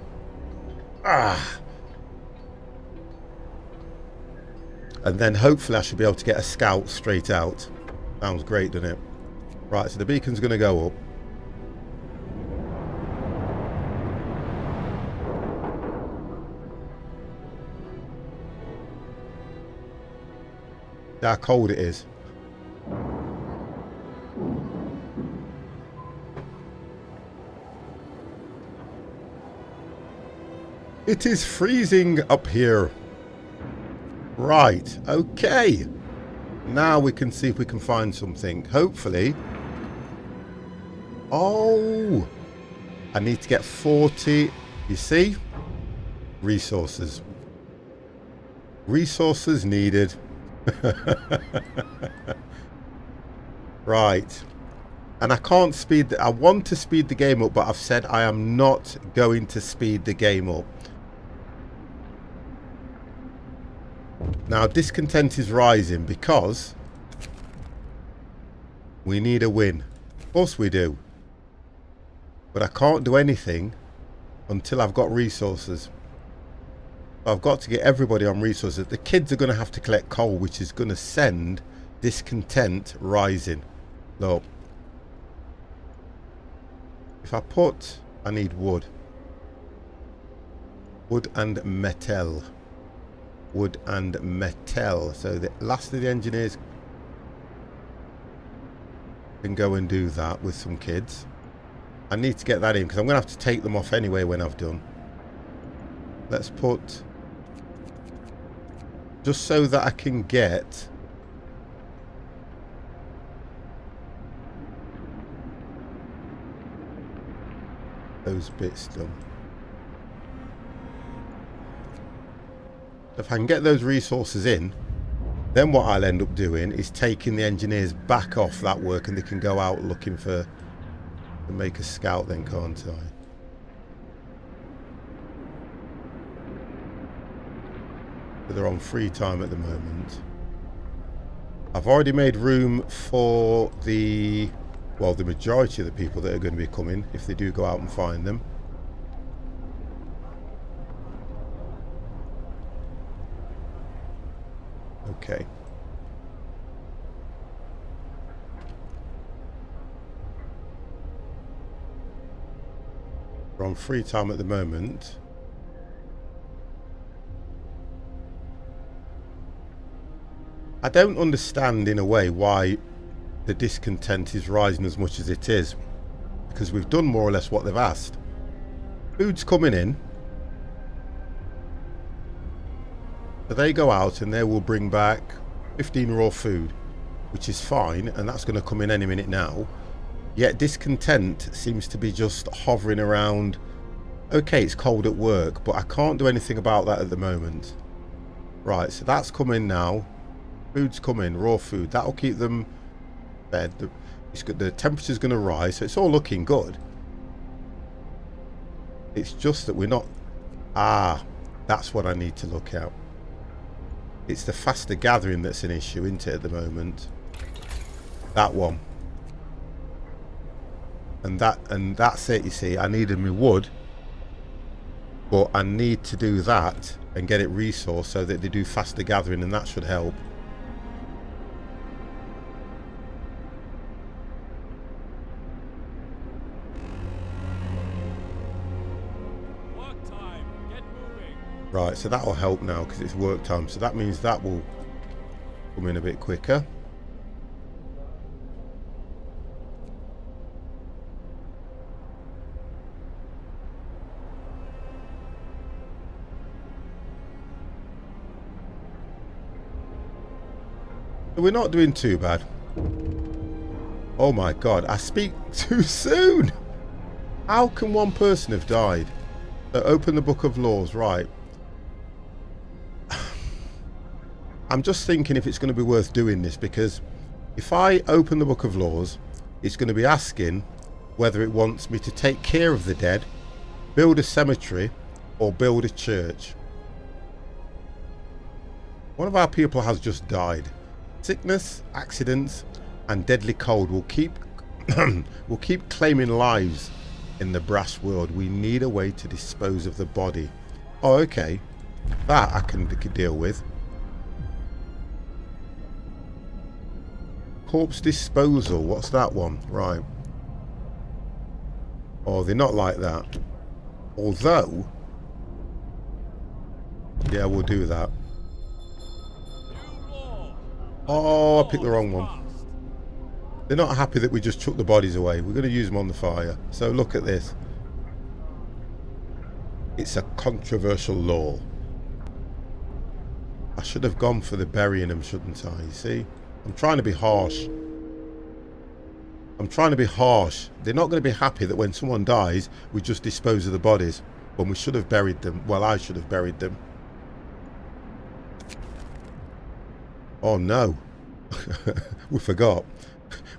And then hopefully I should be able to get a scout straight out. Sounds great, doesn't it? Right, so the beacon's going to go up. How cold it is. It is freezing up here. Right, okay. Now we can see if we can find something. Hopefully. Oh, I need to get 40. You see? Resources. Resources needed. Right. And I can't speed. I want to speed the game up, but I've said I am not going to speed the game up. Now, discontent is rising because we need a win. Of course we do. But I can't do anything until I've got resources. I've got to get everybody on resources. The kids are going to have to collect coal, which is going to send discontent rising. Look. If I put... I need wood. Wood and metal. Wood and metal. So the last of the engineers can go and do that with some kids. I need to get that in because I'm going to have to take them off anyway when I've done. Let's put... just so that I can get... those bits done. If I can get those resources in, then what I'll end up doing is taking the engineers back off that work and they can go out looking for... to make a scout then, can't I? But they're on free time at the moment. I've already made room for the... well, the majority of the people that are going to be coming, if they do go out and find them. Okay. We're on free time at the moment. I don't understand in a way why the discontent is rising as much as it is, because we've done more or less what they've asked. Food's coming in, so they go out and they will bring back 15 raw food, which is fine, and that's going to come in any minute now. Yet discontent seems to be just hovering around. Okay, it's cold at work, but I can't do anything about that at the moment. Right, so that's coming now. Food's coming, raw food. That'll keep them fed. The temperature's going to rise, so it's all looking good. It's just that we're not... ah, that's what I need to look at. It's the faster gathering that's an issue, isn't it, at the moment? That one. And that's it, you see. I needed my wood, but I need to do that and get it resourced so that they do faster gathering, and that should help. Work time. Get moving. Right, so that will help now because it's work time. So that means that will come in a bit quicker. We're not doing too bad. Oh my god, I speak too soon! How can one person have died? So open the book of laws, right. I'm just thinking if it's going to be worth doing this, because if I open the book of laws, it's going to be asking whether it wants me to take care of the dead, build a cemetery, or build a church. One of our people has just died. Sickness, accidents, and deadly cold will keep will keep claiming lives in the brass world. We need a way to dispose of the body. Oh, okay. That I can deal with. Corpse disposal. What's that one? Right. Oh, they're not like that. Although... yeah, we'll do that. New law. Oh, I picked the wrong one. They're not happy that we just chuck the bodies away. We're going to use them on the fire. So look at this. It's a controversial law. I should have gone for the burying them, shouldn't I? You see? I'm trying to be harsh. I'm trying to be harsh. They're not going to be happy that when someone dies, we just dispose of the bodies. When we should have buried them. Well, I should have buried them. Oh no. We forgot.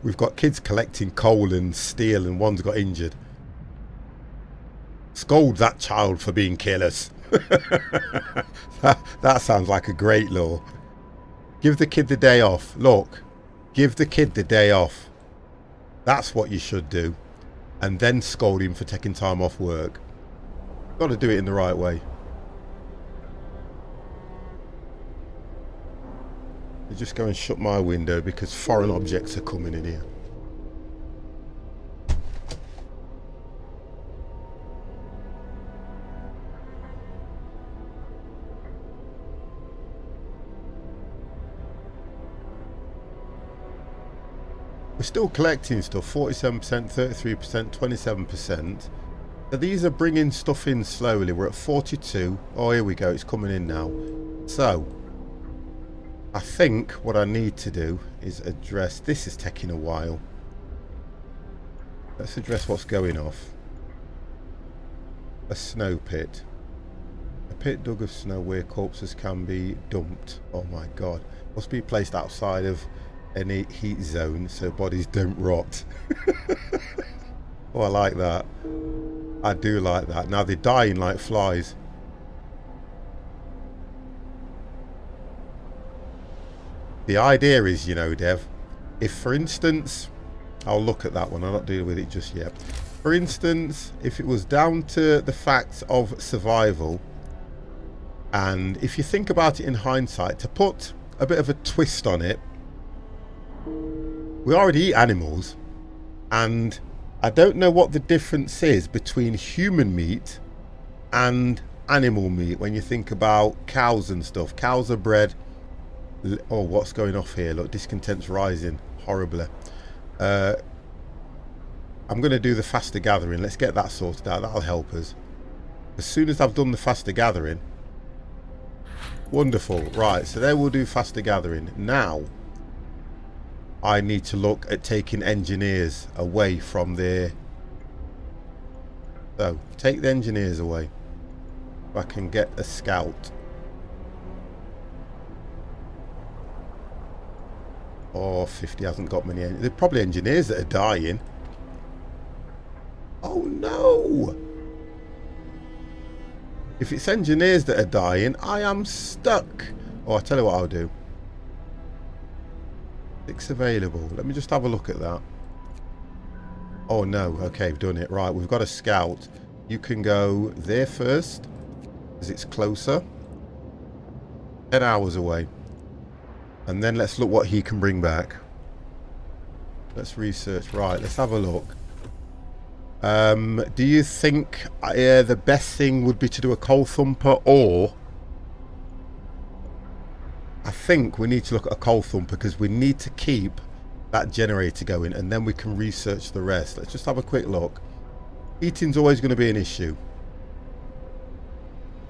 We've got kids collecting coal and steel and one's got injured. Scold that child for being careless. That sounds like a great law. Give the kid the day off. Look, give the kid the day off. That's what you should do. And then scold him for taking time off work. Got to do it in the right way. I just go and shut my window because foreign objects are coming in here. We're still collecting stuff, 47%, 33%, 27%. So these are bringing stuff in slowly. We're at 42. Oh, here we go. It's coming in now. So, I think what I need to do is address... This is taking a while. Let's address what's going off. A snow pit. A pit dug of snow where corpses can be dumped. Oh my god. Must be placed outside of any heat zone so bodies don't rot. Oh, I like that. I do like that. Now they're dying like flies. The idea is, you know, Dev, if for instance, I'll look at that one, I'm not dealing with it just yet. For instance, if it was down to the fact of survival, and if you think about it in hindsight, to put a bit of a twist on it, we already eat animals, and I don't know what the difference is between human meat and animal meat when you think about cows and stuff. Cows are bred... Oh, what's going off here? Look, discontent's rising horribly. I'm going to do the faster gathering. Let's get that sorted out. That'll help us. As soon as I've done the faster gathering... Wonderful. Right, so there we'll do faster gathering. Now... I need to look at taking engineers away from there. So, take the engineers away. If I can get a scout. Oh, 50 hasn't got many. There are probably engineers that are dying. Oh no! If it's engineers that are dying, I am stuck. Oh, I'll tell you what I'll do. 6 available. Let me just have a look at that. Oh no, okay, we've done it. Right, we've got a scout. You can go there first, because it's closer. 10 hours away. And then let's look what he can bring back. Let's research. Right, let's have a look. Do you think the best thing would be to do a coal thumper, or... I think we need to look at a coal thumper because we need to keep that generator going and then we can research the rest. Let's just have a quick look. Heating's always going to be an issue.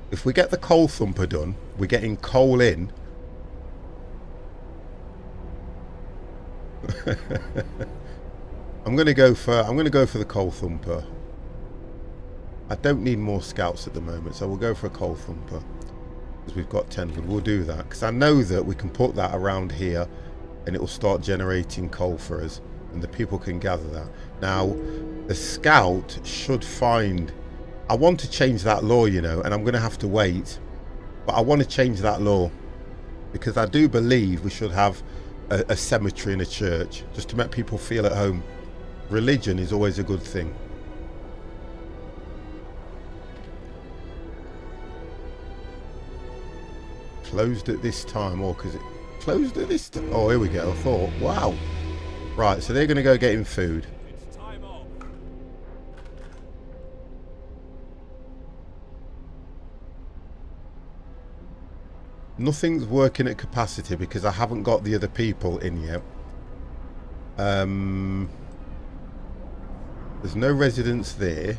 If we get the coal thumper done, we're getting coal in. I'm going to go for the coal thumper. I don't need more scouts at the moment, so we'll go for a coal thumper. Because we've got 10 wood. We'll do that because I know that we can put that around here and it will start generating coal for us and the people can gather that. Now the scout should find... I want to change that law, you know, and I'm going to have to wait, but I want to change that law because I do believe we should have a cemetery in a church just to make people feel at home. Religion is always a good thing. Closed at this time, or because it closed at this time. Oh, here we go. I thought, wow. Right, so they're going to go get him food. It's time off. Nothing's working at capacity because I haven't got the other people in yet. There's no residents there,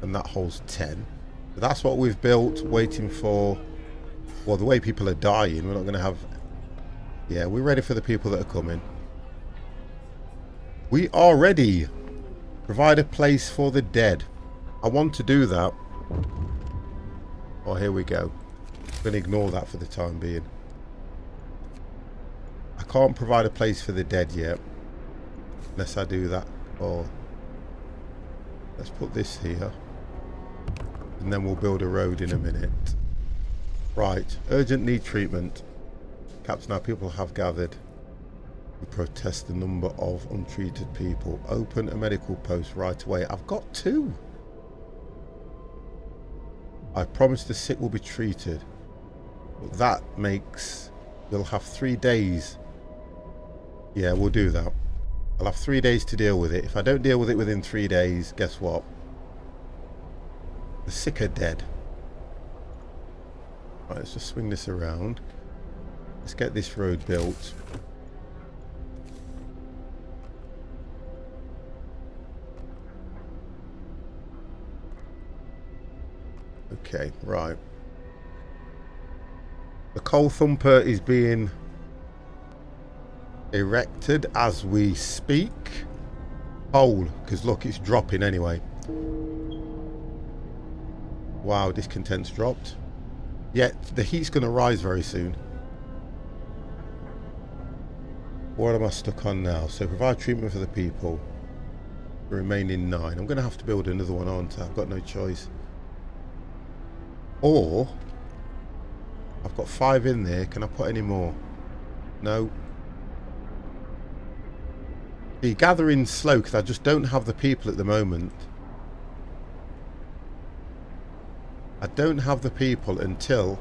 and that holds 10. So that's what we've built, waiting for... Well, the way people are dying, we're not going to have... Yeah, we're ready for the people that are coming. We are ready. Provide a place for the dead. I want to do that. Oh, here we go. I'm going to ignore that for the time being. I can't provide a place for the dead yet. Unless I do that. Oh. Let's put this here. And then we'll build a road in a minute. Right. Urgent need treatment. Captain, our people have gathered. We protest the number of untreated people. Open a medical post right away. I've got 2. I promise the sick will be treated. But that makes... We'll have 3 days. Yeah, we'll do that. I'll have 3 days to deal with it. If I don't deal with it within 3 days, guess what? The sick are dead. Right, let's just swing this around. Let's get this road built. Okay, right. The coal thumper is being erected as we speak. Coal, because look, it's dropping anyway. Wow, discontent's dropped. Yet the heat's going to rise very soon. What am I stuck on now? So provide treatment for the people. The remaining 9. I'm going to have to build another one, aren't I? I've got no choice. Or I've got 5 in there. Can I put any more? No. Be gathering slow because I just don't have the people at the moment. I don't have the people until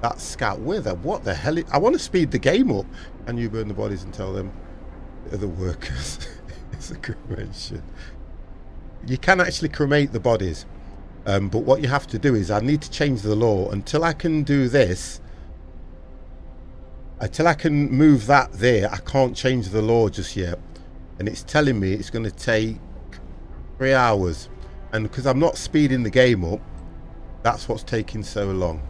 that scout with her. What the hell? I want to speed the game up. And you burn the bodies and tell them they're the workers. It's a cremation. You can actually cremate the bodies. But what you have to do is I need to change the law. Until I can do this, until I can move that there, I can't change the law just yet. And it's telling me it's going to take 3 hours. And because I'm not speeding the game up, that's what's taking so long.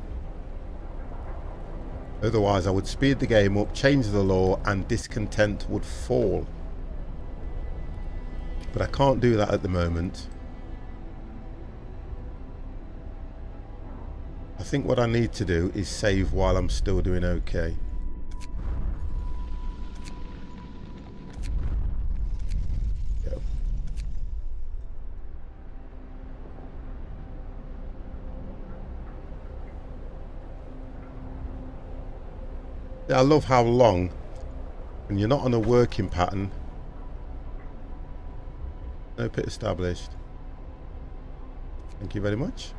Otherwise, I would speed the game up, change the law, and discontent would fall. But I can't do that at the moment. I think what I need to do is save while I'm still doing okay. Go. I love how long, when you're not on a working pattern. No pit established. Thank you very much.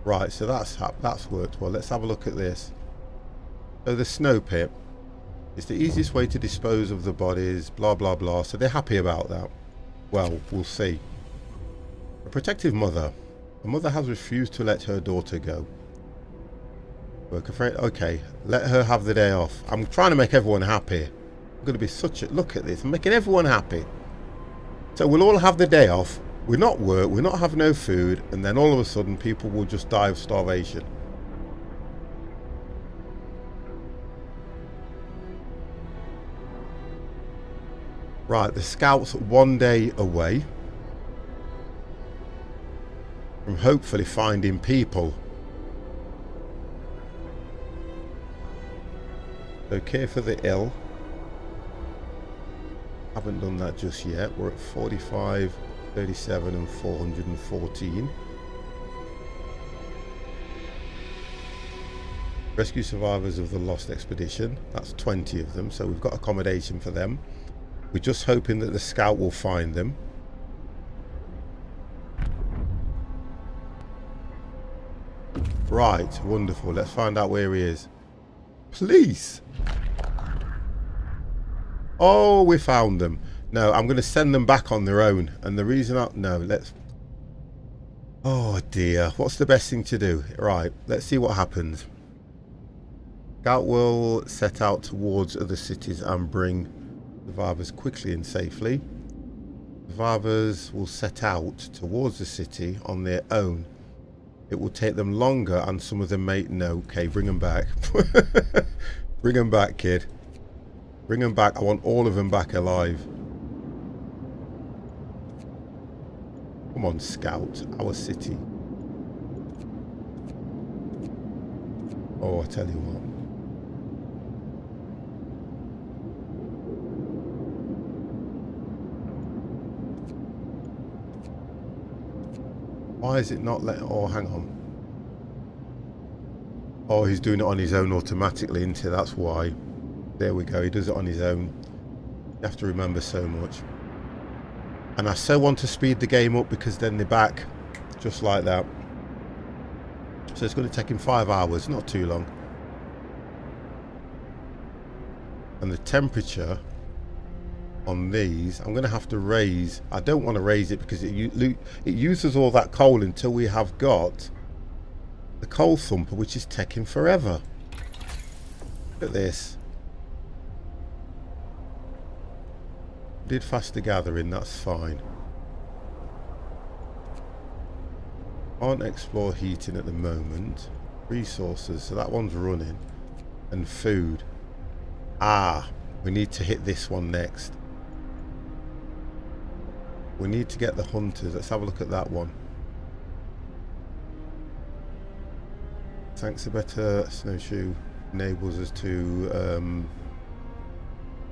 Right, so that's worked well. Let's have a look at this. So the snow pit is the easiest way to dispose of the bodies, blah blah blah. So they're happy about that. Well, we'll see. A protective mother. A mother has refused to let her daughter go. Work afraid. Okay, let her have the day off. I'm trying to make everyone happy. I'm going to be such a... Look at this. I'm making everyone happy. So we'll all have the day off. We're not work. We're not have no food. And then all of a sudden people will just die of starvation. Right, the scout's 1 day away from hopefully finding people. So care for the ill. Haven't done that just yet. We're at 45, 37 and 414. Rescue survivors of the lost expedition. That's 20 of them, so we've got accommodation for them. We're just hoping that the scout will find them. Right, wonderful. Let's find out where he is. Police! Oh, we found them. No, I'm going to send them back on their own. And the reason no, let's... Oh dear, what's the best thing to do? Right, let's see what happens. Scout will set out towards other cities and bring survivors quickly and safely. Survivors will set out towards the city on their own. It will take them longer and some of them may... No, okay, bring them back. Bring them back, kid. Bring them back. I want all of them back alive. Come on, Scout. Our city. Oh, I tell you what. Why is it not letting... Oh, hang on. Oh, he's doing it on his own automatically, isn't he? That's why. There we go. He does it on his own. You have to remember so much. And I so want to speed the game up because then they're back. Just like that. So it's going to take him 5 hours. Not too long. And the temperature on these, I'm going to have to raise. I don't want to raise it because it uses all that coal until we have got the coal thumper, which is taking forever. Look at this. Did faster gathering, that's fine. Can't explore heating at the moment. Resources, so that one's running. And food. Ah, we need to hit this one next. We need to get the hunters. Let's have a look at that one. Thanks, a better snowshoe enables us to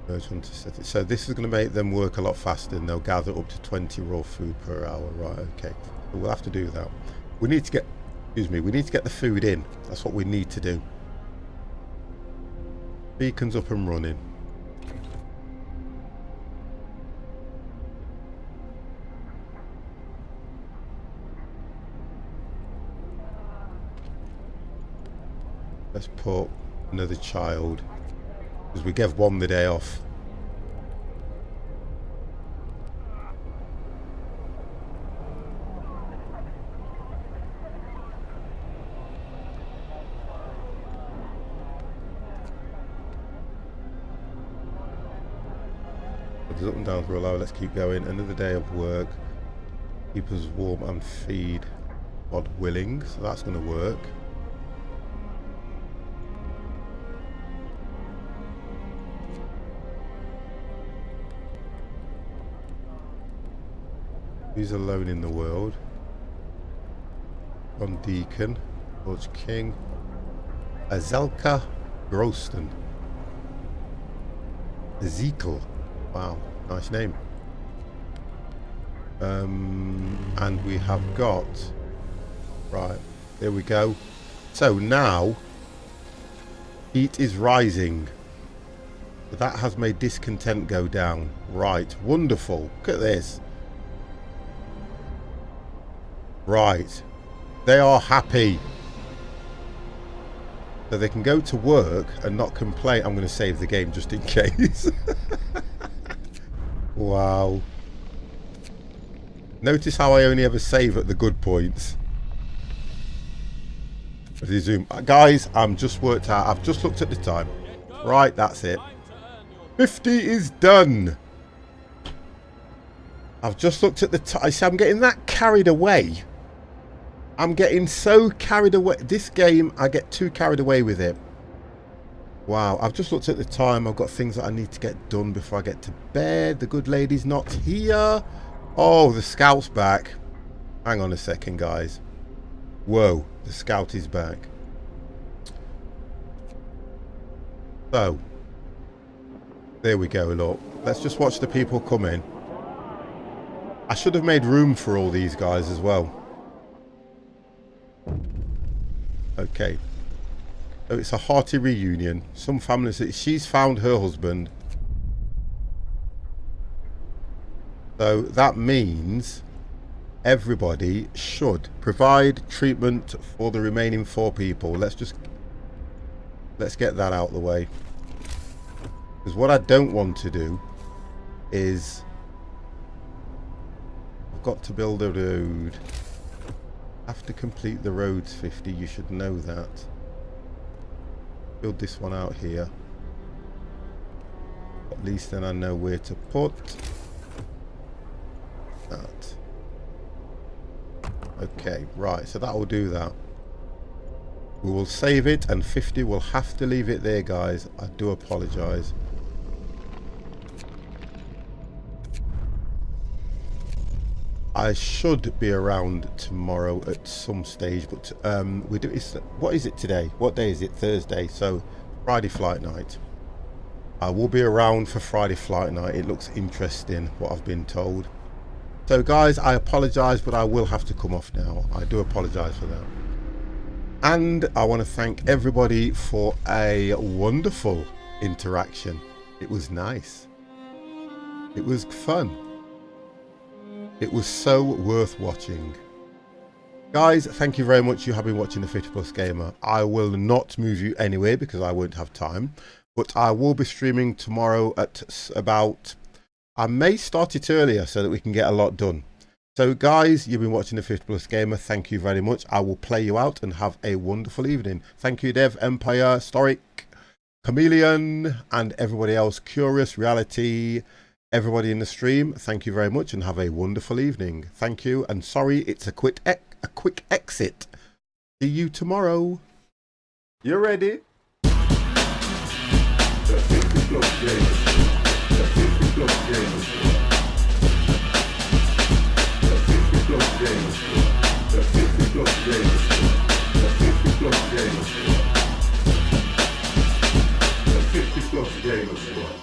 merge hunter set it. So this is going to make them work a lot faster and they'll gather up to 20 raw food per hour. Right, okay. So we'll have to do that. We need to get, excuse me, we need to get the food in. That's what we need to do. Beacon's up and running. Let's put another child, because we gave one the day off. There's up and down for a while. Let's keep going. Another day of work. Keep us warm and feed. God willing, so that's going to work. Who's alone in the world? John Deacon, George King, Azelka Groston, Ezekiel. Wow, nice name. And we have got, right, there we go. So now heat is rising. That has made discontent go down. Right, wonderful. Look at this. Right, they are happy. So they can go to work and not complain. I'm going to save the game just in case. Wow. Notice how I only ever save at the good points. Resume. Guys, I'm just worked out. I've just looked at the time. Right, that's it. 50 is done. I've just looked at the time. I see I'm getting that carried away. I'm getting so carried away. This game, I get too carried away with it. Wow, I've just looked at the time. I've got things that I need to get done before I get to bed. The good lady's not here. Oh, the scout's back. Hang on a second, guys. Whoa, the scout is back. So, there we go, look. Let's just watch the people come in. I should have made room for all these guys as well. Okay. So it's a hearty reunion. Some families, she's found her husband. So that means everybody should provide treatment for the remaining 4 people. Let's get that out of the way. Because what I don't want to do is I've got to build a road. I have to complete the roads 50, you should know that. build this one out here. At least then I know where to put that. Okay, right, so that will do that. We will save it, and 50 will have to leave it there, guys. I do apologise. I should be around tomorrow at some stage, but what is it today? What day is it? Thursday, so Friday flight night. I will be around for Friday flight night. It looks interesting, what I've been told. So guys, I apologise, but I will have to come off now. I do apologise for that. And I want to thank everybody for a wonderful interaction. It was nice. It was fun. It was so worth watching. Guys, thank you very much. You have been watching the 50 Plus Gamer. I will not move you anywhere because I won't have time. But I will be streaming tomorrow at about... I may start it earlier so that we can get a lot done. So guys, you've been watching the 50 Plus Gamer. Thank you very much. I will play you out and have a wonderful evening. Thank you, Dev, Empire, Storic, Chameleon, and everybody else. Curious, Reality, everybody in the stream. Thank you very much and have a wonderful evening. Thank you, and sorry it's a quick exit. See you tomorrow. You ready? The 50 Plus Gamer. The 50 Plus Gamer. The 50 Plus Gamer. The 50 Plus Gamer. The 50 Plus Gamer. The 50 Plus Gamer Squad.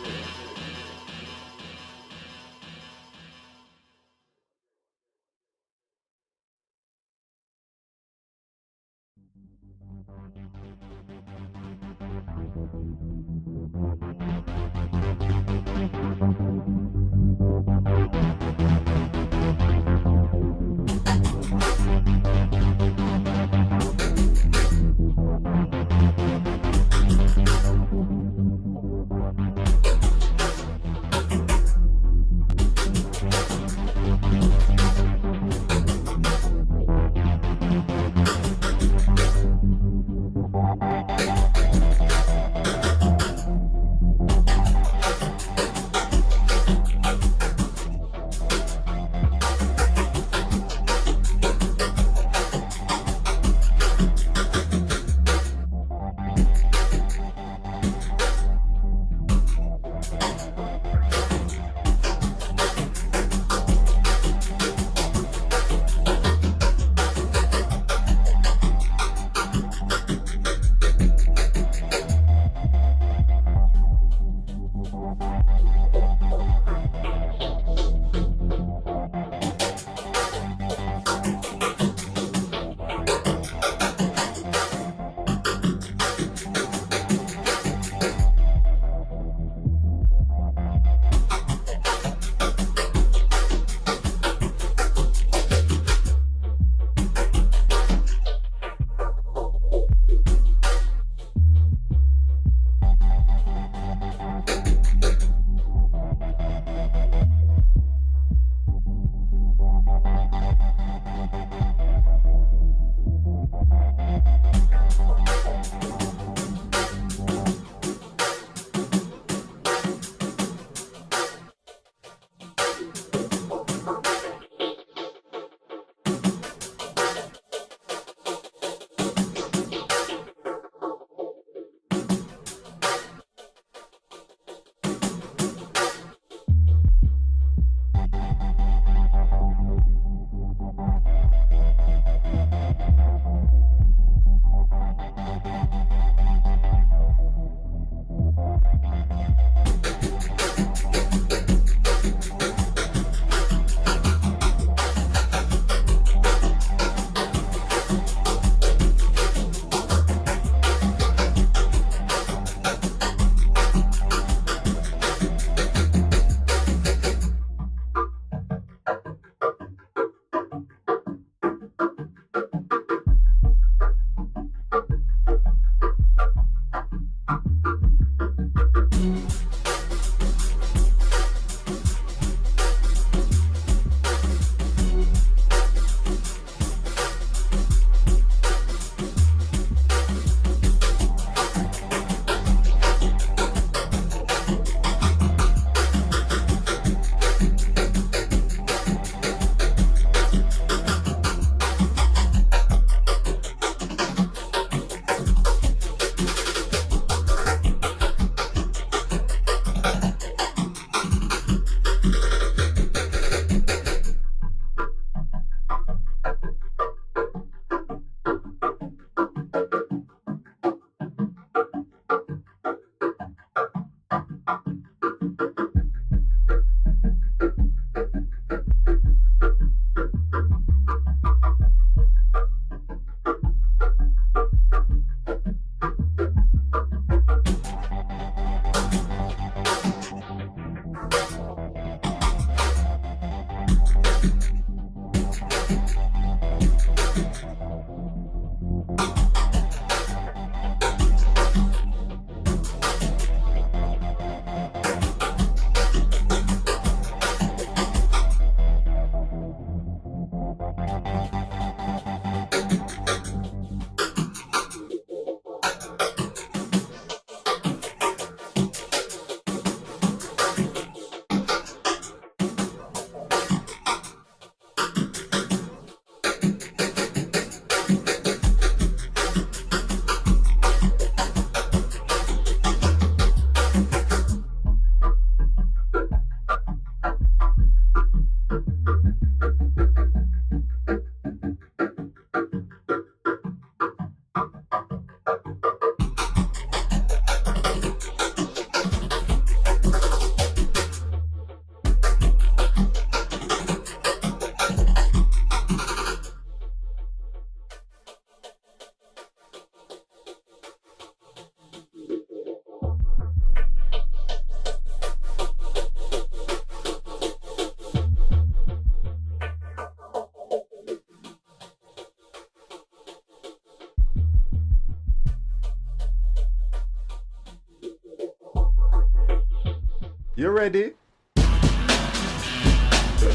You ready? The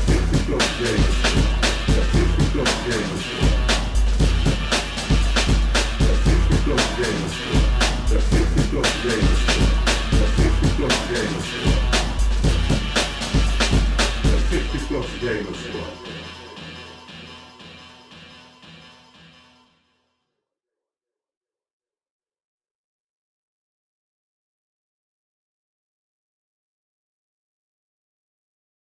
60 plus game. The 60 plus game.